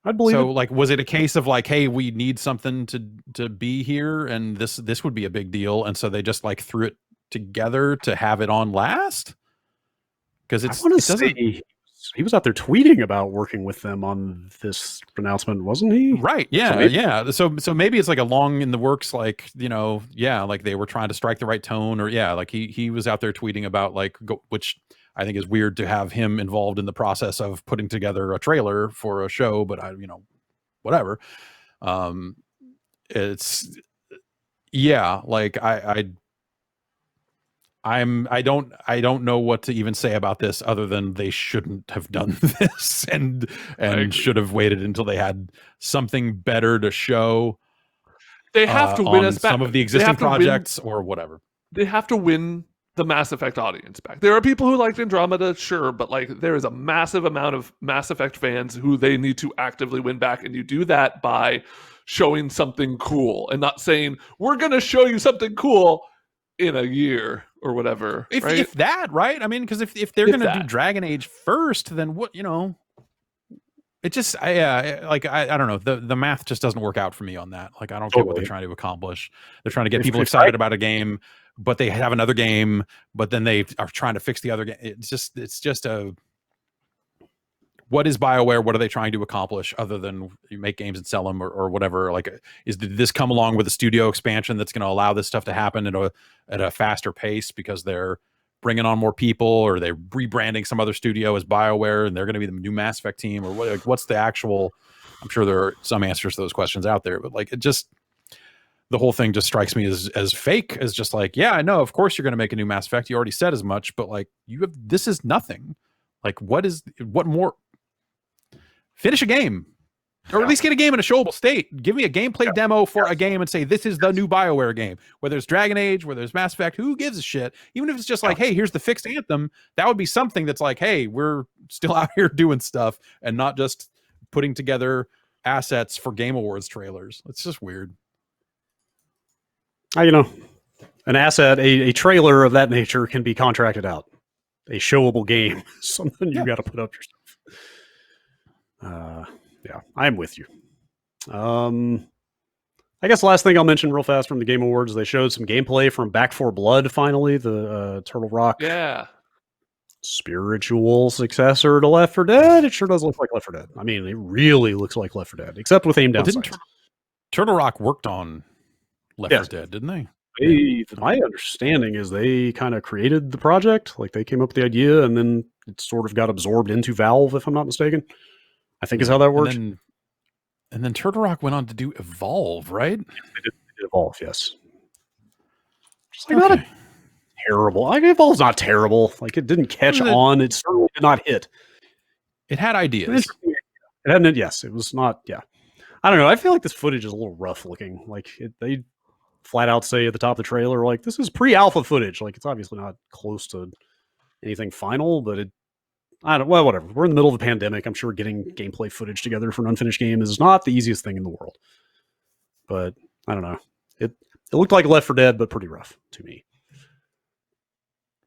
I'd believe So, it. like, was it a case of like, hey, we need something to be here, and this would be a big deal, and so they just like threw it together to have it on last? Because I want to doesn't say he was out there tweeting about working with them on this announcement, wasn't he? right. Yeah, maybe- yeah. So maybe it's like a long in the works, like yeah, like they were trying to strike the right tone, or yeah, like he was out there tweeting about like which I think is weird to have him involved in the process of putting together a trailer for a show, but whatever. It's yeah, like I don't know what to even say about this other than they shouldn't have done this and should have waited until they had something better to show. They have to win on us back. some of the existing projects or whatever. They have to win the Mass Effect audience back. There are people who liked Andromeda, sure, but like there is a massive amount of Mass Effect fans who they need to actively win back, and you do that by showing something cool and not saying we're going to show you something cool in a year or whatever. If that, right? I mean, because if they're going to do Dragon Age first, then what, it just, I don't know. The math just doesn't work out for me on that. Like, I don't get what they're trying to accomplish. They're trying to get people excited about a game, but they have another game, but then they are trying to fix the other game. It's just what is BioWare? What are they trying to accomplish other than you make games and sell them or whatever? Like, did this come along with a studio expansion that's going to allow this stuff to happen at a faster pace because they're bringing on more people, or they're rebranding some other studio as BioWare and they're going to be the new Mass Effect team, or what? Like, what's the actual? I'm sure there are some answers to those questions out there, but like the whole thing just strikes me as fake. As just like, yeah, I know, of course you're going to make a new Mass Effect. You already said as much, but like this is nothing. Like, what more? Finish a game, or at least get a game in a showable state. Give me a gameplay demo for a game and say, this is the new BioWare game. Whether it's Dragon Age, whether it's Mass Effect, who gives a shit? Even if it's just like, hey, here's the fixed Anthem, that would be something that's like, hey, we're still out here doing stuff and not just putting together assets for Game Awards trailers. It's just weird. An asset, a trailer of that nature can be contracted out. A showable game, something you got to put up yourself. Yeah, I'm with you. I guess the last thing I'll mention real fast from the Game Awards, they showed some gameplay from Back 4 Blood, finally, the Turtle Rock spiritual successor to Left 4 Dead. It sure does look like Left 4 Dead. I mean, it really looks like Left 4 Dead, except with aim down sights. Turtle Rock worked on Left 4 Dead, didn't they? My understanding is they kind of created the project. Like, they came up with the idea, and then it sort of got absorbed into Valve, if I'm not mistaken. I think is how that works. And then Turtle Rock went on to do Evolve, right? They did Evolve, yes. Just like not terrible. Like, Evolve's not terrible. Like, it didn't catch on. It certainly did not hit. It had ideas. It hadn't. Yes, it was not. Yeah, I don't know. I feel like this footage is a little rough looking. Like, they flat out say at the top of the trailer, like, this is pre-alpha footage. Like, it's obviously not close to anything final, but well, whatever. We're in the middle of a pandemic. I'm sure getting gameplay footage together for an unfinished game is not the easiest thing in the world. But I don't know. It looked like Left 4 Dead, but pretty rough to me.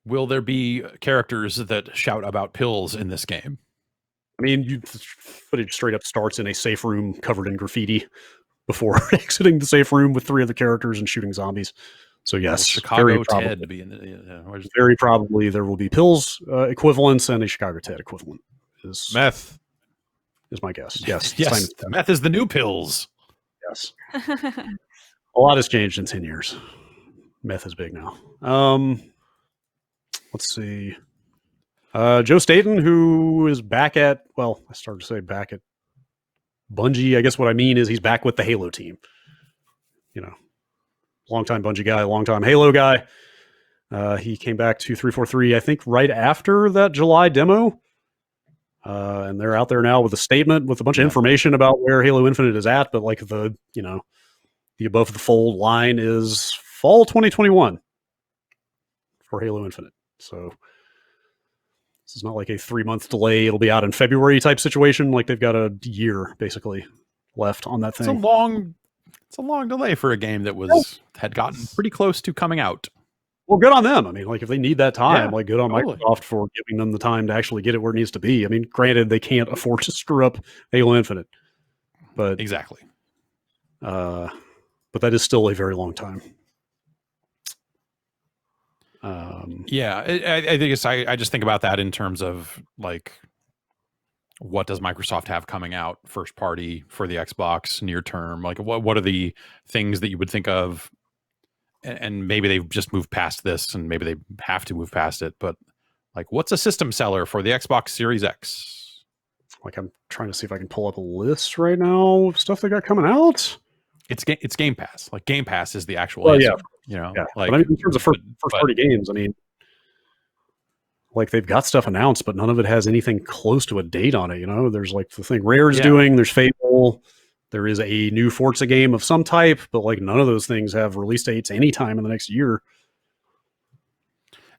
Will there be characters that shout about pills in this game? I mean, footage straight up starts in a safe room covered in graffiti before exiting the safe room with 3 other characters and shooting zombies. So yes, Chicago Ted to be in the, very probably there will be pills equivalents and a Chicago Ted equivalent. Meth is my guess. Yes, yes. Meth is the new pills. Yes, a lot has changed in 10 years. Meth is big now. Let's see. Joe Staten, who is back at, I started to say back at Bungie. I guess what I mean is he's back with the Halo team. Longtime Bungie guy, longtime Halo guy. He came back to 343, I think, right after that July demo. And they're out there now with a statement with a bunch of information about where Halo Infinite is at. But like the above the fold line is fall 2021 for Halo Infinite. So this is not like a 3-month delay. It'll be out in February type situation. Like, they've got a year basically left on that thing. It's a long delay for a game that had gotten pretty close to coming out. Well, good on them. I mean, like if they need that time, Yeah, like good on totally. Microsoft for giving them the time to actually get it where it needs to be. I mean, granted, they can't afford to screw up Halo Infinite, but Exactly. but that is still a very long time. Yeah, I think it's. I just think about that in terms of like, what does Microsoft have coming out first party for the Xbox near term? Like, what are the things that you would think of? And maybe they've just moved past this, and maybe they have to move past it. But like, what's a system seller for the Xbox Series X? Like I'm trying to see if I can pull up a list right now of stuff they got coming out. It's Game Pass. Like Game Pass is the actual Well, answer. yeah. You know, Yeah, like but I mean, in terms of first party games, I mean, like they've got stuff announced, but none of it has anything close to a date on it. You know, there's like the thing Rare's doing. There's Fable. There is a new Forza game of some type, but like none of those things have release dates anytime in the next year.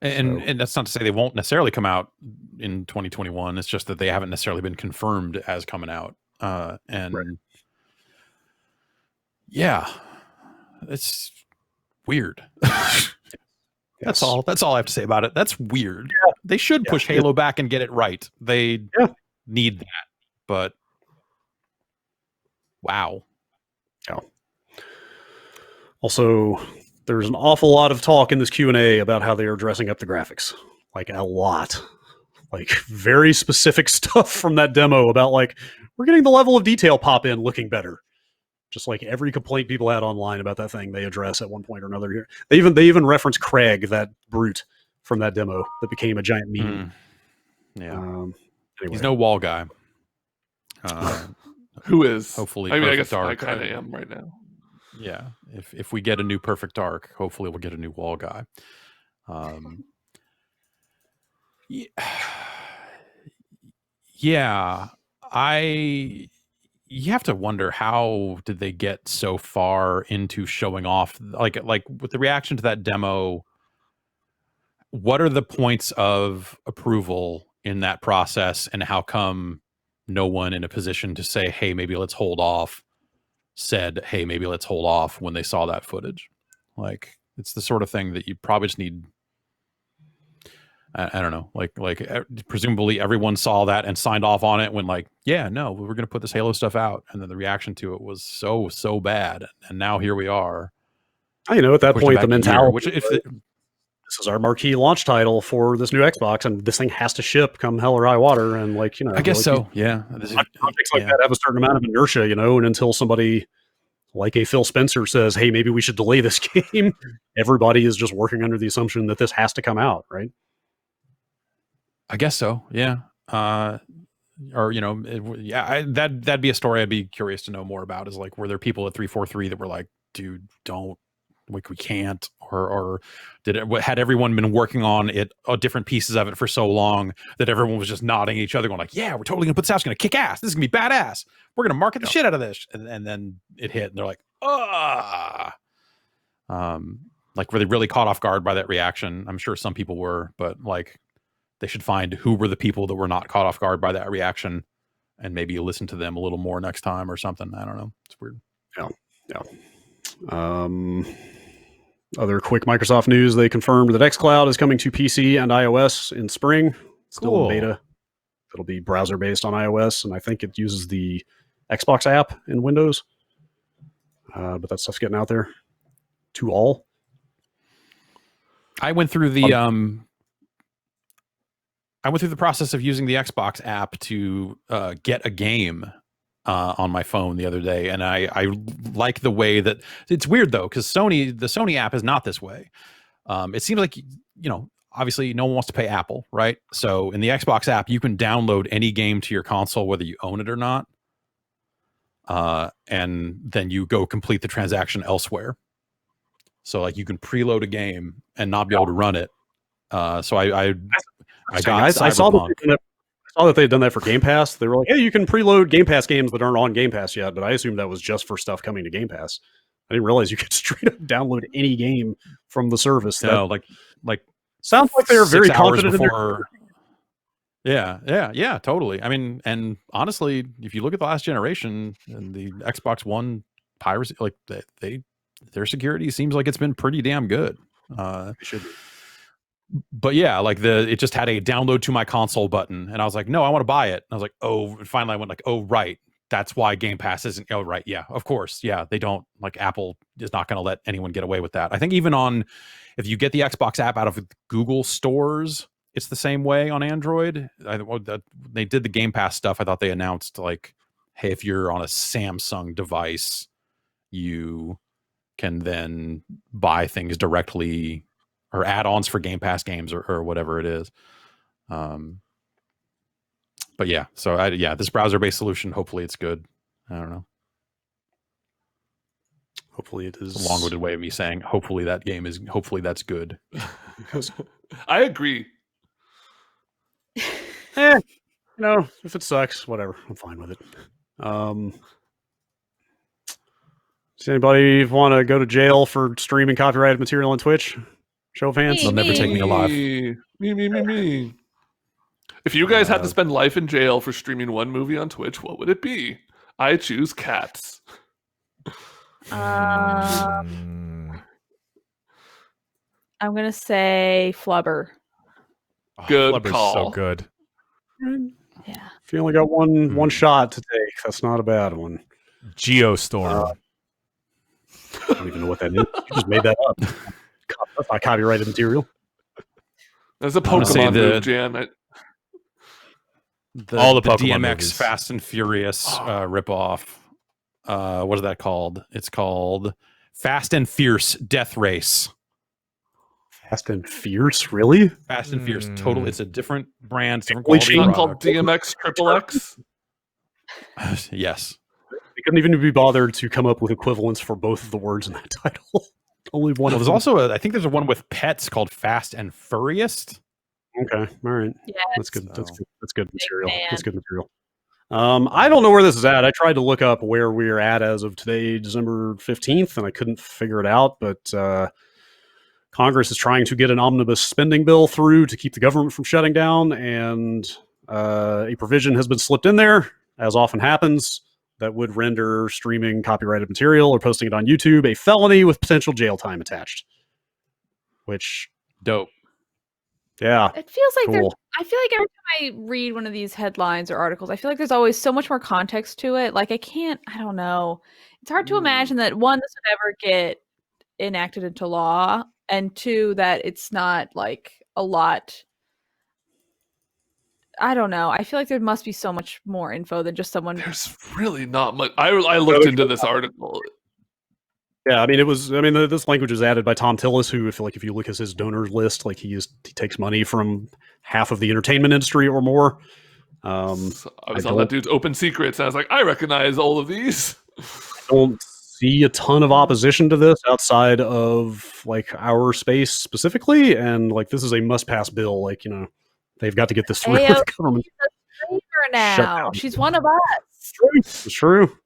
And that's not to say they won't necessarily come out in 2021. It's just that they haven't necessarily been confirmed as coming out. And Right. yeah, it's weird. Yes. That's all I have to say about it. That's weird. Yeah. They should push Halo back and get it right. They need that. But wow. Yeah. Also, there's an awful lot of talk in this Q&A about how they are dressing up the graphics. Like a lot. Like very specific stuff from that demo about like we're getting the level of detail pop in looking better. Just like every complaint people had online about that thing, they address at one point or another here. They even reference Craig, that brute from that demo that became a giant meme. Yeah. Anyway. He's no wall guy. Who is? Hopefully, I mean, I Perfect guess I Dark. kind of am right now. Yeah. If we get a new Perfect Dark, hopefully we'll get a new wall guy. Yeah. You have to wonder, how did they get so far into showing off, like with the reaction to that demo? What are the points of approval in that process, and how come no one in a position to say, hey, maybe let's hold off, said, hey, maybe let's hold off when they saw that footage? Like, it's the sort of thing that you probably just need. I don't know, like presumably everyone saw that and signed off on it when like, yeah, no, we're going to put this Halo stuff out. And then the reaction to it was so bad. And now here we are. At that point, the mentality, which if this is our marquee launch title for this new Xbox, and this thing has to ship come hell or high water. And like, I guess like so. Yeah. Projects like that have a certain amount of inertia, and until somebody like a Phil Spencer says, hey, maybe we should delay this game, everybody is just working under the assumption that this has to come out, right? I guess so. Yeah. That'd be a story I'd be curious to know more about, is like, were there people at 343 that were like, dude, don't, like, we can't, or had everyone been working on it, different pieces of it for so long that everyone was just nodding at each other going like, yeah, we're totally gonna put this out. It's gonna kick ass. This is gonna be badass. We're gonna market the shit out of this. And then it hit and they're like, like, were they really caught off guard by that reaction? I'm sure some people were, but like, they should find who were the people that were not caught off guard by that reaction, and maybe listen to them a little more next time or something. I don't know. It's weird. Yeah. Other quick Microsoft news: they confirmed that xCloud is coming to PC and iOS in spring. Still in beta. It'll be browser based on iOS, and I think it uses the Xbox app in Windows. But that stuff's getting out there to all. I went through the process of using the Xbox app to get a game on my phone the other day, and I like the way that it's weird though, because the Sony app is not this way. It seems like, obviously no one wants to pay Apple, right? So in the Xbox app, you can download any game to your console whether you own it or not, and then you go complete the transaction elsewhere. So like, you can preload a game and not be able to run it. So I saw that they had done that for Game Pass. They were like, hey, you can preload Game Pass games that aren't on Game Pass yet, but I assumed that was just for stuff coming to Game Pass. I didn't realize you could straight up download any game from the service. No, like sounds like they're very confident before. Yeah, totally. I mean, and honestly, if you look at the last generation and the Xbox One piracy, like their security seems like it's been pretty damn good. It should be. But yeah, like it just had a download to my console button, and I was like, no, I want to buy it. And I was like, oh, and finally I went like, oh, right. That's why Game Pass isn't. Oh, right. Yeah, of course. Yeah, they don't, like, Apple is not going to let anyone get away with that. I think even if you get the Xbox app out of Google stores, it's the same way on Android. They did the Game Pass stuff. I thought they announced, like, hey, if you're on a Samsung device, you can then buy things directly or add-ons for Game Pass games or whatever it is. But yeah, so this browser-based solution, hopefully it's good. I don't know. Hopefully it is. It's a long-winded way of me saying hopefully that's good. I agree. If it sucks, whatever. I'm fine with it. Does anybody want to go to jail for streaming copyrighted material on Twitch? Show of hands. They'll never take me alive. Me. If you guys had to spend life in jail for streaming one movie on Twitch, what would it be? I choose Cats. I'm gonna say Flubber. Good Flubber's call. so good. Yeah. If you only got one shot to take, that's not a bad one. Geostorm. I don't even know what that is. You just made that up. That's not copyrighted material. That's a I'm gonna say Pokemon move, Jan. All the Pokemon DMX movies. Fast and Furious ripoff. What is that called? It's called Fast and Fierce Death Race. Fast and Fierce, really? Fast and Fierce, total. It's a different brand, different Holy quality shit. Not product. called DMX Triple X. Yes. They couldn't even be bothered to come up with equivalents for both of the words in that title. Only one. Well, of there's them. also I think there's one with pets called Fast and Furriest. Okay, all right. Yes. That's good. That's So- good. That's good material. fan. That's good material. I don't know where this is at. I tried to look up where we're at as of today, December 15th, and I couldn't figure it out. But Congress is trying to get an omnibus spending bill through to keep the government from shutting down, and a provision has been slipped in there, as often happens, that would render streaming copyrighted material or posting it on YouTube a felony with potential jail time attached. Which, Dope. yeah, It feels like cool. I feel like every time I read one of these headlines or articles, I feel like there's always so much more context to it. Like I don't know. It's hard to imagine that one, this would ever get enacted into law, and two, that it's not like a lot. I don't know. I feel like there must be so much more info than just someone. There's really not much. I looked into this article. Yeah, I mean, this language was added by Tom Tillis, who, if you look at his donors list, like he takes money from half of the entertainment industry or more. So I was on that dude's Open Secrets, and I was like, I recognize all of these. I don't see a ton of opposition to this outside of like our space specifically, and like this is a must-pass bill. Like they've got to get this through Ayo, the government. She's a now. down. She's one of us. It's true.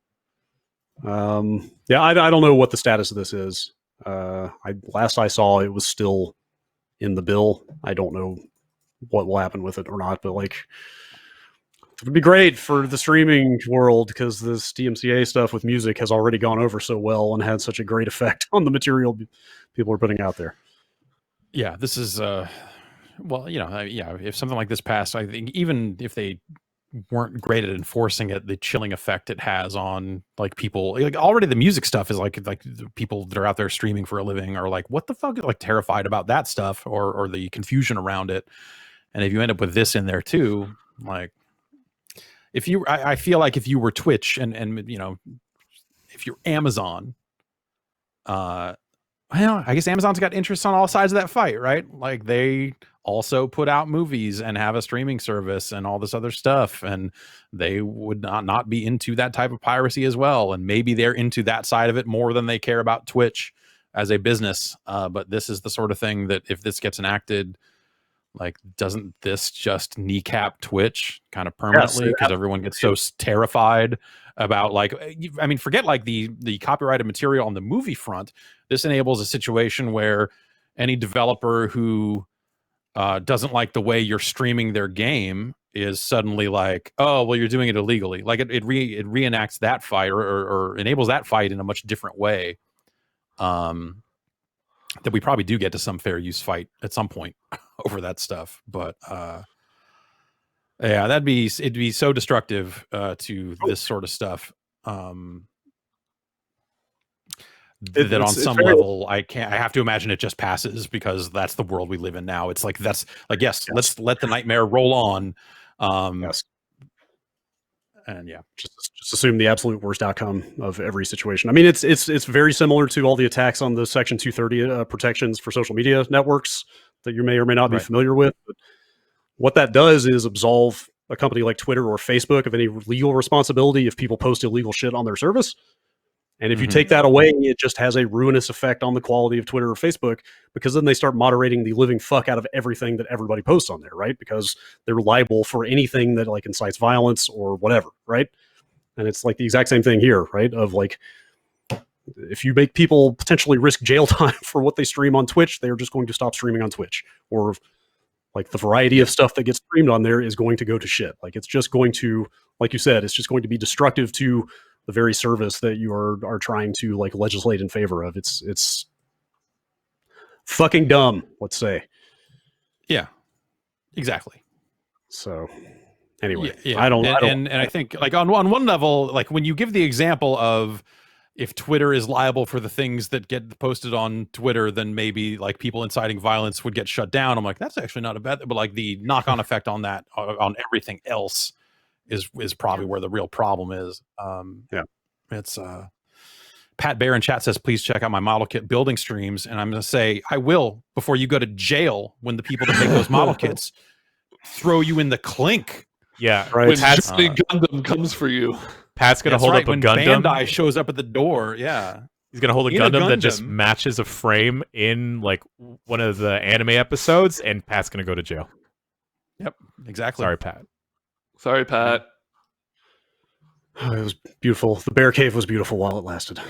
Yeah, I don't know what the status of this is. Last I saw, it was still in the bill. I don't know what will happen with it or not, but like it would be great for the streaming world because this DMCA stuff with music has already gone over so well and had such a great effect on the material people are putting out there. Yeah, this is if something like this passed, I think even if they weren't great at enforcing it, the chilling effect it has on like people, like already the music stuff is like the people that are out there streaming for a living are like, what the fuck, like terrified about that stuff or the confusion around it. And if you end up with this in there too, like I feel like if you were Twitch and if you're Amazon, well, I guess Amazon's got interests on all sides of that fight, right? Like they also put out movies and have a streaming service and all this other stuff, and they would not be into that type of piracy as well. And maybe they're into that side of it more than they care about Twitch as a business. But this is the sort of thing that if this gets enacted, like, doesn't this just kneecap Twitch kind of permanently because everyone gets so terrified about, like, I mean, forget like the copyrighted material on the movie front. This enables a situation where any developer who doesn't like the way you're streaming their game is suddenly like, oh, well, you're doing it illegally. Like it reenacts that fight or enables that fight in a much different way. that we probably do get to some fair use fight at some point over that stuff. But yeah, it'd be so destructive to this sort of stuff. That on some level I have to imagine it just passes, because that's the world we live in now. It's like, yes, let's let the nightmare roll on. Yes. And yeah, just assume the absolute worst outcome of every situation. I mean, it's very similar to all the attacks on the Section 230 protections for social media networks that you may or may not be familiar with. But what that does is absolve a company like Twitter or Facebook of any legal responsibility if people post illegal shit on their service. And if you take that away, it just has a ruinous effect on the quality of Twitter or Facebook, because then they start moderating the living fuck out of everything that everybody posts on there, right? Because they're liable for anything that like incites violence or whatever, right? And it's like the exact same thing here, right? Of like, if you make people potentially risk jail time for what they stream on Twitch, they're just going to stop streaming on Twitch. Or like the variety of stuff that gets streamed on there is going to go to shit. Like it's just going to, like you said, it's just going to be destructive to the very service that you are trying to like legislate in favor of. It's fucking dumb, let's say. Yeah, exactly. So anyway, yeah. And I think like on one level, like when you give the example of if Twitter is liable for the things that get posted on Twitter, then maybe like people inciting violence would get shut down. I'm like, that's actually not a bad, but like the knock-on effect on that, on everything else is probably where the real problem is. It's Pat Bear in chat says, please check out my model kit building streams. And I'm going to say, I will, before you go to jail, when the people that make those model kits throw you in the clink. Yeah, right. When Johnny Gundam comes for you. Pat's going to hold up a when Gundam. Bandai shows up at the door. Yeah. He's going to hold a Gundam that just matches a frame in like one of the anime episodes, and Pat's going to go to jail. Yep, exactly. Sorry, Pat. Sorry, Pat. Oh, it was beautiful. The bear cave was beautiful while it lasted.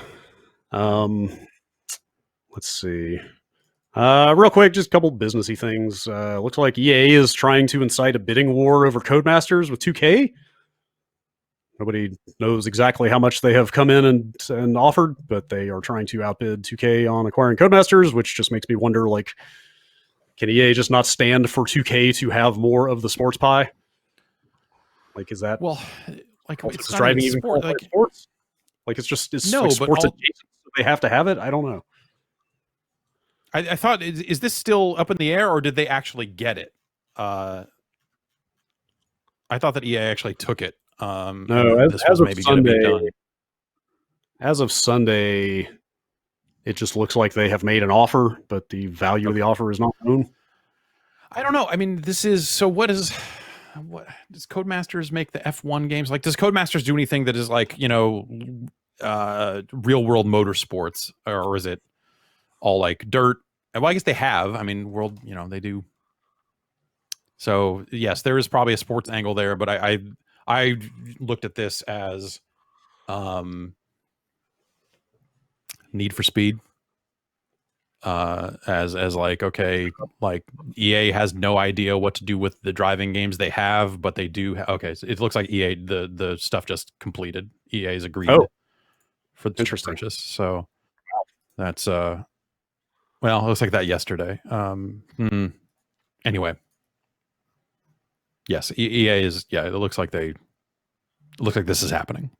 Let's see. Real quick, just a couple businessy things. Looks like EA is trying to incite a bidding war over Codemasters with 2K. Nobody knows exactly how much they have come in and offered, but they are trying to outbid 2K on acquiring Codemasters, which just makes me wonder, like, can EA just not stand for 2K to have more of the sports pie? Like, is that... Well, like it's driving even sport, like sports. Like it's no, like but sports adjacent, so they have to have it. I don't know. I thought, is this still up in the air, or did they actually get it? I thought that EA actually took it. No, as of Sunday, it just looks like they have made an offer, but the value of the offer is not known. I don't know. I mean, this is so. What does Codemasters make the F1 games? Like, does Codemasters do anything that is like, you know, real world motorsports, or is it all like dirt? Well, I guess they have. I mean, world, you know, they do. So yes, there is probably a sports angle there, but I looked at this as Need for Speed. As like, okay, like EA has no idea what to do with the driving games they have, but they do. Okay, so it looks like EA, the stuff just completed. EA's agreed for the purchase. So that's well, it looks like that yesterday. Anyway, yes, EA is. Yeah, it looks like this is happening.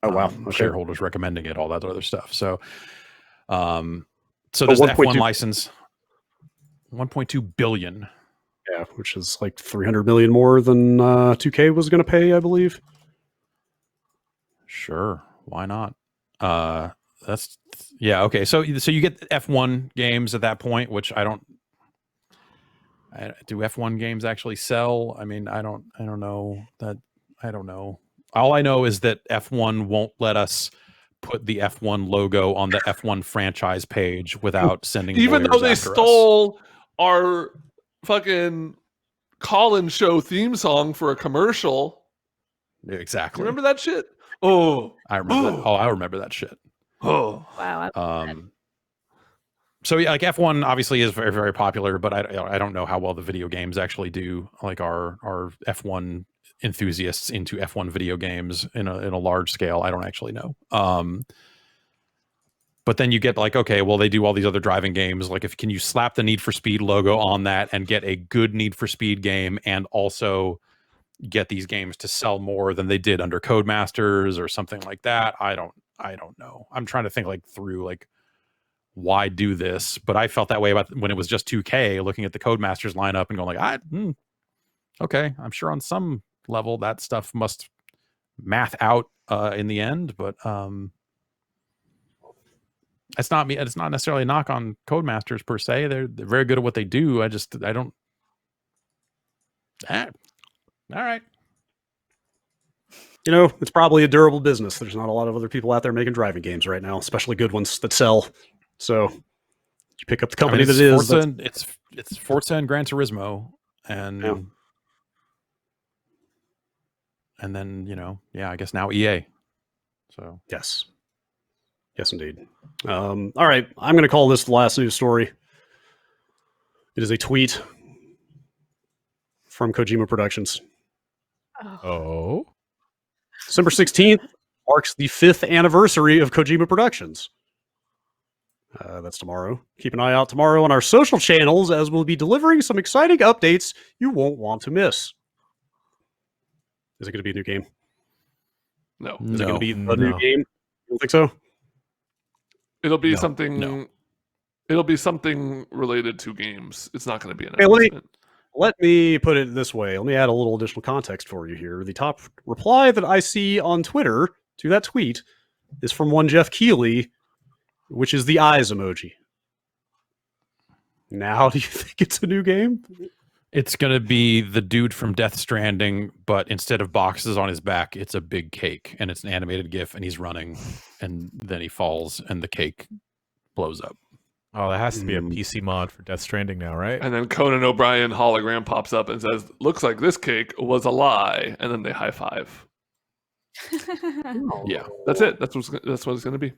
Oh wow, shareholders recommending it, all that other stuff. So, so there's the F1 license, 1.2 billion. Yeah, which is like 300 million more than 2K was going to pay, I believe. Sure, why not? That's okay. So you get F1 games at that point, which do F1 games actually sell? I mean, I don't know that. I don't know. All I know is that F1 won't let us put the F1 logo on the F1 franchise page without sending even though they stole us. Our fucking call-in show theme song for a commercial. Exactly. Remember that shit? Oh, I remember that. Oh, I remember that shit. Oh, wow. So yeah, like F1 obviously is very, very popular, but I don't know how well the video games actually do. Like our F1 enthusiasts into F1 video games in a large scale, I don't actually know. But then you get like, okay, well, they do all these other driving games. Like, can you slap the Need for Speed logo on that and get a good Need for Speed game, and also get these games to sell more than they did under Codemasters or something like that? I don't know. I'm trying to think like through like why do this, but I felt that way about when it was just 2K, looking at the Codemasters lineup and going like, okay, I'm sure on some level that stuff must math out in the end, but it's not necessarily a knock on Codemasters per se. They're very good at what they do. I don't. All right. You know, it's probably a durable business. There's not a lot of other people out there making driving games right now, especially good ones that sell. So you pick up the company that is. Forza, it's Forza and Gran Turismo, and then I guess now EA. So yes, indeed. All right, I'm going to call this the last news story. It is a tweet from Kojima Productions. Oh. December 16th marks the 5th anniversary of Kojima Productions. That's tomorrow. Keep an eye out tomorrow on our social channels, as we'll be delivering some exciting updates you won't want to miss. Is it going to be a new game? No. Is it going to be a No. new game? You don't think so? It'll be No, something. no. It'll be something related to games. It's not going to be an Hey, announcement. Let me put it this way. Let me add a little additional context for you here. The top reply that I see on Twitter to that tweet is from one Jeff Keighley, which is the eyes emoji. Now, do you think it's a new game? it's gonna be the dude from Death Stranding, but instead of boxes on his back, it's a big cake, and it's an animated GIF, and he's running, and then he falls, and the cake blows up. Oh, that has to be a PC mod for Death Stranding now, right? And then Conan O'Brien hologram pops up and says, "Looks like this cake was a lie," and then they high five. Yeah, that's it. That's what it's going to be.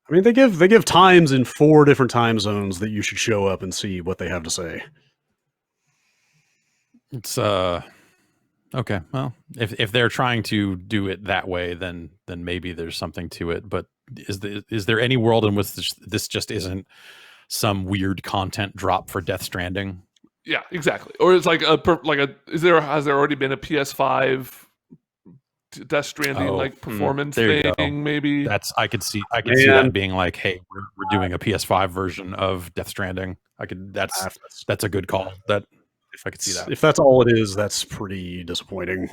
I mean, they give times in 4 different time zones that you should show up and see what they have to say. It's okay. Well, if they're trying to do it that way, then maybe there's something to it. But is there any world in which this just isn't some weird content drop for Death Stranding? Yeah, exactly. Or it's like has there already been a PS5 Death Stranding performance thing? Maybe I could see that being like, hey, we're doing a PS5 version of Death Stranding. That's a good call. That if I could see that. If that's all it is, that's pretty disappointing,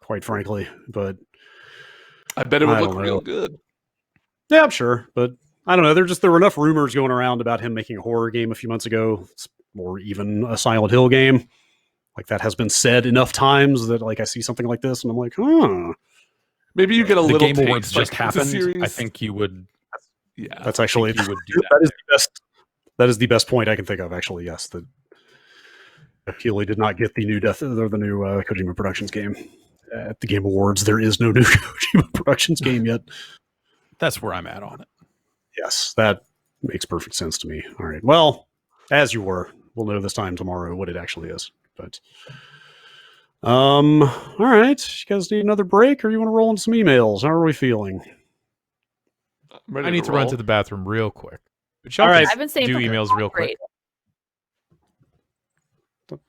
quite frankly. But I bet it would look real good. Yeah, I'm sure, but I don't know. There were enough rumors going around about him making a horror game a few months ago, or even a Silent Hill game. Like, that has been said enough times that I see something like this and I'm like, maybe you get a little Game taste. Awards just happened. I think you would. Yeah, that's actually you would do that. That is the best point I can think of. Actually, yes, that Keighley did not get the new Kojima Productions game at the Game Awards. There is no new Kojima Productions game yet. That's where I'm at on it. Yes, that makes perfect sense to me. All right. Well, as you were, we'll know this time tomorrow what it actually is. But all right. You guys need another break, or you want to roll into some emails? How are we feeling? I need to run to the bathroom real quick. But all right. I've been saying do emails real quick.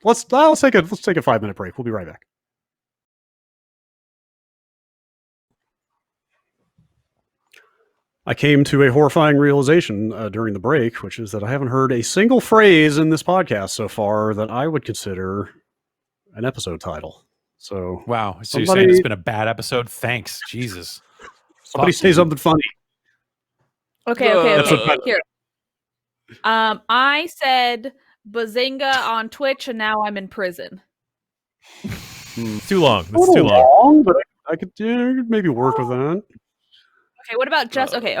Let's take a 5-minute break. We'll be right back. I came to a horrifying realization during the break, which is that I haven't heard a single phrase in this podcast so far that I would consider an episode title. So, wow. So you're saying it's been a bad episode? Thanks. Jesus. Somebody say something funny. Okay. Here. I said Bazinga on Twitch, and now I'm in prison. It's too long. It's too long. But I could maybe work with that. Okay, what about just okay.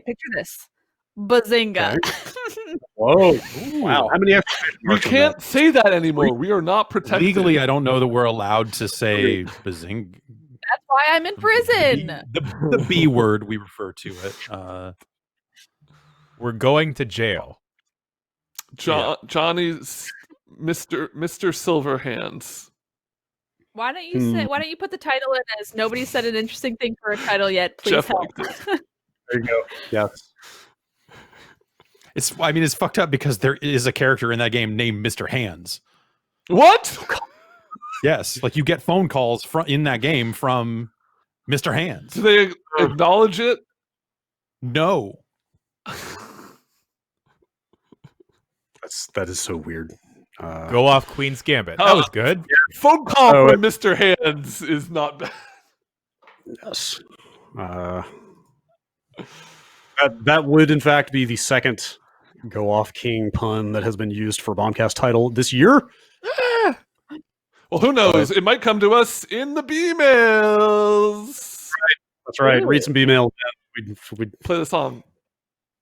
Picture this. Bazinga. Okay. Whoa. Wow. How many We can't say that anymore. We are not protected. Legally, I don't know that we're allowed to say Bazinga. That's why I'm in prison. The B word, we refer to it. We're going to jail. Johnny's Mr. Silverhands. Why don't you put the title in as "Nobody said an interesting thing for a title yet"? Please Jeff help. liked it. There you go. Yes. It's fucked up because there is a character in that game named Mr. Hands. What? Yes, like you get phone calls in that game from Mr. Hands. Do they acknowledge it? No. That is so weird. Go off Queen's Gambit. That was good. Phone call from Mr. Hands is not bad. Yes. That would in fact be the second Go Off King pun that has been used for Bombcast title this year. Well, who knows? It might come to us in the B-mails. That's right. Read some B-mail. We'd Play the song.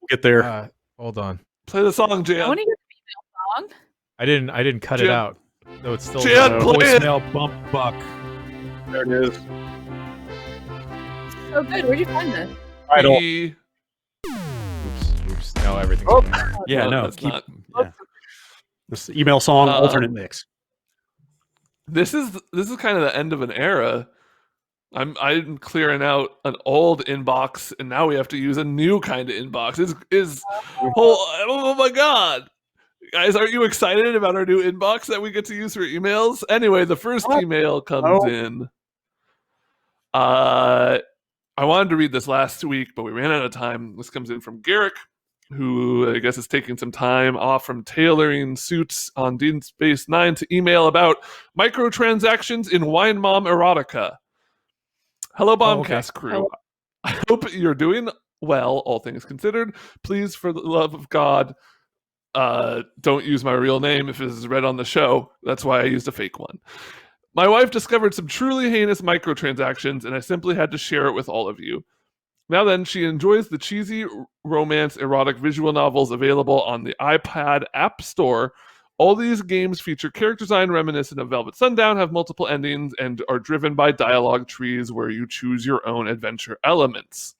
get there. Hold on. Play the song, I Jan. want to hear the female song. I didn't cut it Jan- out. No, it's still Jan, play it. Voicemail bump buck. There it is. So good. Where'd you find this? Title. Oops. No, everything's Oh. fine. Yeah, No, no. that's not. Yeah. This email song alternate mix. This is kind of the end of an era. I'm clearing out an old inbox, and now we have to use a new kind of inbox. Oh my god, guys, aren't you excited about our new inbox that we get to use for emails? Anyway, the first email comes in. I wanted to read this last week, but we ran out of time. This comes in from Garrick, who I guess is taking some time off from tailoring suits on Dean Space Nine to email about microtransactions in Wine Mom Erotica. Hello, Bombcast crew. Hello. I hope you're doing well, all things considered. Please, for the love of God, don't use my real name if it is read on the show. That's why I used a fake one. My wife discovered some truly heinous microtransactions, and I simply had to share it with all of you. Now then, she enjoys the cheesy romance erotic visual novels available on the iPad App Store. All these games feature character design reminiscent of Velvet Sundown, have multiple endings, and are driven by dialogue trees where you choose your own adventure elements.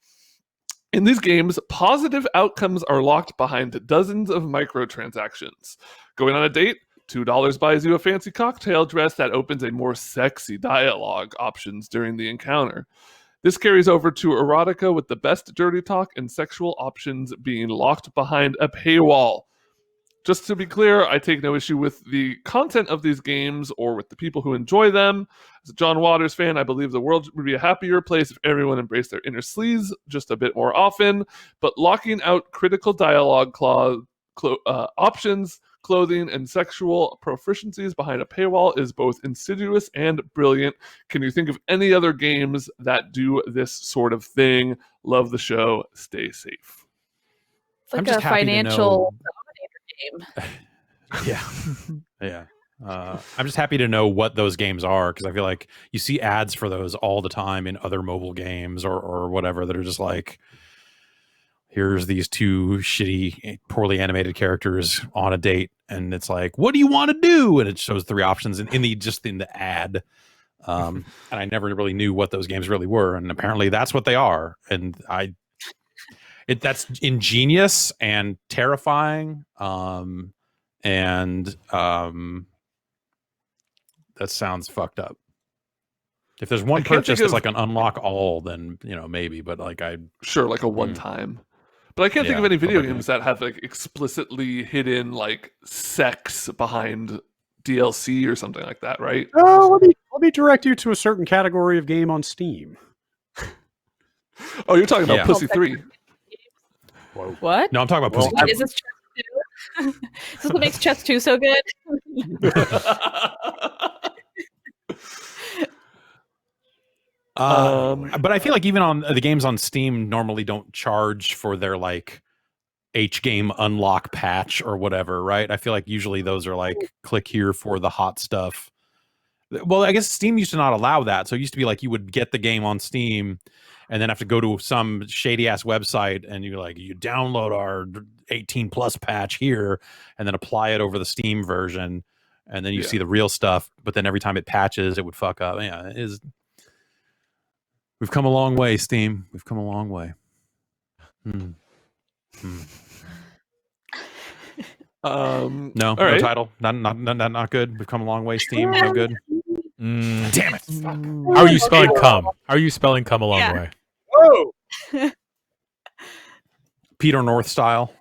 In these games, positive outcomes are locked behind dozens of microtransactions. Going on a date, $2 buys you a fancy cocktail dress that opens a more sexy dialogue options during the encounter. This carries over to erotica with the best dirty talk and sexual options being locked behind a paywall. Just to be clear, I take no issue with the content of these games or with the people who enjoy them. As a John Waters fan, I believe the world would be a happier place if everyone embraced their inner sleaze just a bit more often. But locking out critical dialogue options, clothing, and sexual proficiencies behind a paywall is both insidious and brilliant. Can you think of any other games that do this sort of thing? Love the show. Stay safe. It's like I'm just a happy to financial know- dominator game. Yeah. I'm just happy to know what those games are because I feel like you see ads for those all the time in other mobile games or whatever that are just like, here's these two shitty, poorly animated characters on a date, and it's like, what do you want to do? And it shows three options in the ad. And I never really knew what those games really were, and apparently that's what they are. And that's ingenious and terrifying. That sounds fucked up. If there's one purchase that's like an unlock all, then maybe. But like sure, like a one time. But I can't think of any video games that have like explicitly hidden like sex behind DLC or something like that, right? Oh, let me direct you to a certain category of game on Steam. Oh, you're talking about Pussy 3. Whoa. What? No, I'm talking about Pussy. What, is this chess 2? Is this what makes chess 2 so good? But I feel like even on the games on Steam normally don't charge for their like H game unlock patch or whatever, right? I feel like usually those are like click here for the hot stuff. Well, I guess Steam used to not allow that. So it used to be like you would get the game on Steam and then have to go to some shady ass website and you download our 18 plus patch here and then apply it over the Steam version. And then you see the real stuff. But then every time it patches, it would fuck up. Yeah, it is. We've come a long way, Steam. We've come a long way. No right. title. Not good. We've come a long way, Steam. No good. Damn it. How are you spelling cum? How are you spelling cum a long way? Whoa! Peter North style.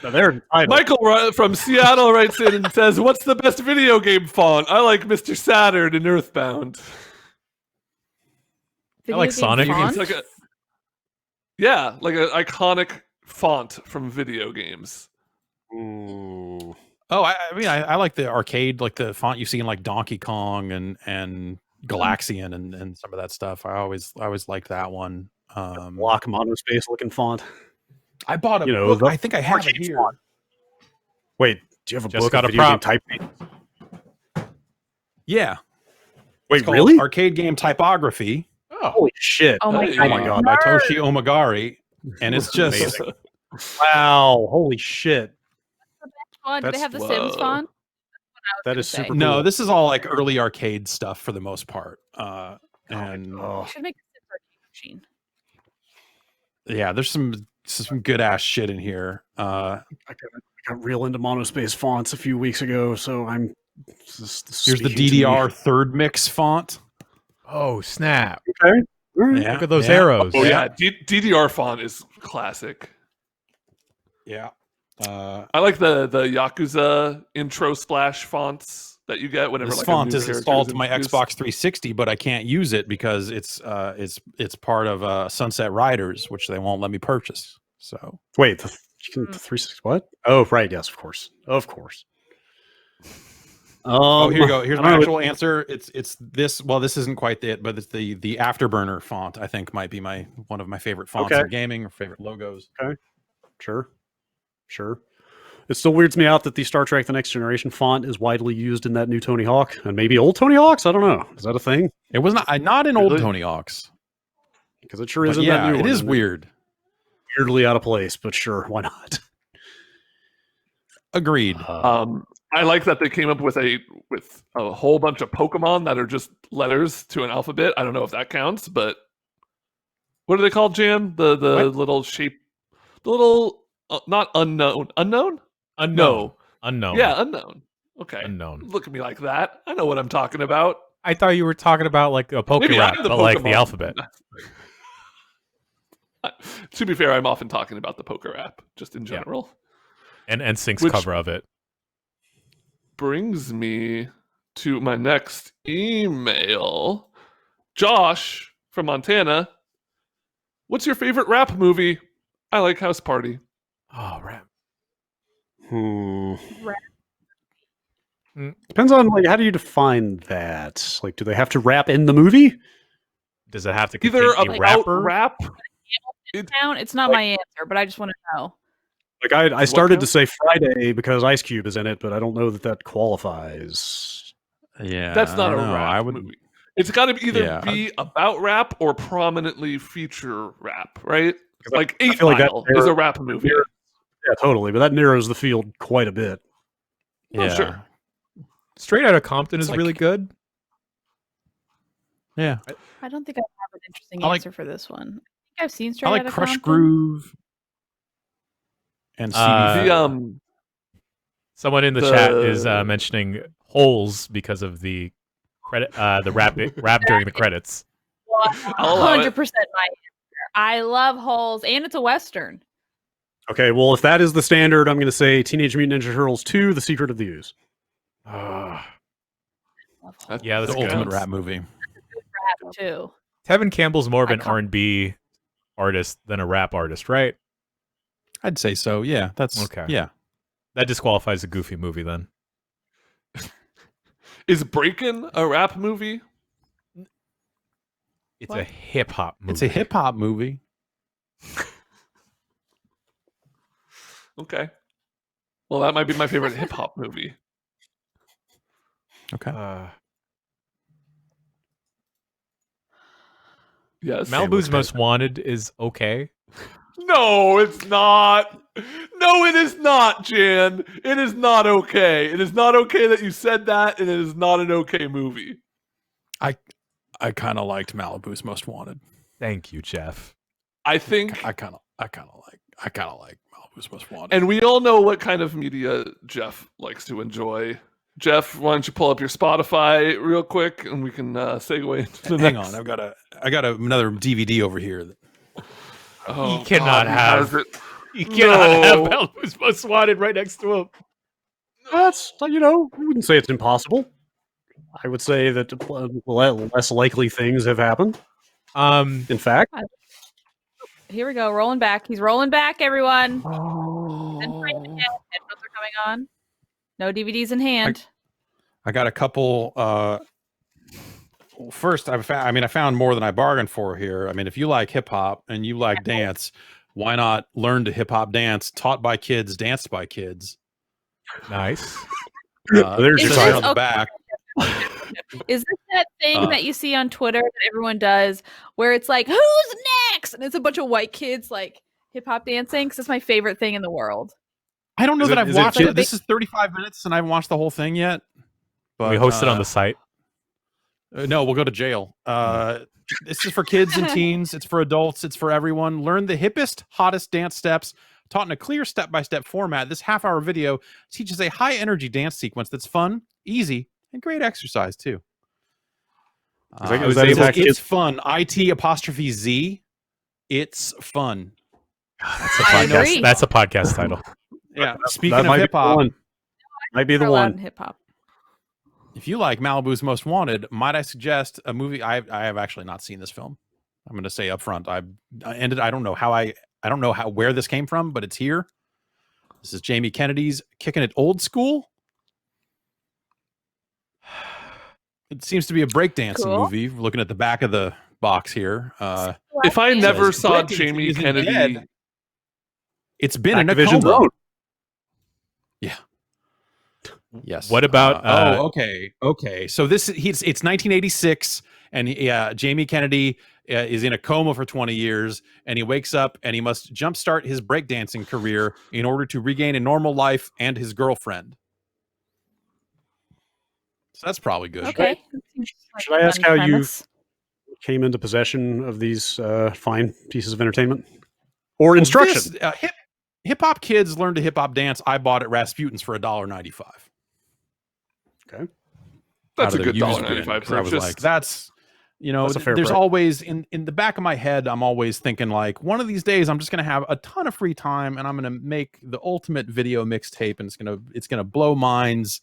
Now, they're entitled. Michael from Seattle writes in and says, "What's the best video game font? I like Mr. Saturn and Earthbound." Video like game Sonic. font? It's like like an iconic font from video games. Ooh. Oh, I mean, I like the arcade, like the font you see in like Donkey Kong and Galaxian and some of that stuff. I always liked that one. Block monospace looking font. I bought a You know, book. the I think I have it arcade here. font. Wait, do you have a Just book got of a video game prop. typefaces? Yeah. Wait, It's called really? Arcade Game Typography Holy shit. Oh my Hey. god. Oh my god. by Toshi Omagari. And it's just Amazing. Wow. Holy shit. Font. Do they That's- have the Sims Whoa. font? That is say. super no, cool. this is all like early arcade stuff for the most part. And Oh, We should make a Sims arcade machine. yeah, there's some good ass shit in here. I got real into monospace fonts a few weeks ago, so I'm. This Here's the speaking to me. DDR third mix font. Oh, snap. Okay. All right. Yeah, Look at those yeah. arrows. Oh yeah, DDR font is classic. Yeah. I like the Yakuza intro splash fonts that you get whenever This like, font a new is character installed to my introduced. Xbox 360, but I can't use it because it's part of Sunset Riders, which they won't let me purchase. So Wait, the 360 what? Oh, right. Yes, of course. Of course. here you go. Here's I my don't know. actual answer. It's this. Well, this isn't quite it, but it's the Afterburner font. I think might be one of my favorite fonts Okay. in gaming or favorite logos. Sure. It still weirds me out that the Star Trek The Next Generation font is widely used in that new Tony Hawk and maybe old Tony Hawks. I don't know. Is that a thing? It was not in old Really? Tony Hawks. Because it sure is But in yeah, that new it one, is isn't weird. Weirdly out of place, but sure, why not? Agreed. I like that they came up with a whole bunch of Pokemon that are just letters to an alphabet. I don't know if that counts, but what are they called, Jan? The What? little shape, the little not unknown. Unknown. No. Unknown. Yeah, unknown. Okay. Unknown. Look at me like that. I know what I'm talking about. I thought you were talking about like a poke Maybe rap, I'm the but like the Pokemon. alphabet. To be fair, I'm often talking about the poker app, just in Yeah. general. And Sync's Which- cover of it. Brings me to my next email. Josh from Montana. What's your favorite rap movie? I like House Party. Oh, rap. Depends on like how do you define that? Like, do they have to rap in the movie? Does it have to Either contain a about rapper? rap. Count? It's not my answer, but I just want to know. Like, I started to counts? say Friday because Ice Cube is in it, but I don't know that qualifies. Yeah, That's not I a don't know. rap I would. movie. It's got to either Yeah. be about rap or prominently feature rap, right? 'Cause I- Like I 8 feel like that Mile is a rap movie. Yeah, totally. But that narrows the field quite a bit. Oh, Yeah. sure. Straight Outta Compton is Like- really good. Yeah. I don't think I have an interesting I like- answer for this one. I think I've seen Straight I like Outta Crush Compton. Groove and CB4. The Someone in the chat is The- mentioning holes because of the credit, the rap during the credits. I'll allow it. 100% my answer. I love Holes, and it's a Western. Okay, well, if that is the standard, I'm going to say Teenage Mutant Ninja Turtles 2: The Secret of the Ooze. Love Holes. That- Yeah, the that's that good. ultimate counts. rap movie. Rap, too. Tevin Campbell's more of an Iconic. R&B artist than a rap artist, right? I'd say so. Yeah, that's Okay. Yeah, That disqualifies a Goofy movie then. Is Breakin' a rap movie? It's What? a hip hop movie. it's a hip hop movie. Okay. Well, that might be my favorite hip hop movie. Okay. Yes. Malibu's Most Wanted is okay. No, it's not. No, it is not, Jan. It is not okay. It is not okay that you said that, and it is not an okay movie. I kind of liked Malibu's Most Wanted. Thank you, Jeff. I think, I kind of like Malibu's Most Wanted. and we all know what kind of media Jeff likes to enjoy. Jeff, why don't you pull up your Spotify real quick, and we can segue into the hang next. on, I got another DVD over here. Oh, He cannot God, have- has it. You cannot have No. Malibu's Most Wanted right next to him. That's, I wouldn't say it's impossible. I would say that less likely things have happened. In fact, Here we go. Rolling back. He's rolling back, everyone. Oh. Headphones are coming on. No DVDs in hand. I got a couple. First, I found more than I bargained for here. I mean, if you like hip hop and you like dance, why not learn to hip hop dance taught by kids, danced by kids? Nice. there's It your says title. on the back. Is this that thing that you see on Twitter that everyone does where it's like, who's next? And it's a bunch of white kids like hip hop dancing because it's my favorite thing in the world. I don't know Is that it- I've is it watched kid- it. This is 35 minutes and I haven't watched the whole thing yet. But We host it on the site. No, we'll go to jail. This is for kids and teens. It's for adults. It's for everyone. Learn the hippest, hottest dance steps taught in a clear step-by-step format. This half-hour video teaches a high-energy dance sequence that's fun, easy, and great exercise too. It's fun. IT''Z. It's fun. That's a I podcast. agree. That's a podcast title. Yeah. That Speaking of might be hip the hop, one. Might be the one. Hip hop. if you like Malibu's Most Wanted, might I suggest a movie? I have actually not seen this film. I'm going to say up front. I don't know where this came from, but it's here. This is Jamie Kennedy's Kicking It Old School. It seems to be a breakdancing Cool. movie. We're looking at the back of the box here. If I never says saw breakdancing Jamie isn't Kennedy, dead. It's been in a Activision's coma. own. Yeah. Yes. What about, okay. So it's 1986, and Jamie Kennedy is in a coma for 20 years, and he wakes up and he must jumpstart his breakdancing career in order to regain a normal life and his girlfriend. So that's probably good. Okay. Should I ask how you came into possession of these fine pieces of entertainment or instruction? Hip hop kids learn to hip hop dance. I bought at Rasputin's for $1.95. Okay, that's a Out of good the used $1.95 bin, 'cause I was purchase. like, that's, That's a fair there's price. always in the back of my head, I'm always thinking like, one of these days I'm just going to have a ton of free time and I'm going to make the ultimate video mixtape, and it's going to blow minds.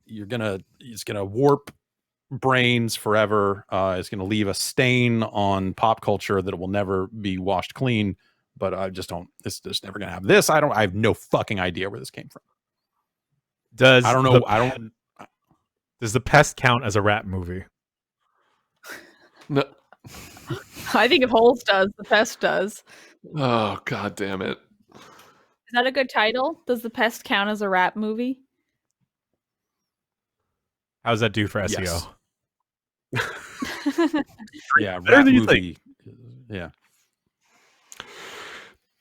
It's going to warp brains forever. It's going to leave a stain on pop culture that will never be washed clean. But I just don't. It's just never going to have this. I have no fucking idea where this came from. I don't know. Does The Pest count as a rap movie? No. I think if Holes does, The Pest does. Oh, god damn it. Is that a good title? Does The Pest count as a rap movie? How does that do for SEO? Yes. Yeah, Better rap than you movie. Yeah.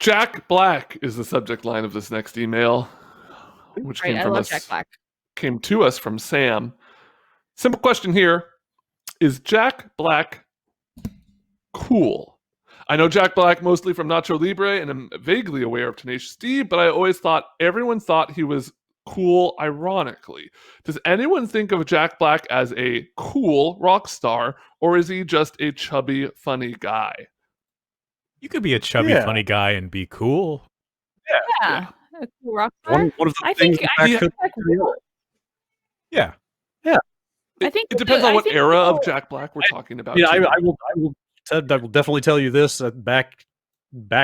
Jack Black is the subject line of this next email, which Right, came I from love us. Jack Black. Came to us from Sam. Simple question here: is Jack Black cool? I know Jack Black mostly from Nacho Libre, and I'm vaguely aware of Tenacious D, but I always thought everyone thought he was cool ironically. Does anyone think of Jack Black as a cool rock star, or is he just a chubby, funny guy? You could be a chubby, funny guy and be cool. Yeah. A cool rock star. One of the I things think that I could think cool. Yeah. I think It depends on I what think era cool. of Jack Black we're talking about. Yeah, too. I will definitely tell you this. Back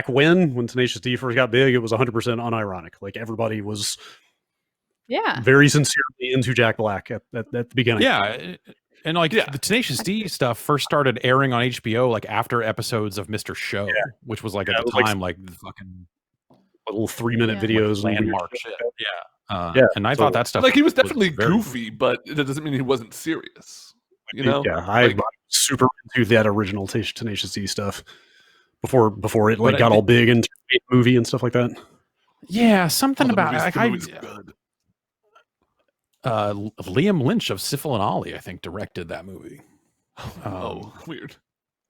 when Tenacious D first got big, it was 100% unironic. Like everybody was Yeah. very sincerely into Jack Black at the beginning. Yeah. And the Tenacious D stuff first started airing on HBO like after episodes of Mr. Show, which was like at Yeah, the it was time like the fucking little 3-minute Yeah. videos, like and landmark weird shit. Yeah. Yeah. Yeah, And I so- thought that stuff Like he was definitely very- goofy, but that doesn't mean he wasn't serious. You know? Yeah, I'm Like- super into that original Tenacious D stuff before it But got all big and made a movie and stuff like that. Yeah, something Oh, the about movie's- like, the movie's good. Liam Lynch of Syphil and Ollie, I think, directed that movie. Oh, weird.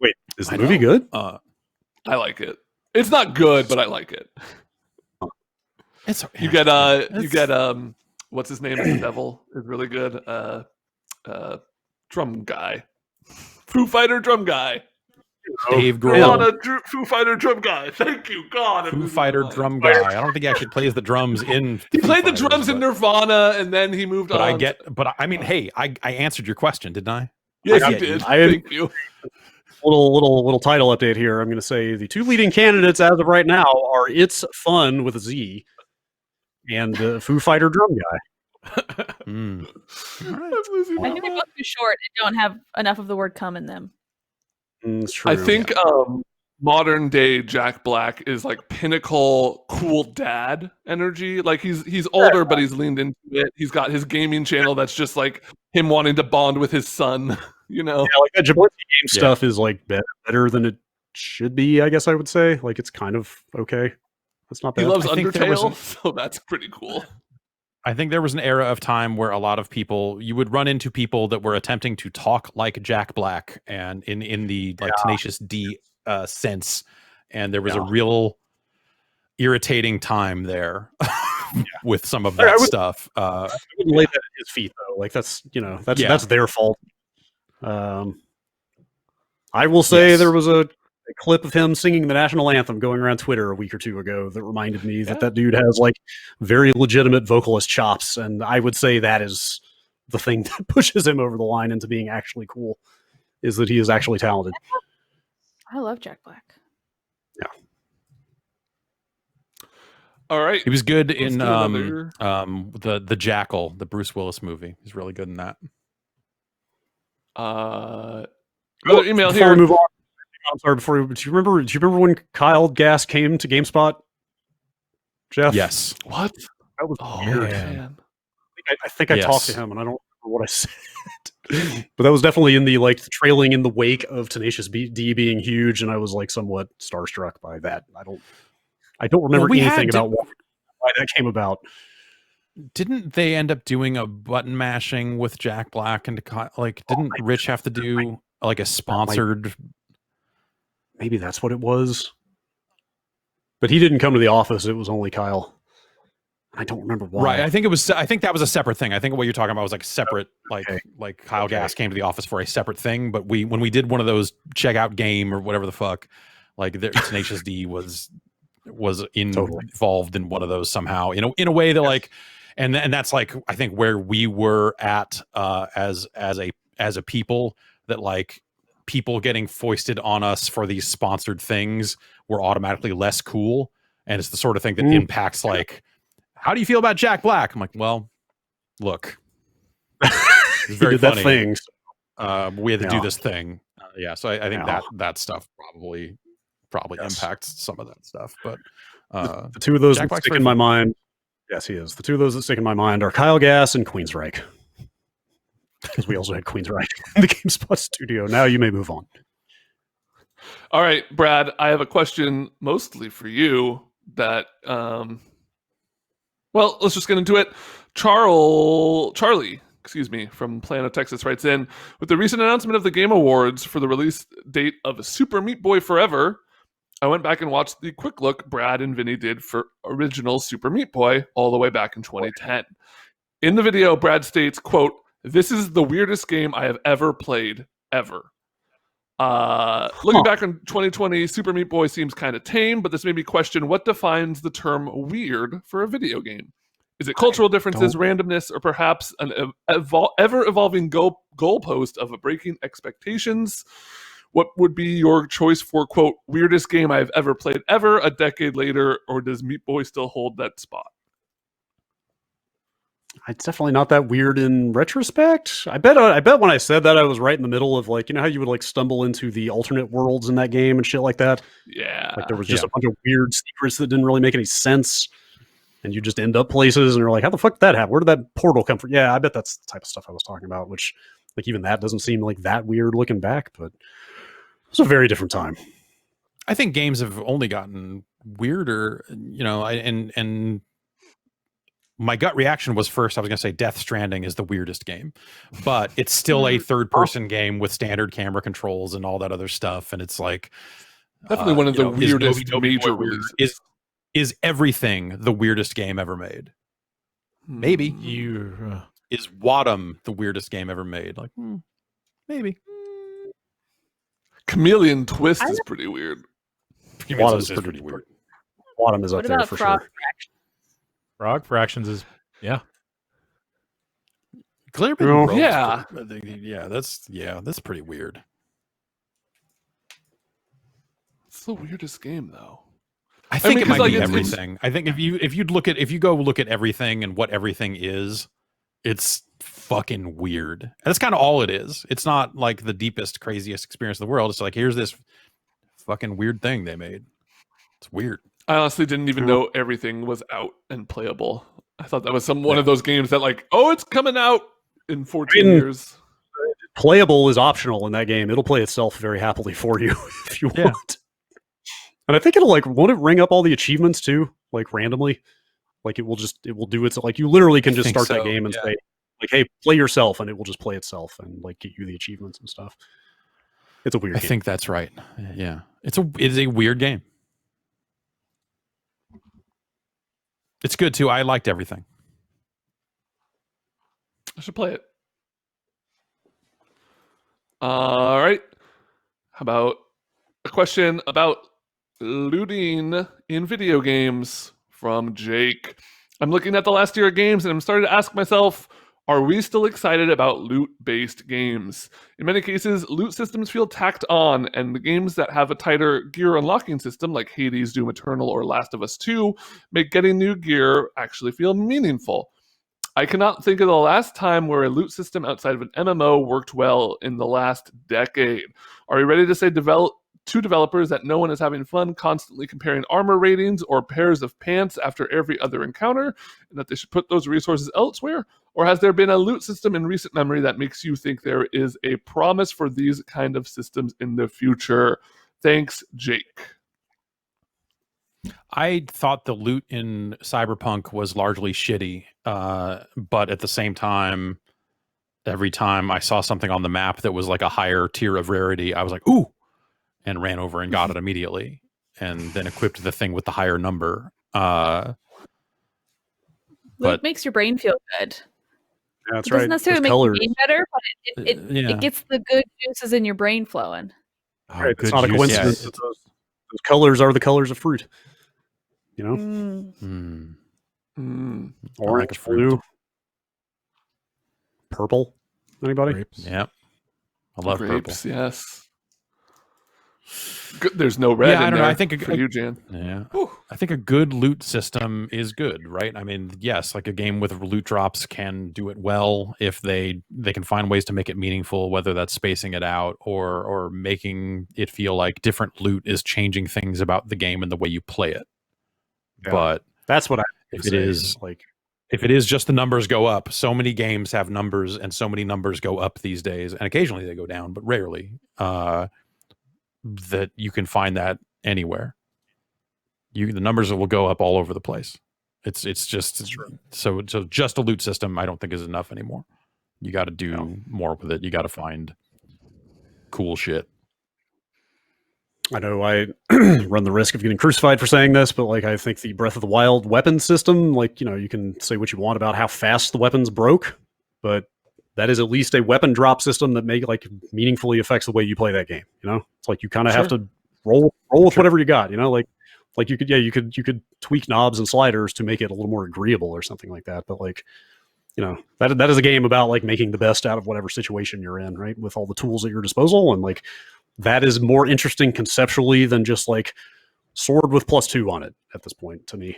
Wait, is the I movie know. good? I like it. It's not good, but I like it. It's You get what's his name? The devil is really good. Drum guy, Foo Fighter drum guy. Dave Nirvana Grohl, Foo Fighter drum guy. Thank you, God. I'm Foo losing Fighter my mind. drum guy. I don't think he actually plays the drums in. He Foo played the Fighters, drums in but- Nirvana, and then he moved But on. I mean, hey, I answered your question, didn't I? Yes, I you get you. did. I- Thank you. Little title update here. I'm going to say the two leading candidates as of right now are It's Fun with a Z and Foo Fighter drum guy. Mm. I'm losing I my think they're mind. both too short and don't have enough of the word "come" in them. It's true. I think modern day Jack Black is like pinnacle cool dad energy. Like he's older, but he's leaned into it. He's got his gaming channel that's just like him wanting to bond with his son. You know, Yeah, like that Jablonski game Yeah. stuff is like better than it should be. I guess I would say like it's kind of okay. That's not he bad. loves I think there was Undertale, so that's pretty cool. I think there was an era of time where a lot of people, you would run into people that were attempting to talk like Jack Black and in the like Tenacious D sense, and there was a real irritating time there with some of that stuff. I wouldn't lay that at his feet though. Like that's that's their fault. I will say there was a clip of him singing the national anthem going around Twitter a week or two ago that reminded me that dude has like very legitimate vocalist chops, and I would say that is the thing that pushes him over the line into being actually cool, is that he is actually talented. I love Jack Black. All right, He was good Let's in do another- the Jackal, the Bruce Willis movie. He's really good in that. Another email Before here. we move on, I'm sorry. Do you remember when Kyle Gass came to GameSpot? Jeff, Yes. What? that was Oh weird. man. I think I Yes. talked to him, and I don't remember what I said. But that was definitely in the like trailing in the wake of Tenacious D being huge, and I was like somewhat starstruck by that. I don't remember we had anything to- about why that came about. Didn't they end up doing a button mashing with Jack Black and like didn't Rich have to do like a sponsored? Maybe that's what it was. But he didn't come to the office. It was only Kyle. I don't remember why. Right. I think that was a separate thing. I think what you're talking about was like separate, Okay. like Kyle Gass came to the office for a separate thing. But when we did one of those checkout game or whatever the fuck, like Tenacious D was involved in one of those somehow in a way that like, and that's like I think where we were at as a people, that like people getting foisted on us for these sponsored things were automatically less cool, and it's the sort of thing that impacts like, how do you feel about Jack Black? I'm like, well, look, it's very he did funny. that thing. We had to do Yeah. this thing. So I think Yeah. that stuff probably Yes. impacts some of that stuff. But The two of those Jack that Black's stick very in my funny. mind. Yes, he is. The two of those that stick in my mind are Kyle Gass and Queensryche. Because we also had Queensryche in the GameSpot studio. Now you may move on. All right, Brad, I have a question mostly for you that well, let's just get into it. Charlie, from Plano, Texas writes in, with the recent announcement of the Game Awards for the release date of Super Meat Boy Forever, I went back and watched the quick look Brad and Vinny did for original Super Meat Boy all the way back in 2010. In the video, Brad states, quote, "This is the weirdest game I have ever played, ever." Looking back on 2020, Super Meat Boy seems kind of tame, but this made me question what defines the term weird for a video game. Is it cultural differences, randomness, or perhaps an ever-evolving goalpost of breaking expectations? What would be your choice for, quote, weirdest game I've ever played ever a decade later, or does Meat Boy still hold that spot? It's definitely not that weird in retrospect. I bet when I said that I was right in the middle of like, you know how you would like stumble into the alternate worlds in that game and shit like that? Yeah. Like there was just a bunch of weird secrets that didn't really make any sense. And you just end up places and you're like, how the fuck did that happen? Where did that portal come from? Yeah, I bet that's the type of stuff I was talking about, which like even that doesn't seem like that weird looking back, but it was a very different time. I think games have only gotten weirder, and my gut reaction was first I was going to say Death Stranding is the weirdest game, but it's still a third-person game with standard camera controls and all that other stuff, and it's like definitely one of the weirdest major Boy releases. Is everything the weirdest game ever made? Maybe. Is Wadham the weirdest game ever made? Like maybe. Chameleon Twist is pretty weird. Bottom is pretty weird. Bottom is up What there about for frog sure. fraction? Frog fractions is Glare No. Rogue's Yeah. that's pretty weird. It's the weirdest game, though. I think mean, it 'cause, might like, be it's- everything. I think if you go look at everything and what everything is, it's fucking weird. And that's kind of all it is. It's not like the deepest, craziest experience in the world. It's like, here's this fucking weird thing they made. It's weird. I honestly didn't even know everything was out and playable. I thought that was one of those games that like, oh, it's coming out in 14 years. Playable is optional in that game. It'll play itself very happily for you if you want. And I think won't it ring up all the achievements too, like randomly? Like it will do its, like you literally can just start that game and say, like, hey, play yourself, and it will just play itself and like get you the achievements and stuff. It's a weird game. I think that's right. Yeah. It is a weird game. It's good too. I liked everything. I should play it. All right. How about a question about looting in video games from Jake? I'm looking at the last year of games and I'm starting to ask myself, are we still excited about loot-based games? In many cases, loot systems feel tacked on, and the games that have a tighter gear unlocking system, like Hades, Doom Eternal, or Last of Us 2, make getting new gear actually feel meaningful. I cannot think of the last time where a loot system outside of an MMO worked well in the last decade. Are you ready to say to developers that no one is having fun constantly comparing armor ratings or pairs of pants after every other encounter, and that they should put those resources elsewhere? Or has there been a loot system in recent memory that makes you think there is a promise for these kind of systems in the future? Thanks, Jake. I thought the loot in Cyberpunk was largely shitty, but at the same time, every time I saw something on the map that was like a higher tier of rarity, I was like, ooh, and ran over and got it immediately, and then equipped the thing with the higher number. Loot makes your brain feel good. Yeah, that's It doesn't right. necessarily Those make colors. the game better, but it gets the good juices in your brain flowing. Right, it's good not a juice. coincidence that those colors are the colors of fruit. You know, orange, like fruit. blue, purple. Anybody? grapes. Yeah, I love Grapes, purple. yes. Good. There's no red Yeah, I in don't know. there I think for you, Jan. Yeah, I think a good loot system is good, right? I mean, yes, like a game with loot drops can do it well if they can find ways to make it meaningful, whether that's spacing it out or making it feel like different loot is changing things about the game and the way you play it. Yeah. But That's what I if would it say, is like. if it is just the numbers go up, so many games have numbers and so many numbers go up these days, and occasionally they go down, but rarely. That you can find that anywhere. The numbers will go up all over the place. It's just so just a loot system I don't think is enough anymore. You got to do more with it. You got to find cool shit. I know I run the risk of getting crucified for saying this, but like I think the Breath of the Wild weapon system, like, you know, you can say what you want about how fast the weapons broke, but that is at least a weapon drop system that meaningfully affects the way you play that game. You know, it's like you kind of have to roll with whatever you got. You know, like you could tweak knobs and sliders to make it a little more agreeable or something like that. But like, you know, that is a game about like making the best out of whatever situation you're in, right? With all the tools at your disposal, and like that is more interesting conceptually than just like sword with +2 on it at this point to me.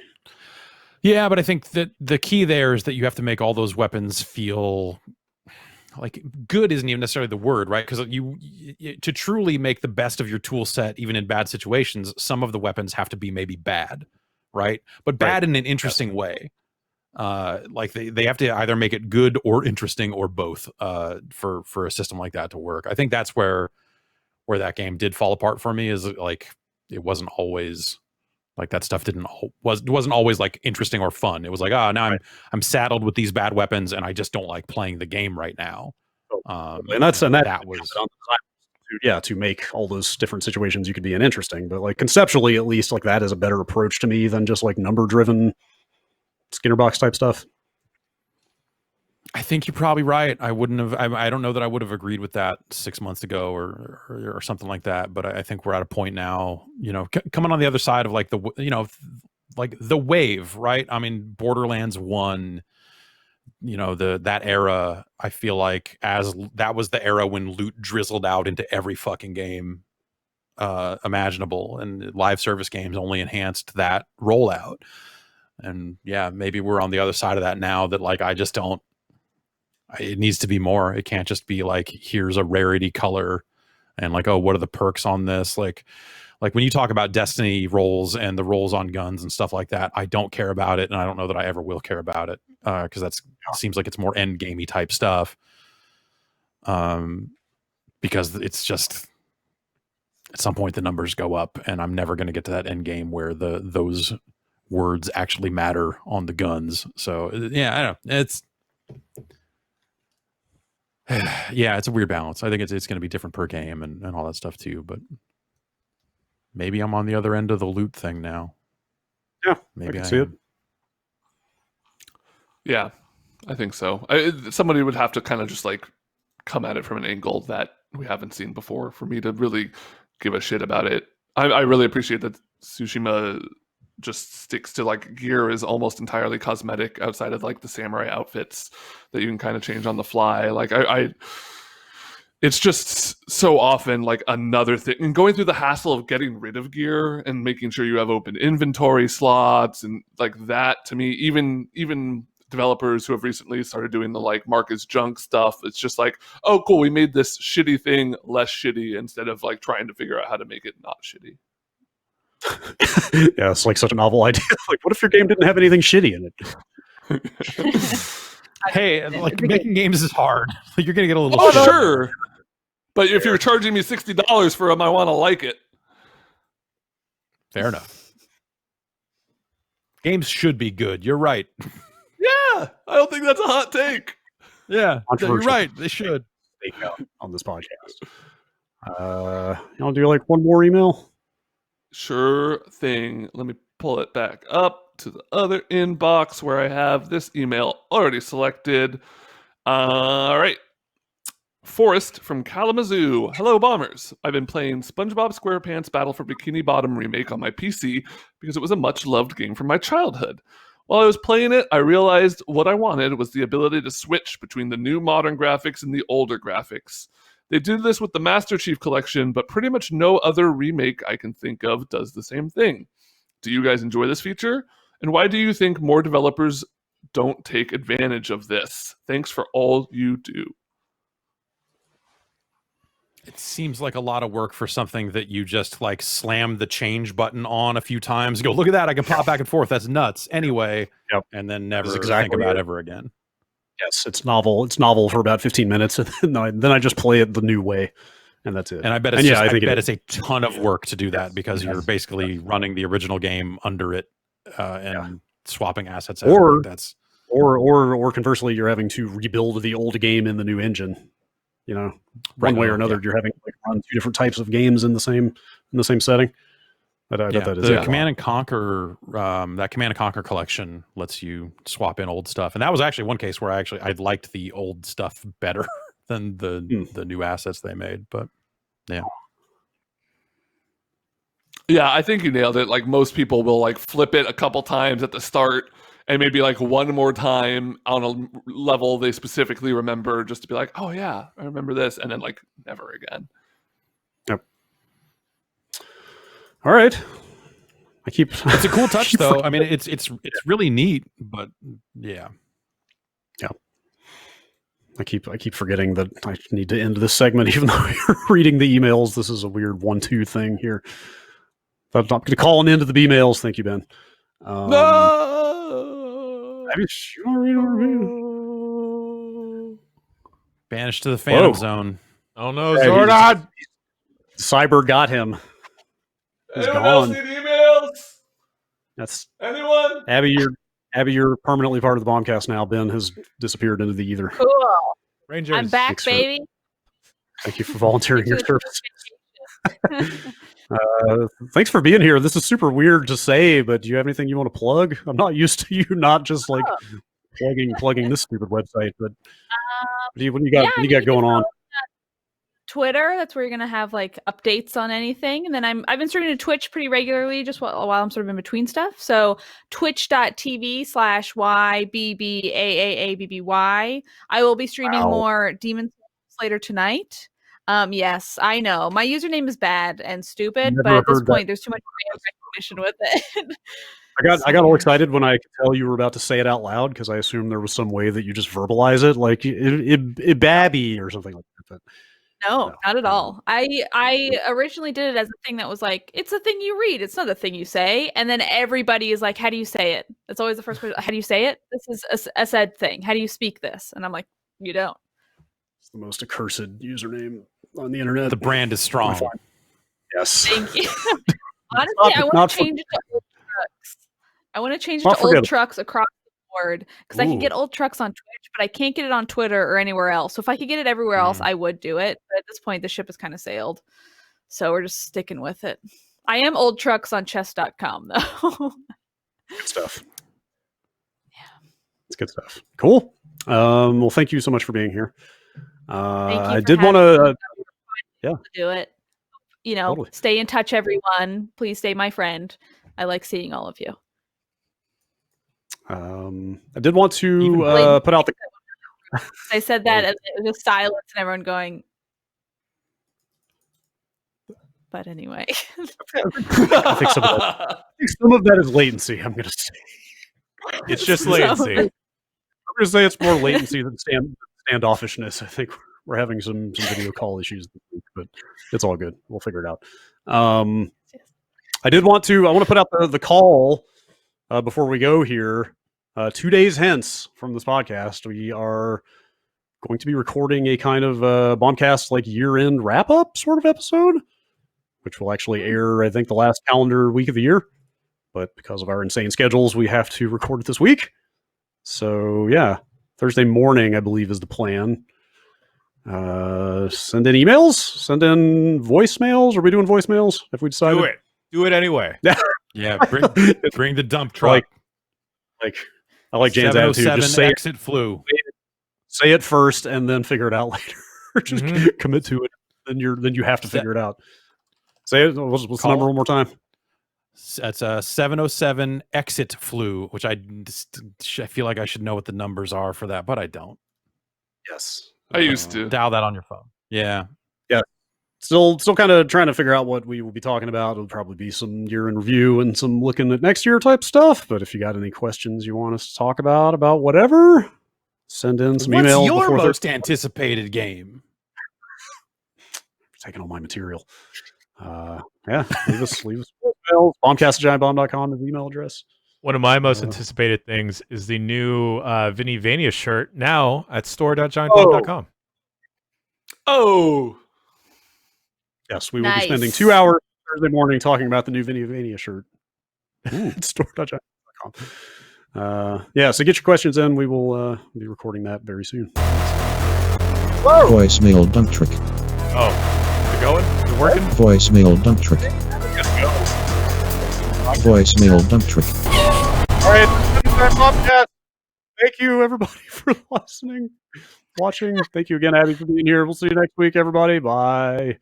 Yeah, but I think that the key there is that you have to make all those weapons feel like good isn't even necessarily the word, right? Because you to truly make the best of your tool set, even in bad situations, some of the weapons have to be maybe bad, right? But bad in an interesting way. Like they have to either make it good or interesting or both for a system like that to work. I think that's where that game did fall apart for me, is like it wasn't always like that stuff wasn't always like interesting or fun. It was like, now I'm saddled with these bad weapons and I just don't like playing the game right now. And that was to make all those different situations you could be in interesting. But like conceptually, at least, like that is a better approach to me than just like number driven Skinner box type stuff. I think you're probably right. I wouldn't have. I don't know that I would have agreed with that 6 months ago or something like that. But I think we're at a point now. Coming on the other side of like like the wave, right? I mean, Borderlands 1. That era. I feel like that was the era when loot drizzled out into every fucking game imaginable, and live service games only enhanced that rollout. And yeah, maybe we're on the other side of that now. That like I just don't. It needs to be more. It can't just be like, here's a rarity color and like, oh, what are the perks on this? Like when you talk about Destiny rolls and the rolls on guns and stuff like that, I don't care about it. And I don't know that I ever will care about it because seems like it's more end gamey type stuff. Because it's just at some point the numbers go up and I'm never going to get to that end game where those words actually matter on the guns. So yeah, I don't know. It's a weird balance. I think it's going to be different per game and all that stuff too. But maybe I'm on the other end of the loot thing now. Yeah, maybe I can see it. Yeah, I think so. Somebody would have to kind of just like come at it from an angle that we haven't seen before for me to really give a shit about it. I really appreciate that Tsushima just sticks to like gear is almost entirely cosmetic outside of like the samurai outfits that you can kind of change on the fly. Like it's just so often like another thing, and going through the hassle of getting rid of gear and making sure you have open inventory slots and like that. To me, even developers who have recently started doing the like mark as junk stuff, it's just like, oh cool, we made this shitty thing less shitty instead of like trying to figure out how to make it not shitty. Yeah, it's like such a novel idea. Like, what if your game didn't have anything shitty in it? Hey, like making games is hard. Like you're gonna get a little. Oh sure, but if you're charging me $60 for them, I want to like it. Fair enough. Games should be good. You're right. Yeah, I don't think that's a hot take. Yeah, you're right. They should. On this podcast. You want to do like one more email? Sure thing. Let me pull it back up to the other inbox where I have this email already selected. All right. Forrest from Kalamazoo. Hello, Bombers. I've been playing SpongeBob SquarePants Battle for Bikini Bottom remake on my PC because it was a much-loved game from my childhood. While I was playing it, I realized what I wanted was the ability to switch between the new modern graphics and the older graphics. They did this with the Master Chief Collection, but pretty much no other remake I can think of does the same thing. Do you guys enjoy this feature? And why do you think more developers don't take advantage of this? Thanks for all you do. It seems like a lot of work for something that you just like slam the change button on a few times. You go, look at that, I can pop back and forth. That's nuts. Anyway, yep. And then never think about it ever again. Yes, it's novel. It's novel for about 15 minutes, and then I just play it the new way, and that's it. And I bet it's I bet it's a ton of work to do that because you're basically running the original game under it and swapping assets. Or conversely, you're having to rebuild the old game in the new engine. One way or another, you're having to like run two different types of games in the same setting. That is the Command and Conquer, that Command and Conquer collection lets you swap in old stuff, and that was actually one case where I liked the old stuff better than the new assets they made. But yeah, I think you nailed it. Like most people will like flip it a couple times at the start, and maybe like one more time on a level they specifically remember, just to be like, oh yeah, I remember this, and then like never again. Yep. All right. It's a cool touch though. I mean, it's really neat, but yeah. Yeah. I keep forgetting that I need to end this segment, even though you're reading the emails. This is a weird 1-2 thing here. I'm not going to call an end to the B-mails. Thank you, Ben. No. Banished to the Phantom Zone. Oh no, Zordon! Cyber got him. He's Anyone gone. else need emails? That's anyone. Abby, you're permanently part of the Bombcast now. Ben has disappeared into the ether. Cool. Rangers. I'm back, baby. Thank you for volunteering your service. Thanks for being here. This is super weird to say, but do you have anything you want to plug? I'm not used to you not just like plugging this stupid website. But what do you got? Yeah, what do you I mean, got you going can on? follow Twitter. That's where you're gonna have like updates on anything. And then I've been streaming to Twitch pretty regularly, just while I'm sort of in between stuff. So twitch.tv/YBBAAABBY. I will be streaming more Demon Souls later tonight. Yes, I know my username is bad and stupid, Never but at this heard that. point, there's too much brand recognition with it. I got all excited when I could tell you were about to say it out loud because I assumed there was some way that you just verbalize it, like it babby or something like that. No, not at all. I originally did it as a thing that was like, it's a thing you read. It's not a thing you say. And then everybody is like, how do you say it? It's always the first person. How do you say it? This is a said thing. How do you speak this? And I'm like, you don't. It's the most accursed username on the internet. The brand is strong. Yes. Thank you. Honestly, I want to change it to old trucks. I want to change it to old trucks across the board because I can get old trucks on Twitch, but I can't get it on Twitter or anywhere else. So if I could get it everywhere else, I would do it. But at this point, the ship has kind of sailed. So we're just sticking with it. I am old trucks on chess.com though. Good stuff. Yeah. It's good stuff. Cool. Well, thank you so much for being here. I did want to do it. You know, stay in touch, everyone. Please stay my friend. I like seeing all of you. I did want to put out the. I said that and it was just silence and everyone going. But anyway, I think some of that is latency. I'm going to say it's just latency. I'm going to say it's more latency than standoffishness. I think we're having some video call issues this week, but it's all good. We'll figure it out. I want to put out the call before we go here. 2 days hence from this podcast, we are going to be recording a kind of Bombcast like year-end wrap-up sort of episode, which will actually air, I think, the last calendar week of the year. But because of our insane schedules, we have to record it this week. So yeah, Thursday morning, I believe, is the plan. Send in emails, send in voicemails. Are we doing voicemails? If we decided, do it anyway. Yeah, bring the dump truck. I like Jan's attitude. Just say exit flu. Say it first, and then figure it out later. Just commit to it. Then you have to figure it out. Say it. What's the number one more time? That's a 707 exit flu, which I feel like I should know what the numbers are for that, but I don't. Yes, I used to dial that on your phone. Yeah. Still kind of trying to figure out what we will be talking about. It'll probably be some year in review and some looking at next year type stuff. But if you got any questions you want us to talk about whatever, send in some emails. What's your most anticipated game? Taking all my material. Leave us emails. Bombcast@giantbomb.com is the email address. One of my most anticipated things is the new Vinny Vania shirt now at store.giantbomb.com. Oh. Yes, we will be spending 2 hours Thursday morning talking about the new Vinny Vania shirt. Store.giantbomb.com. So get your questions in. We will be recording that very soon. Whoa! Voicemail dump trick. Oh, is it going? Is it working? Voicemail dump trick. Voicemail dump trick. All right, this is our podcast. Thank you, everybody, for listening, watching. Thank you again, Abby, for being here. We'll see you next week, everybody. Bye.